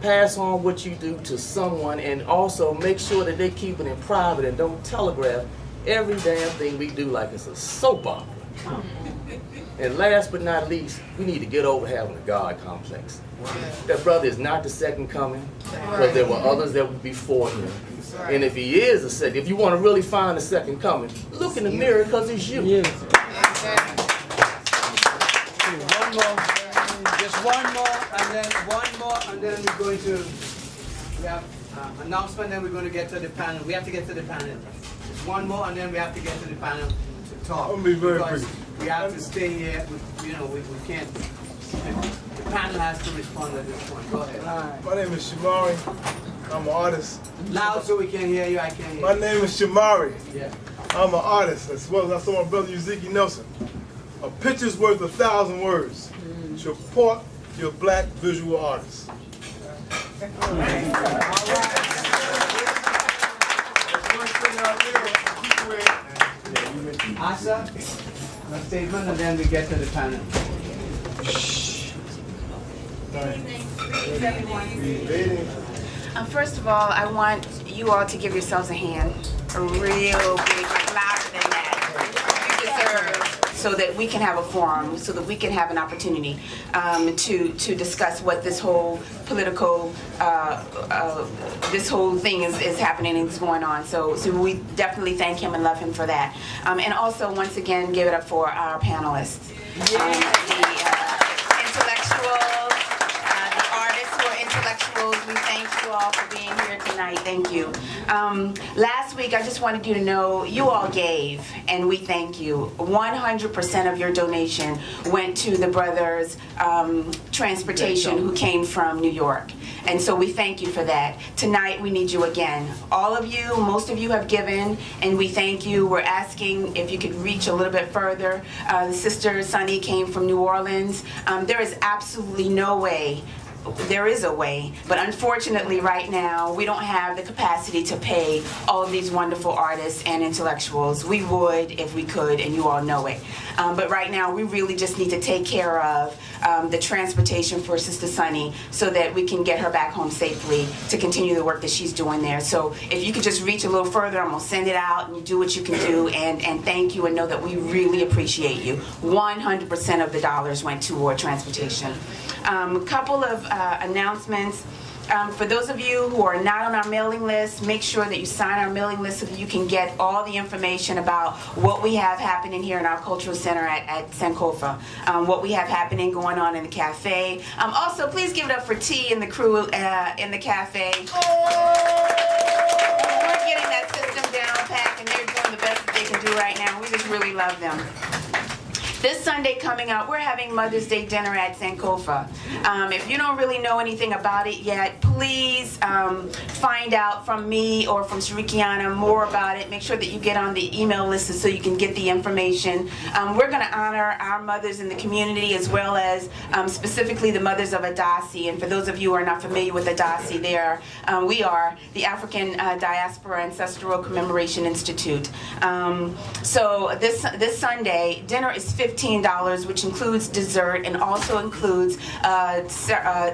pass on what you do to someone, and also make sure that they keep it in private and don't telegraph every damn thing we do like it's a soap opera. And last but not least, we need to get over having a God complex. That brother is not the second coming, but there were others that were before him. And if he is a second, if you want to really find the second coming, look in the mirror, because it's you. One more, just one more, and then we're going to, we have announcement, then we're going to get to the panel. We have to get to the panel. Just one more, and then we have to get to the panel to talk. I'll be very because brief. we have to stay here. We can't. The panel has to respond at this point. Go ahead. My name is Shamari. I'm an artist. Loud so we can hear you. I can't hear you. My name is Shamari. Yeah. I'm an artist, as well as I saw my brother Ezekiel Nelson. A picture's worth 1,000 words. Support your black visual artists. Asa, a statement, and then we get to the panel. First of all, I want you all to give yourselves a hand. A real big, louder than that. You deserve, so that we can have a forum, so that we can have an opportunity to discuss what this whole political, this whole thing is happening and is going on. So we definitely thank him and love him for that. And also, once again, give it up for our panelists. The intellectuals, the artists who are intellectuals, we thank you all for being here tonight. Thank you. Last week, I just wanted you to know you all gave, and we thank you. 100% of your donation went to the brothers' transportation who came from New York. And so we thank you for that. Tonight, we need you again. All of you, most of you have given, and we thank you. We're asking if you could reach a little bit further. The sister Sunny came from New Orleans. There is absolutely no way. There is a way, but unfortunately right now we don't have the capacity to pay all of these wonderful artists and intellectuals. We would if we could, and you all know it. But right now we really just need to take care of the transportation for Sister Sunny so that we can get her back home safely to continue the work that she's doing there. So if you could just reach a little further, I'm going to send it out and do what you can do, and thank you, and know that we really appreciate you. 100% of the dollars went toward transportation. A couple of announcements. For those of you who are not on our mailing list, make sure that you sign our mailing list so that you can get all the information about what we have happening here in our cultural center at Sankofa, what we have happening going on in the cafe. Also, please give it up for T and the crew in the cafe. We're getting that system down packed, and they're doing the best that they can do right now. We just really love them. This Sunday coming up, we're having Mother's Day dinner at Sankofa. If you don't really know anything about it yet, please find out from me or from Sharikiana more about it. Make sure that you get on the email list so you can get the information. We're going to honor our mothers in the community as well as specifically the mothers of Adasi. And for those of you who are not familiar with Adasi, we are the African Diaspora Ancestral Commemoration Institute. So this Sunday, dinner is $15, which includes dessert and also includes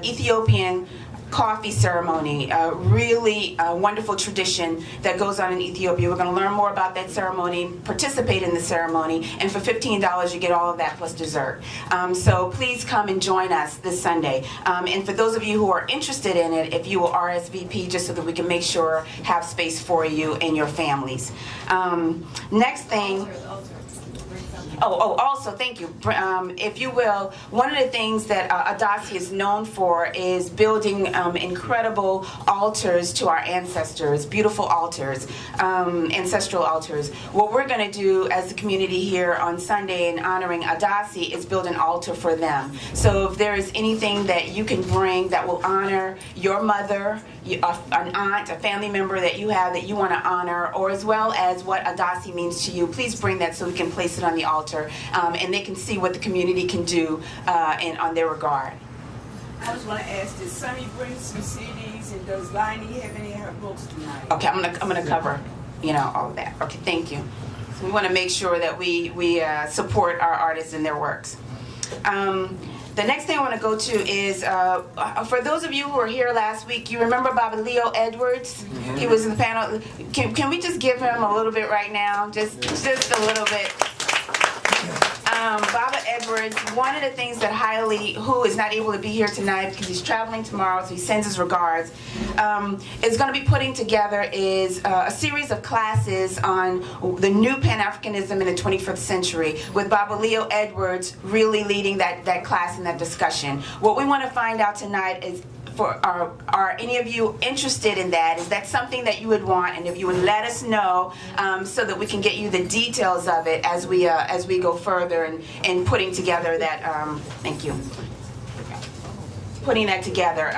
Ethiopian coffee ceremony, a really wonderful tradition that goes on in Ethiopia. We're going to learn more about that ceremony, participate in the ceremony, and for $15 you get all of that plus dessert. So please come and join us this Sunday. And for those of you who are interested in it, if you will RSVP just so that we can make sure have space for you and your families. Next thing. Also, thank you. If you will, one of the things that Adasi is known for is building incredible altars to our ancestors, beautiful altars, ancestral altars. What we're going to do as a community here on Sunday in honoring Adasi is build an altar for them. So if there is anything that you can bring that will honor your mother, an aunt, a family member that you have that you want to honor, or as well as what Adasi means to you, please bring that so we can place it on the altar and they can see what the community can do on their regard. I just want to ask, did Sonny bring some CDs, and does Liney have any of her books tonight? Okay, I'm gonna cover, all of that. Okay, thank you. So we want to make sure that we support our artists and their works. The next thing I want to go to is, for those of you who were here last week, you remember Baba Leo Edwards? Mm-hmm. He was in the panel. Can we just give him a little bit right now? Just a little bit. Baba Edwards, one of the things that who is not able to be here tonight because he's traveling tomorrow, so he sends his regards, is going to be putting together is a series of classes on the new Pan-Africanism in the 21st century, with Baba Leo Edwards really leading that class and that discussion. What we want to find out tonight is, are any of you interested in that? Is that something that you would want? And if you would let us know, so that we can get you the details of it as we go further and putting together that. Thank you. Putting that together.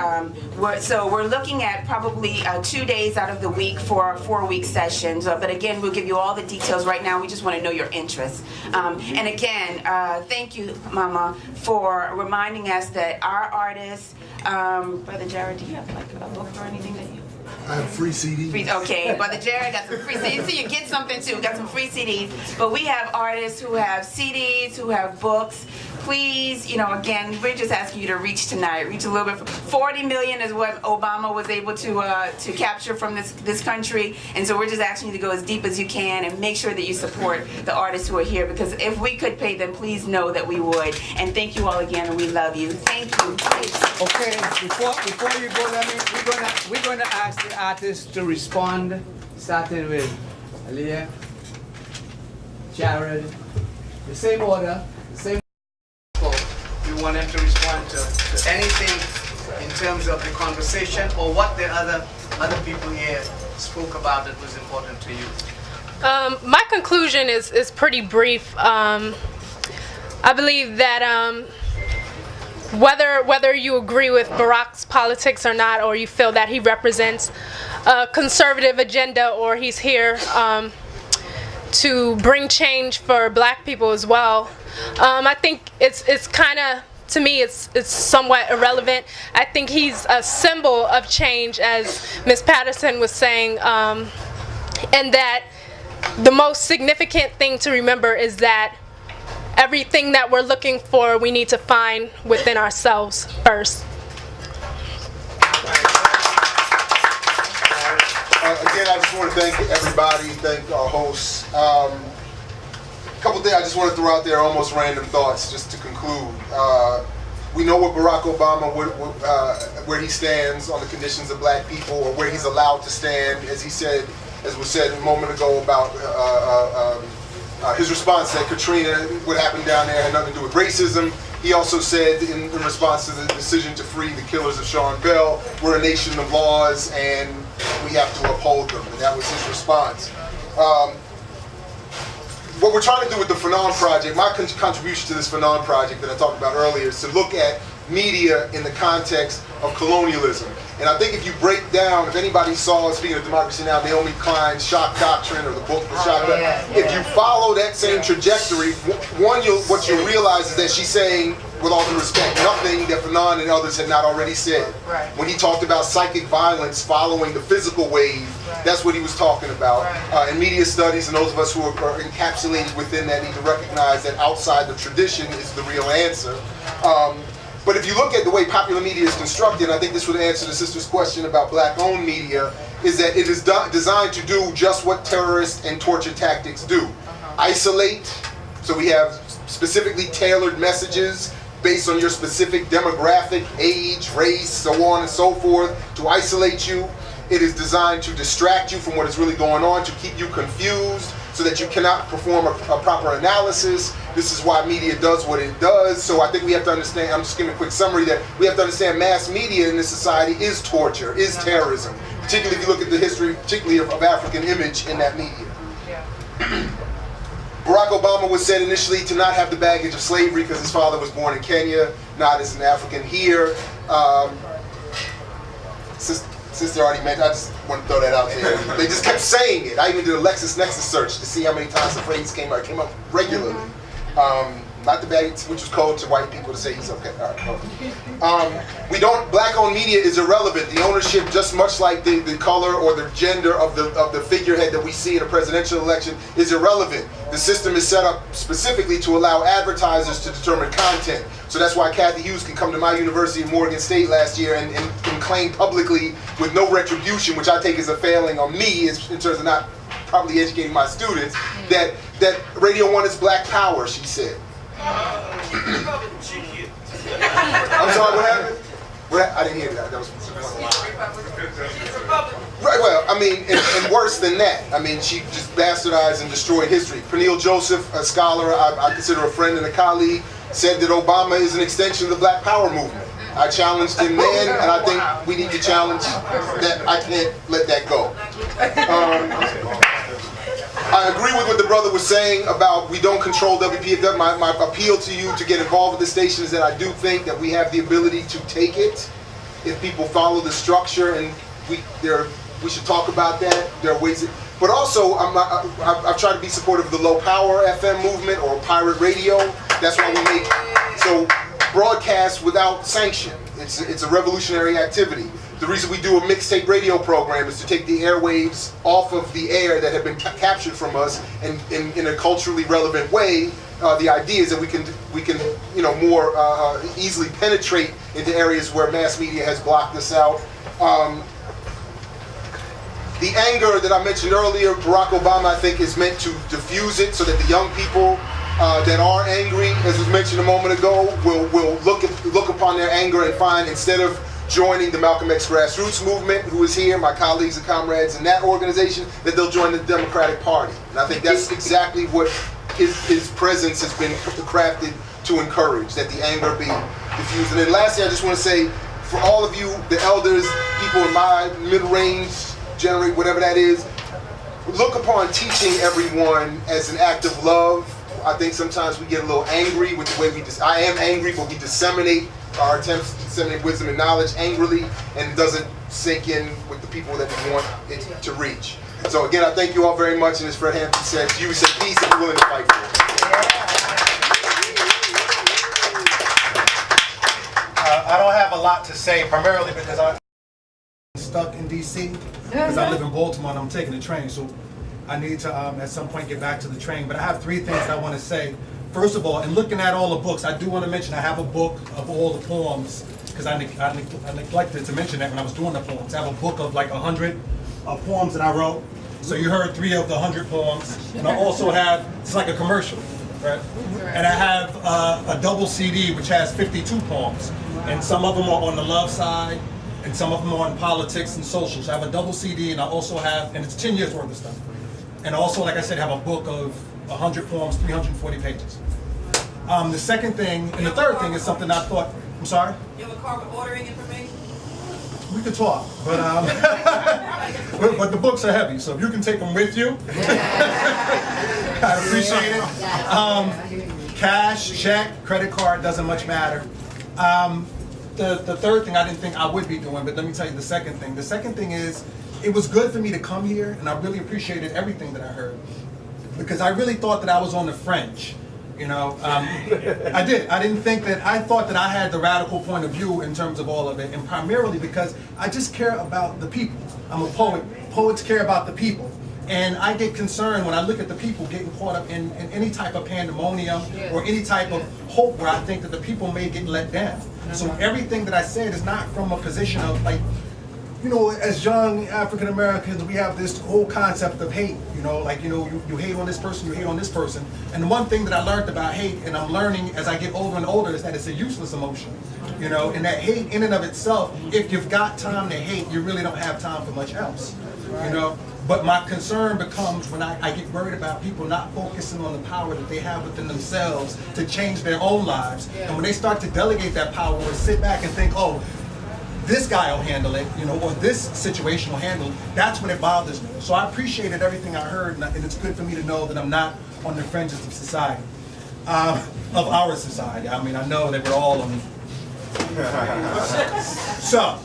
We're looking at probably 2 days out of the week for a 4-week session. But again, we'll give you all the details right now. We just want to know your interest. And again, thank you, Mama, for reminding us that our artists. Brother Jared, do you have like a book or anything that you? I have free CDs. Okay, Brother Jared got some free CDs. So you get something too. Got some free CDs. But we have artists who have CDs, who have books. Please, again, we're just asking you to reach tonight. Reach a little bit. 40 million is what Obama was able to capture from this country, and so we're just asking you to go as deep as you can and make sure that you support the artists who are here. Because if we could pay them, please know that we would. And thank you all again, and we love you. Thank you. Okay, before you go, we're gonna ask the artists to respond, starting with Aliyah, Jared, the same order, the same. We want them to respond to anything in terms of the conversation or what the other people here spoke about that was important to you. My conclusion is pretty brief. I believe that whether you agree with Barack's politics or not, or you feel that he represents a conservative agenda, or he's here to bring change for black people as well, I think it's kind of, to me, it's somewhat irrelevant. I think he's a symbol of change, as Ms. Patterson was saying, and that the most significant thing to remember is that everything that we're looking for, we need to find within ourselves first. Again, I just want to thank everybody, thank our hosts. A couple things I just want to throw out there, almost random thoughts, just to conclude. We know what Barack Obama, where he stands on the conditions of black people, or where he's allowed to stand, as was said a moment ago about his response that Katrina, what happened down there, had nothing to do with racism. He also said in response to the decision to free the killers of Sean Bell, we're a nation of laws and we have to uphold them, and that was his response. what we're trying to do with the Fanon Project, my contribution to this Fanon Project that I talked about earlier, is to look at media in the context of colonialism. And I think if you break down, if anybody saw, speaking of Democracy Now!, Naomi Klein's Shock Doctrine or the book The Shock Doctrine, if you follow that same trajectory, what you'll realize is that she's saying, with all due respect, nothing that Fanon and others had not already said. Right. When he talked about psychic violence following the physical wave, that's what he was talking about. In media studies, and those of us who are encapsulated within that need to recognize that outside the tradition is the real answer. But if you look at the way popular media is constructed, I think this would answer the sister's question about black-owned media, is that it is designed to do just what terrorist and torture tactics do. Isolate, so we have specifically tailored messages based on your specific demographic, age, race, so on and so forth, to isolate you. It is designed to distract you from what is really going on, to keep you confused, so that you cannot perform a proper analysis. This is why media does what it does. So I think we have to understand, I'm just giving a quick summary, that we have to understand mass media in this society is torture, is terrorism. Particularly if you look at the history, particularly of African image in that media. Barack Obama was said initially to not have the baggage of slavery because his father was born in Kenya, not as an African here. Sister already mentioned, I just want to throw that out there. They just kept saying it. I even did a LexisNexis search to see how many times the phrase came out. It came up regularly. Not the baggage, which was code to white people to say he's okay. All right, black-owned media is irrelevant. The ownership, just much like the color or the gender of the figurehead that we see in a presidential election, is irrelevant. The system is set up specifically to allow advertisers to determine content. So that's why Kathy Hughes can come to my university in Morgan State last year and claim publicly with no retribution, which I take as a failing on me in terms of not properly educating my students, that Radio 1 is black power, she said. I'm sorry, what happened? I didn't hear that. That was right. Well, I mean, and worse than that. I mean, she just bastardized and destroyed history. Pernille Joseph, a scholar I consider a friend and a colleague, said that Obama is an extension of the Black Power movement. I challenged him then, and I think we need to challenge that. I can't let that go. I agree with what the brother was saying about we don't control WPFW. My appeal to you to get involved with the station is that I do think that we have the ability to take it if people follow the structure, and we should talk about that. There are ways, but also I've tried to be supportive of the low power FM movement or pirate radio. That's why we make broadcast without sanction. It's a revolutionary activity. The reason we do a mixtape radio program is to take the airwaves off of the air that have been captured from us, and in a culturally relevant way. The idea is that we can more easily penetrate into areas where mass media has blocked us out. The anger that I mentioned earlier, Barack Obama, I think, is meant to diffuse it so that the young people that are angry, as was mentioned a moment ago, will look upon their anger and find, instead of joining the Malcolm X grassroots movement, who is here, my colleagues and comrades in that organization, that they'll join the Democratic Party. And I think that's exactly what his presence has been crafted to encourage, that the anger be diffused. And then lastly, I just want to say, for all of you, the elders, people in my middle-range generation, whatever that is, look upon teaching everyone as an act of love. I think sometimes we get a little angry with the way I am angry, but we disseminate our attempts to disseminate wisdom and knowledge angrily, and it doesn't sink in with the people that we want it to reach. So again, I thank you all very much, and as Fred Hampton said, you said peace and be willing to fight for it. I don't have a lot to say, primarily because I'm stuck in D.C. because I live in Baltimore and I'm taking the train, so I need to at some point get back to the train. But I have three things I want to say. First of all, in looking at all the books, I do want to mention I have a book of all the poems, because I neglected to mention that when I was doing the poems. I have a book of like 100 poems that I wrote. So you heard 3 of the 100 poems. And I also have, it's like a commercial, right? And I have a double CD which has 52 poems. And some of them are on the love side, and some of them are on politics and social. So I have a double CD, and I also have, and it's 10 years worth of stuff. And also, like I said, I have a book of 100 poems, 340 pages. The second thing, and the third thing is something I thought, I'm sorry? You have a card with ordering information? we could talk, but but the books are heavy, so if you can take them with you, I appreciate it. Cash, check, credit card, doesn't much matter. The third thing I didn't think I would be doing, but let me tell you the second thing. The second thing is, it was good for me to come here, and I really appreciated everything that I heard, because I really thought that I was on the fringe. You know, I did. I didn't think that, I thought that I had the radical point of view in terms of all of it, and primarily because I just care about the people. I'm a poet. Poets care about the people. And I get concerned when I look at the people getting caught up in any type of pandemonium or any type of hope where I think that the people may get let down. So everything that I said is not from a position of like, you know, as young African Americans, we have this whole concept of hate, you know, like, you know, you hate on this person, you hate on this person. And the one thing that I learned about hate, and I'm learning as I get older and older, is that it's a useless emotion, you know, and that hate in and of itself, if you've got time to hate, you really don't have time for much else, you know. But my concern becomes when I get worried about people not focusing on the power that they have within themselves to change their own lives. And when they start to delegate that power or sit back and think, oh, this guy will handle it, you know, or this situation will handle it, that's when it bothers me. So I appreciated everything I heard, and it's good for me to know that I'm not on the fringes of society, of our society. I mean, I know that we're all on. So,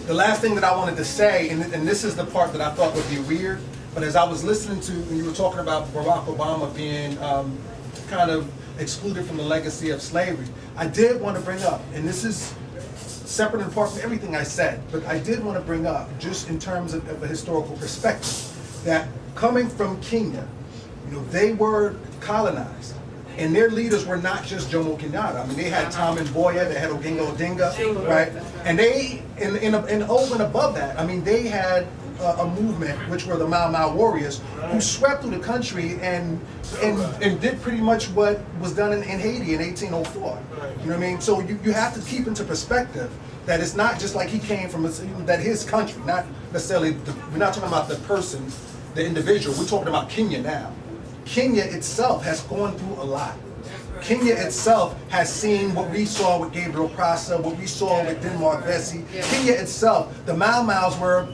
the last thing that I wanted to say, and this is the part that I thought would be weird, but as I was listening to, when you were talking about Barack Obama being kind of excluded from the legacy of slavery, I did want to bring up, and this is separate and apart from everything I said, but I did want to bring up, just in terms of a historical perspective, that coming from Kenya, you know, they were colonized. And their leaders were not just Jomo Kenyatta. I mean, they had Tom Mboya, they had Oginga Odinga, right? And they, and over and above that, I mean, they had a movement, which were the Mau Mau warriors, who swept through the country and did pretty much what was done in Haiti in 1804. You know what I mean? So you have to keep into perspective that it's not just like he came from, that his country, not necessarily, we're not talking about the person, the individual, we're talking about Kenya now. Kenya itself has gone through a lot. Kenya itself has seen what we saw with Gabriel Prosser, what we saw with Denmark Vesey. Kenya itself, the Mau Mau's were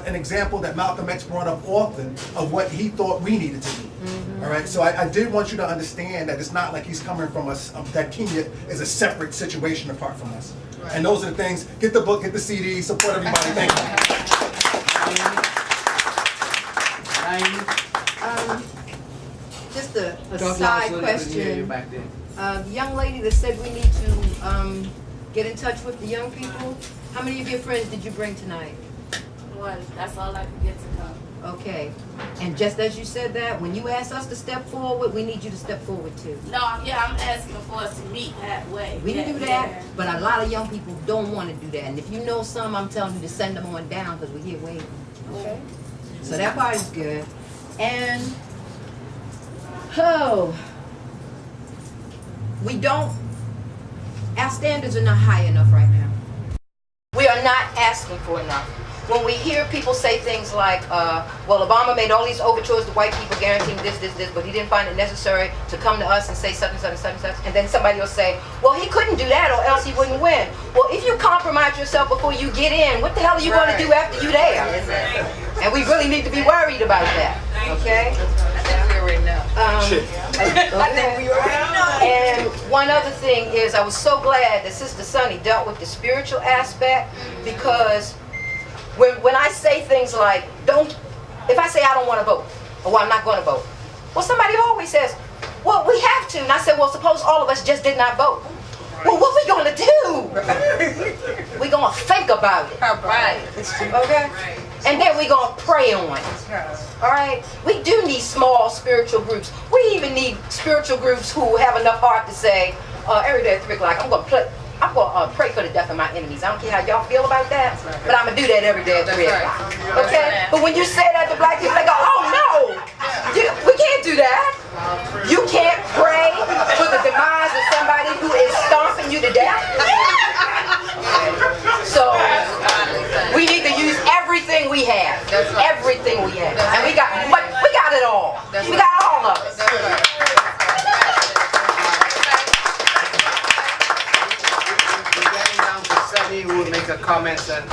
an example that Malcolm X brought up often of what he thought we needed to do. All right, so I did want you to understand that it's not like he's coming from us, that Kenya is a separate situation apart from us. And those are the things. Get the book, get the CD, support everybody. Thank you. Just a side question. The young lady that said we need to get in touch with the young people, how many of your friends did you bring tonight? One. That's all I could get to come. Okay. And just as you said that, when you ask us to step forward, we need you to step forward too. No, yeah, I'm asking for us to meet halfway. We can do that, but a lot of young people don't want to do that. And if you know some, I'm telling you to send them on down because we're here waiting. Okay? So that part is good. And our standards are not high enough right now. We are not asking for enough. When we hear people say things like, well, Obama made all these overtures to white people guaranteeing this, but he didn't find it necessary to come to us and say such and such and such and such, and then somebody will say, well, he couldn't do that or else he wouldn't win. Well, if you compromise yourself before you get in, what the hell are you going to do after you're there? And we really need to be worried about that, okay? I think we already know. I think we already know. And one other thing is, I was so glad that Sister Sunny dealt with the spiritual aspect, because when I say things like, if I say I don't want to vote, or well, I'm not going to vote, well, somebody always says, well, we have to. And I said, well, suppose all of us just did not vote. Well, what we going to do? We're going to think about it. Right. Okay? And then we're going to pray on it. All right? We do need small spiritual groups. We even need spiritual groups who have enough heart to say, every day at 3 o'clock, I'm going to pray for the death of my enemies. I don't care how y'all feel about that, but I'm going to do that every day at 3 o'clock. Okay? But when you say that to black people, they go, oh no, we can't do that. You can't pray for the demise of somebody who is stomping you to death. So we need to use everything we have. Everything we have. And we got it all. We got all of it. Who will make a comment. comments, and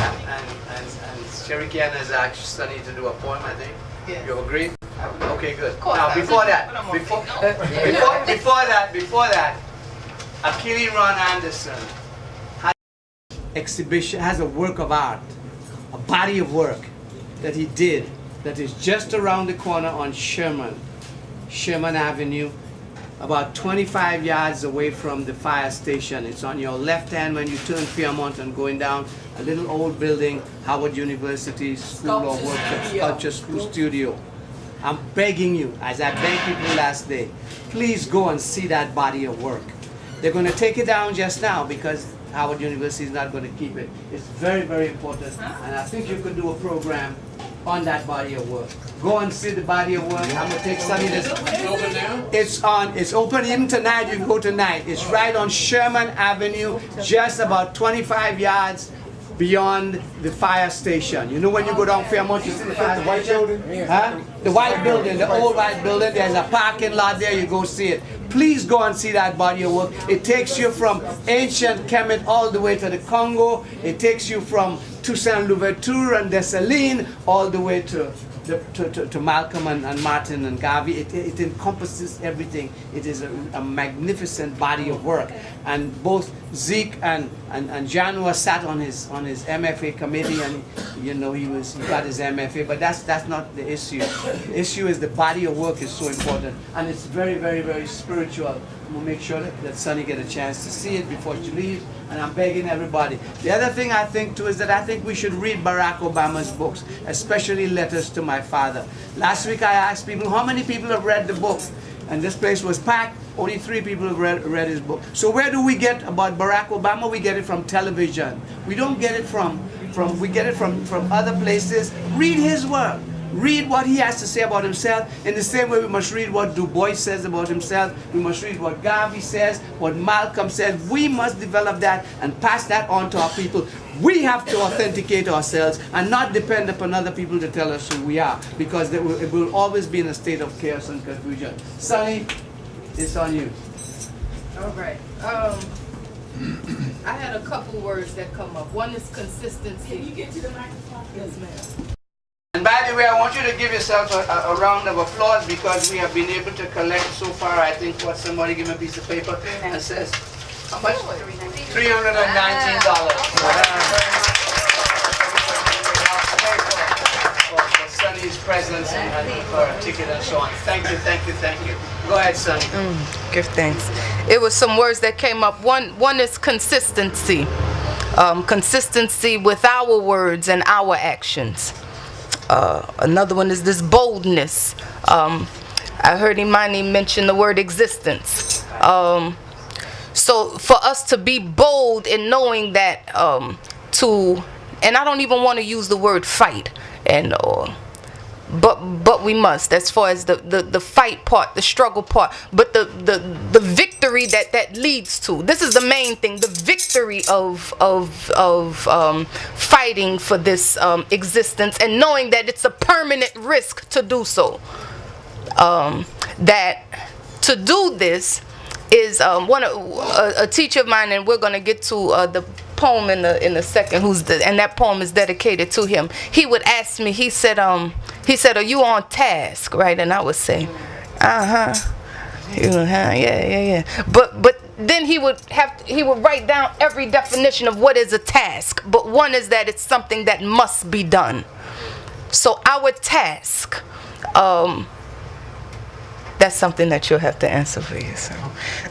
Cherokee has asked Sonny to do a poem, I think. Yeah. You agree? Okay, good. Now, before that, before that, Achille Ron Anderson exhibition has a work of art, a body of work that he did that is just around the corner on Sherman Avenue, about 25 yards away from the fire station. It's on your left hand when you turn Fairmont and going down a little old building, Howard University School of Workshop, Sculpture School Studio. I'm begging you, as I begged people last day, please go and see that body of work. They're going to take it down just now because Howard University is not going to keep it. It's very, very important, and I think you could do a program on that body of work. Go and see the body of work. I'm going to take Sonny this. It's open even tonight. You can go tonight. It's right on Sherman Avenue, just about 25 yards beyond the fire station. You know when you go down Fairmont, you see the fire station? Huh? The white building, the old white building. There's a parking lot there. You go see it. Please go and see that body of work. It takes you from ancient Kemet all the way to the Congo. It takes you from Toussaint Louverture and Dessalines all the way to Malcolm and Martin and Garvey. It encompasses everything. It is a magnificent body of work. And both Zeke and Janua sat on his MFA committee, and you know he got his MFA. But that's not the issue. The issue is the body of work is so important, and it's very, very, very spiritual. I'm gonna make sure that Sonny get a chance to see it before she leaves, and I'm begging everybody. The other thing I think too is that I think we should read Barack Obama's books, especially Letters to My Father. Last week I asked people, how many people have read the book? And this place was packed. Only 3 people have read his book. So where do we get about Barack Obama? We get it from television. We don't get it from other places. Read his work. Read what he has to say about himself. In the same way we must read what Du Bois says about himself. We must read what Garvey says, what Malcolm says. We must develop that and pass that on to our people. We have to authenticate ourselves and not depend upon other people to tell us who we are, because it will always be in a state of chaos and confusion. Sonny, it's on you. All right. I had a couple words that come up. One is consistency. Can you get to the microphone? Yes, ma'am. And by the way, I want you to give yourself a round of applause, because we have been able to collect so far, I think, what, somebody give me a piece of paper and says, how much? $319. For Sonny's presence and for a ticket and so on. Thank you, thank you, thank you. Go ahead, Sonny. Give thanks. It was some words that came up. One is consistency. Consistency with our words and our actions. Another one is this boldness. I heard Imani mention the word existence. So for us to be bold in knowing that and I don't even want to use the word fight, and but we must, as far as the fight part, the struggle part, but the victory that leads to. This is the main thing, the victory of fighting for this existence, and knowing that it's a permanent risk to do so. That to do this is a teacher of mine, and we're going to get to the poem in a second, and that poem is dedicated to him. He would ask me, he said, are you on task, right? And I would say, yeah. But then he would write down every definition of what is a task. But one is that it's something that must be done. So our task, that's something that you'll have to answer for yourself.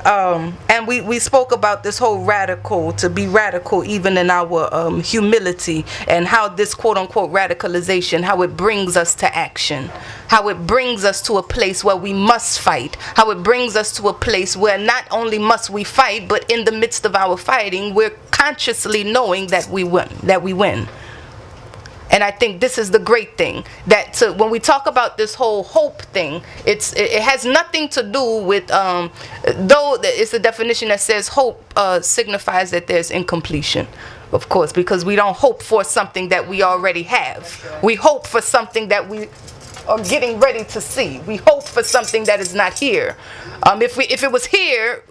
And we spoke about this whole radical, to be radical even in our humility, and how this quote-unquote radicalization, how it brings us to action, how it brings us to a place where we must fight, how it brings us to a place where not only must we fight, but in the midst of our fighting, we're consciously knowing that we win. And I think this is the great thing, that when we talk about this whole hope thing, it has nothing to do with, though it's a definition that says hope signifies that there's incompletion, of course, because we don't hope for something that we already have. We hope for something that we are getting ready to see. We hope for something that is not here. If it was here,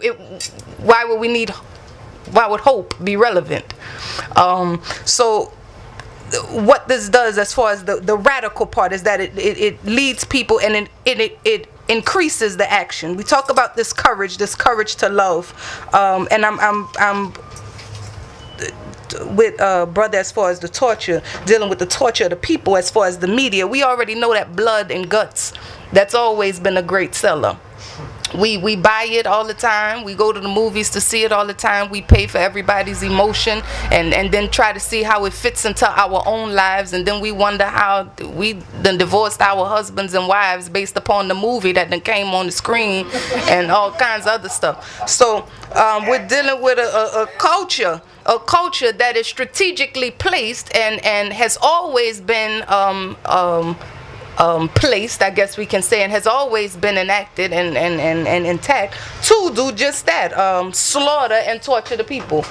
why would hope be relevant? So what this does as far as the radical part is that it leads people, and it increases the action. We talk about this courage to love, and I'm with brother as far as the torture, dealing with the torture of the people as far as the media. We already know that blood and guts, that's always been a great seller. We buy it all the time. We go to the movies to see it all the time. We pay for everybody's emotion and then try to see how it fits into our own lives. And then we wonder how we done divorced our husbands and wives based upon the movie that then came on the screen and all kinds of other stuff. So we're dealing with a culture that is strategically placed and has always been placed, I guess we can say, and has always been enacted and intact to do just that, slaughter and torture the people.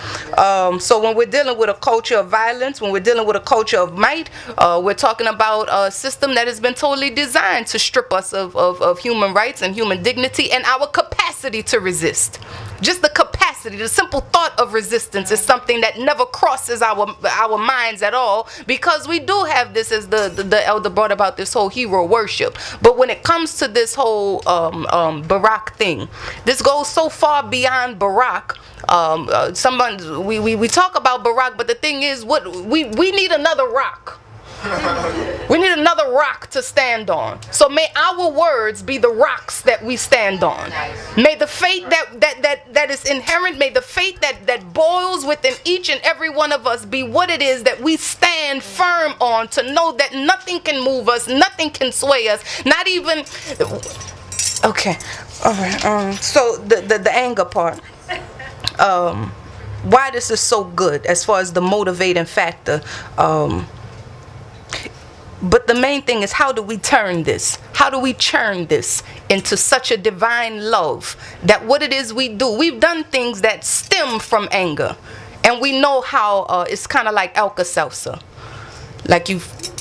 So when we're dealing with a culture of violence, when we're dealing with a culture of might, we're talking about a system that has been totally designed to strip us of human rights and human dignity and our capacity to resist. Just the capacity, the simple thought of resistance is something that never crosses our minds at all, because we do have this, as the elder brought about, this whole hero worship. But when it comes to this whole Barack thing, this goes so far beyond Barack. We talk about Barack, but the thing is, we need another rock. We need another rock to stand on. So may our words be the rocks that we stand on. May the faith that is inherent, may the faith that boils within each and every one of us be what it is that we stand firm on, to know that nothing can move us, nothing can sway us, not even... Okay, all right. So the anger part. Why this is so good as far as the motivating factor. But the main thing is, how do we turn this? How do we churn this into such a divine love that what it is we do? We've done things that stem from anger. And we know how it's kind of like Alka-Seltzer. Like you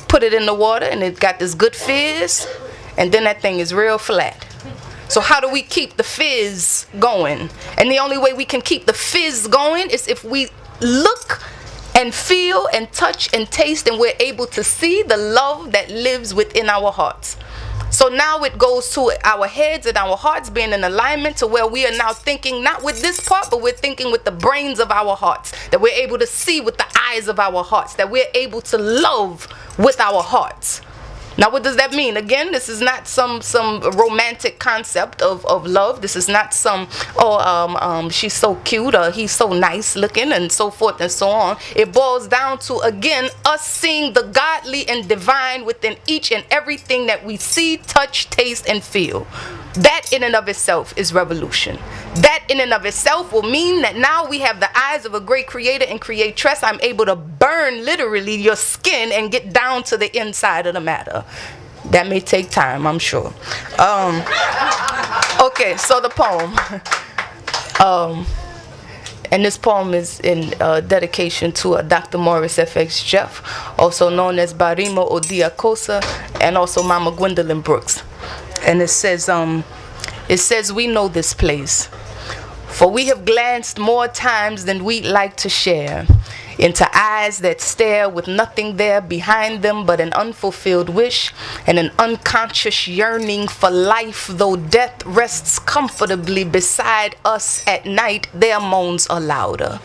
put it in the water and it got this good fizz, and then that thing is real flat. So how do we keep the fizz going? And the only way we can keep the fizz going is if we look and feel and touch and taste, and we're able to see the love that lives within our hearts. So now it goes to our heads and our hearts being in alignment to where we are now thinking not with this part, but we're thinking with the brains of our hearts, that we're able to see with the eyes of our hearts, that we're able to love with our hearts. Now, what does that mean? Again, this is not some romantic concept of love. This is not some, she's so cute, or he's so nice looking, and so forth and so on. It boils down to, again, us seeing the godly and divine within each and everything that we see, touch, taste, and feel. That in and of itself is revolution. That in and of itself will mean that now we have the eyes of a great creator and creatress. I'm able to burn literally your skin and get down to the inside of the matter. That may take time, I'm sure. Okay, so the poem. And this poem is in dedication to Dr. Morris F.X. Jeff, also known as Barima Odiakosa, and also Mama Gwendolyn Brooks. And it says, we know this place, for we have glanced more times than we'd like to share into eyes that stare with nothing there behind them but an unfulfilled wish and an unconscious yearning for life. Though death rests comfortably beside us at night, their moans are louder.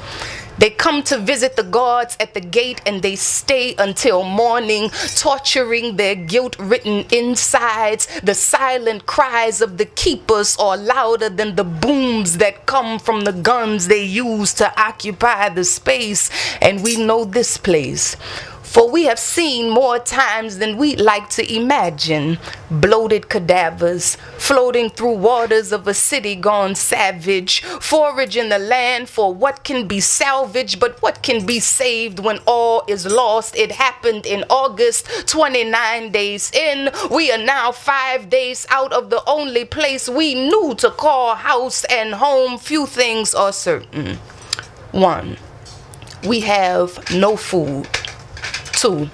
They come to visit the guards at the gate, and they stay until morning, torturing their guilt-ridden insides. The silent cries of the keepers are louder than the booms that come from the guns they use to occupy the space. And we know this place, for we have seen more times than we'd like to imagine. Bloated cadavers floating through waters of a city gone savage, foraging the land for what can be salvaged, but what can be saved when all is lost. It happened in August, 29 days in. We are now 5 days out of the only place we knew to call house and home. Few things are certain. 1, we have no food. 2,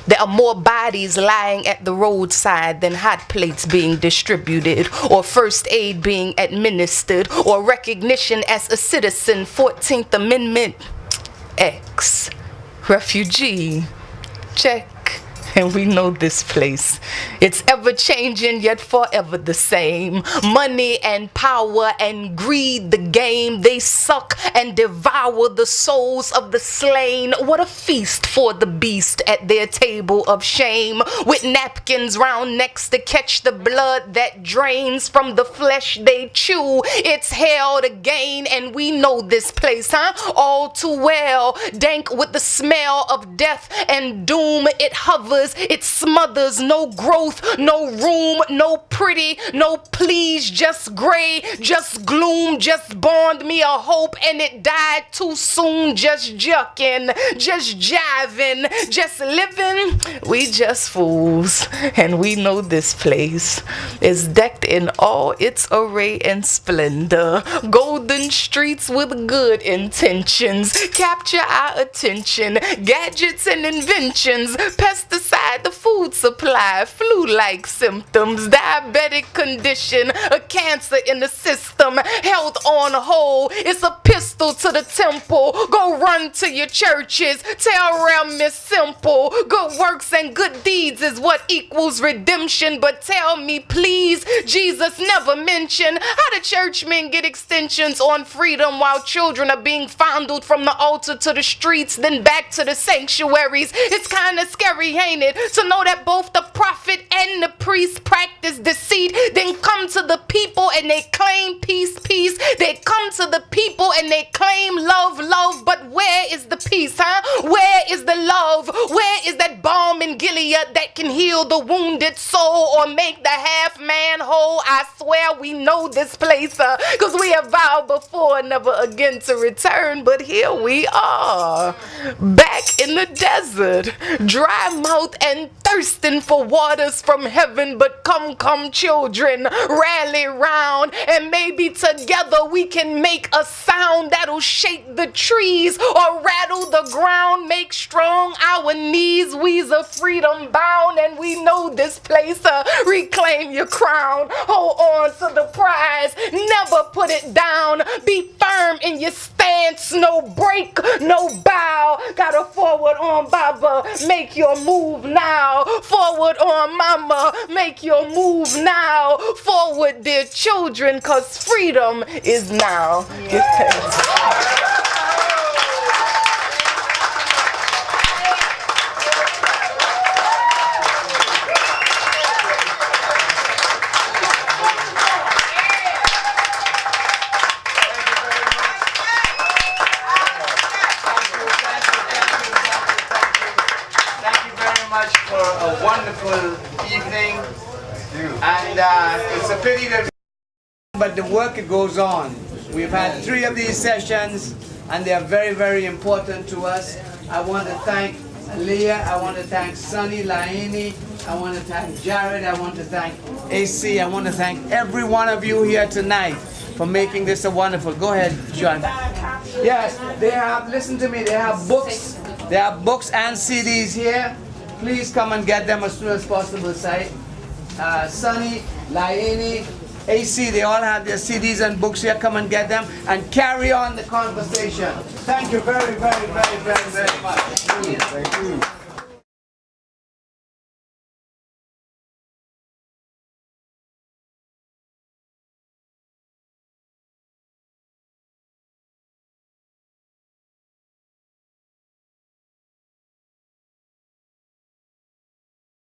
there are more bodies lying at the roadside than hot plates being distributed, or first aid being administered, or recognition as a citizen. 14th Amendment. refugee, check. And we know this place. It's ever changing yet forever the same. Money and power and greed, the game. They suck and devour the souls of the slain. What a feast for the beast at their table of shame. With napkins round necks to catch the blood that drains from the flesh they chew. It's hell to gain, and we know this place, huh? All too well. Dank with the smell of death and doom. It hovers, it smothers, no growth, no room, no pretty, no please, just gray, just gloom, just bond me a hope, and it died too soon, just jucking, just jiving, just living. We just fools, and we know this place is decked in all its array and splendor. Golden streets with good intentions capture our attention. Gadgets and inventions, pesticide the food supply, flu-like symptoms, diabetic condition, a cancer in the system, health on hold. It's a pistol to the temple. Go run to your churches. Tell them it's simple. Good works and good deeds is what equals redemption. But tell me, please, Jesus never mentioned how the churchmen get extensions on freedom while children are being fondled from the altar to the streets, then back to the sanctuaries. It's kind of scary, ain't it, to know that both the prophet and the priest practice deceit, then come to the people and they claim peace, peace. They come to the people and they claim love, love. But where is the peace, huh? Where is the love? Where is that balm in Gilead that can heal the wounded soul or make the half man whole? I swear we know this place, cause we have vowed before never again to return. But here we are, back in the desert, dry mouth and thirsting for waters from heaven. But come, come children, rally round, and maybe together we can make a sound that'll shake the trees or rattle the ground, make strong our knees. We's a freedom bound, and we know this place. Reclaim your crown, hold on to the prize, never put it down. Be firm in your stance, no break, no bow. Gotta forward on, Baba, make your move now. Forward on, Mama, make your move now. Forward, dear children, cause freedom is now. Give thanks. For a wonderful evening, and it's a pity that, but the work goes on. We've had 3 of these sessions, and they are very, very important to us. I want to thank Leah, I want to thank Sonny, Laini, I want to thank Jared, I want to thank AC, I want to thank every one of you here tonight for making this a wonderful. Go ahead, John. Yes, they have, listen to me, they have books and CDs here. Please come and get them as soon as possible, Sai. Sunny, Laini, AC, they all have their CDs and books here. Come and get them and carry on the conversation. Thank you very, very, very, very, very much. Thank you.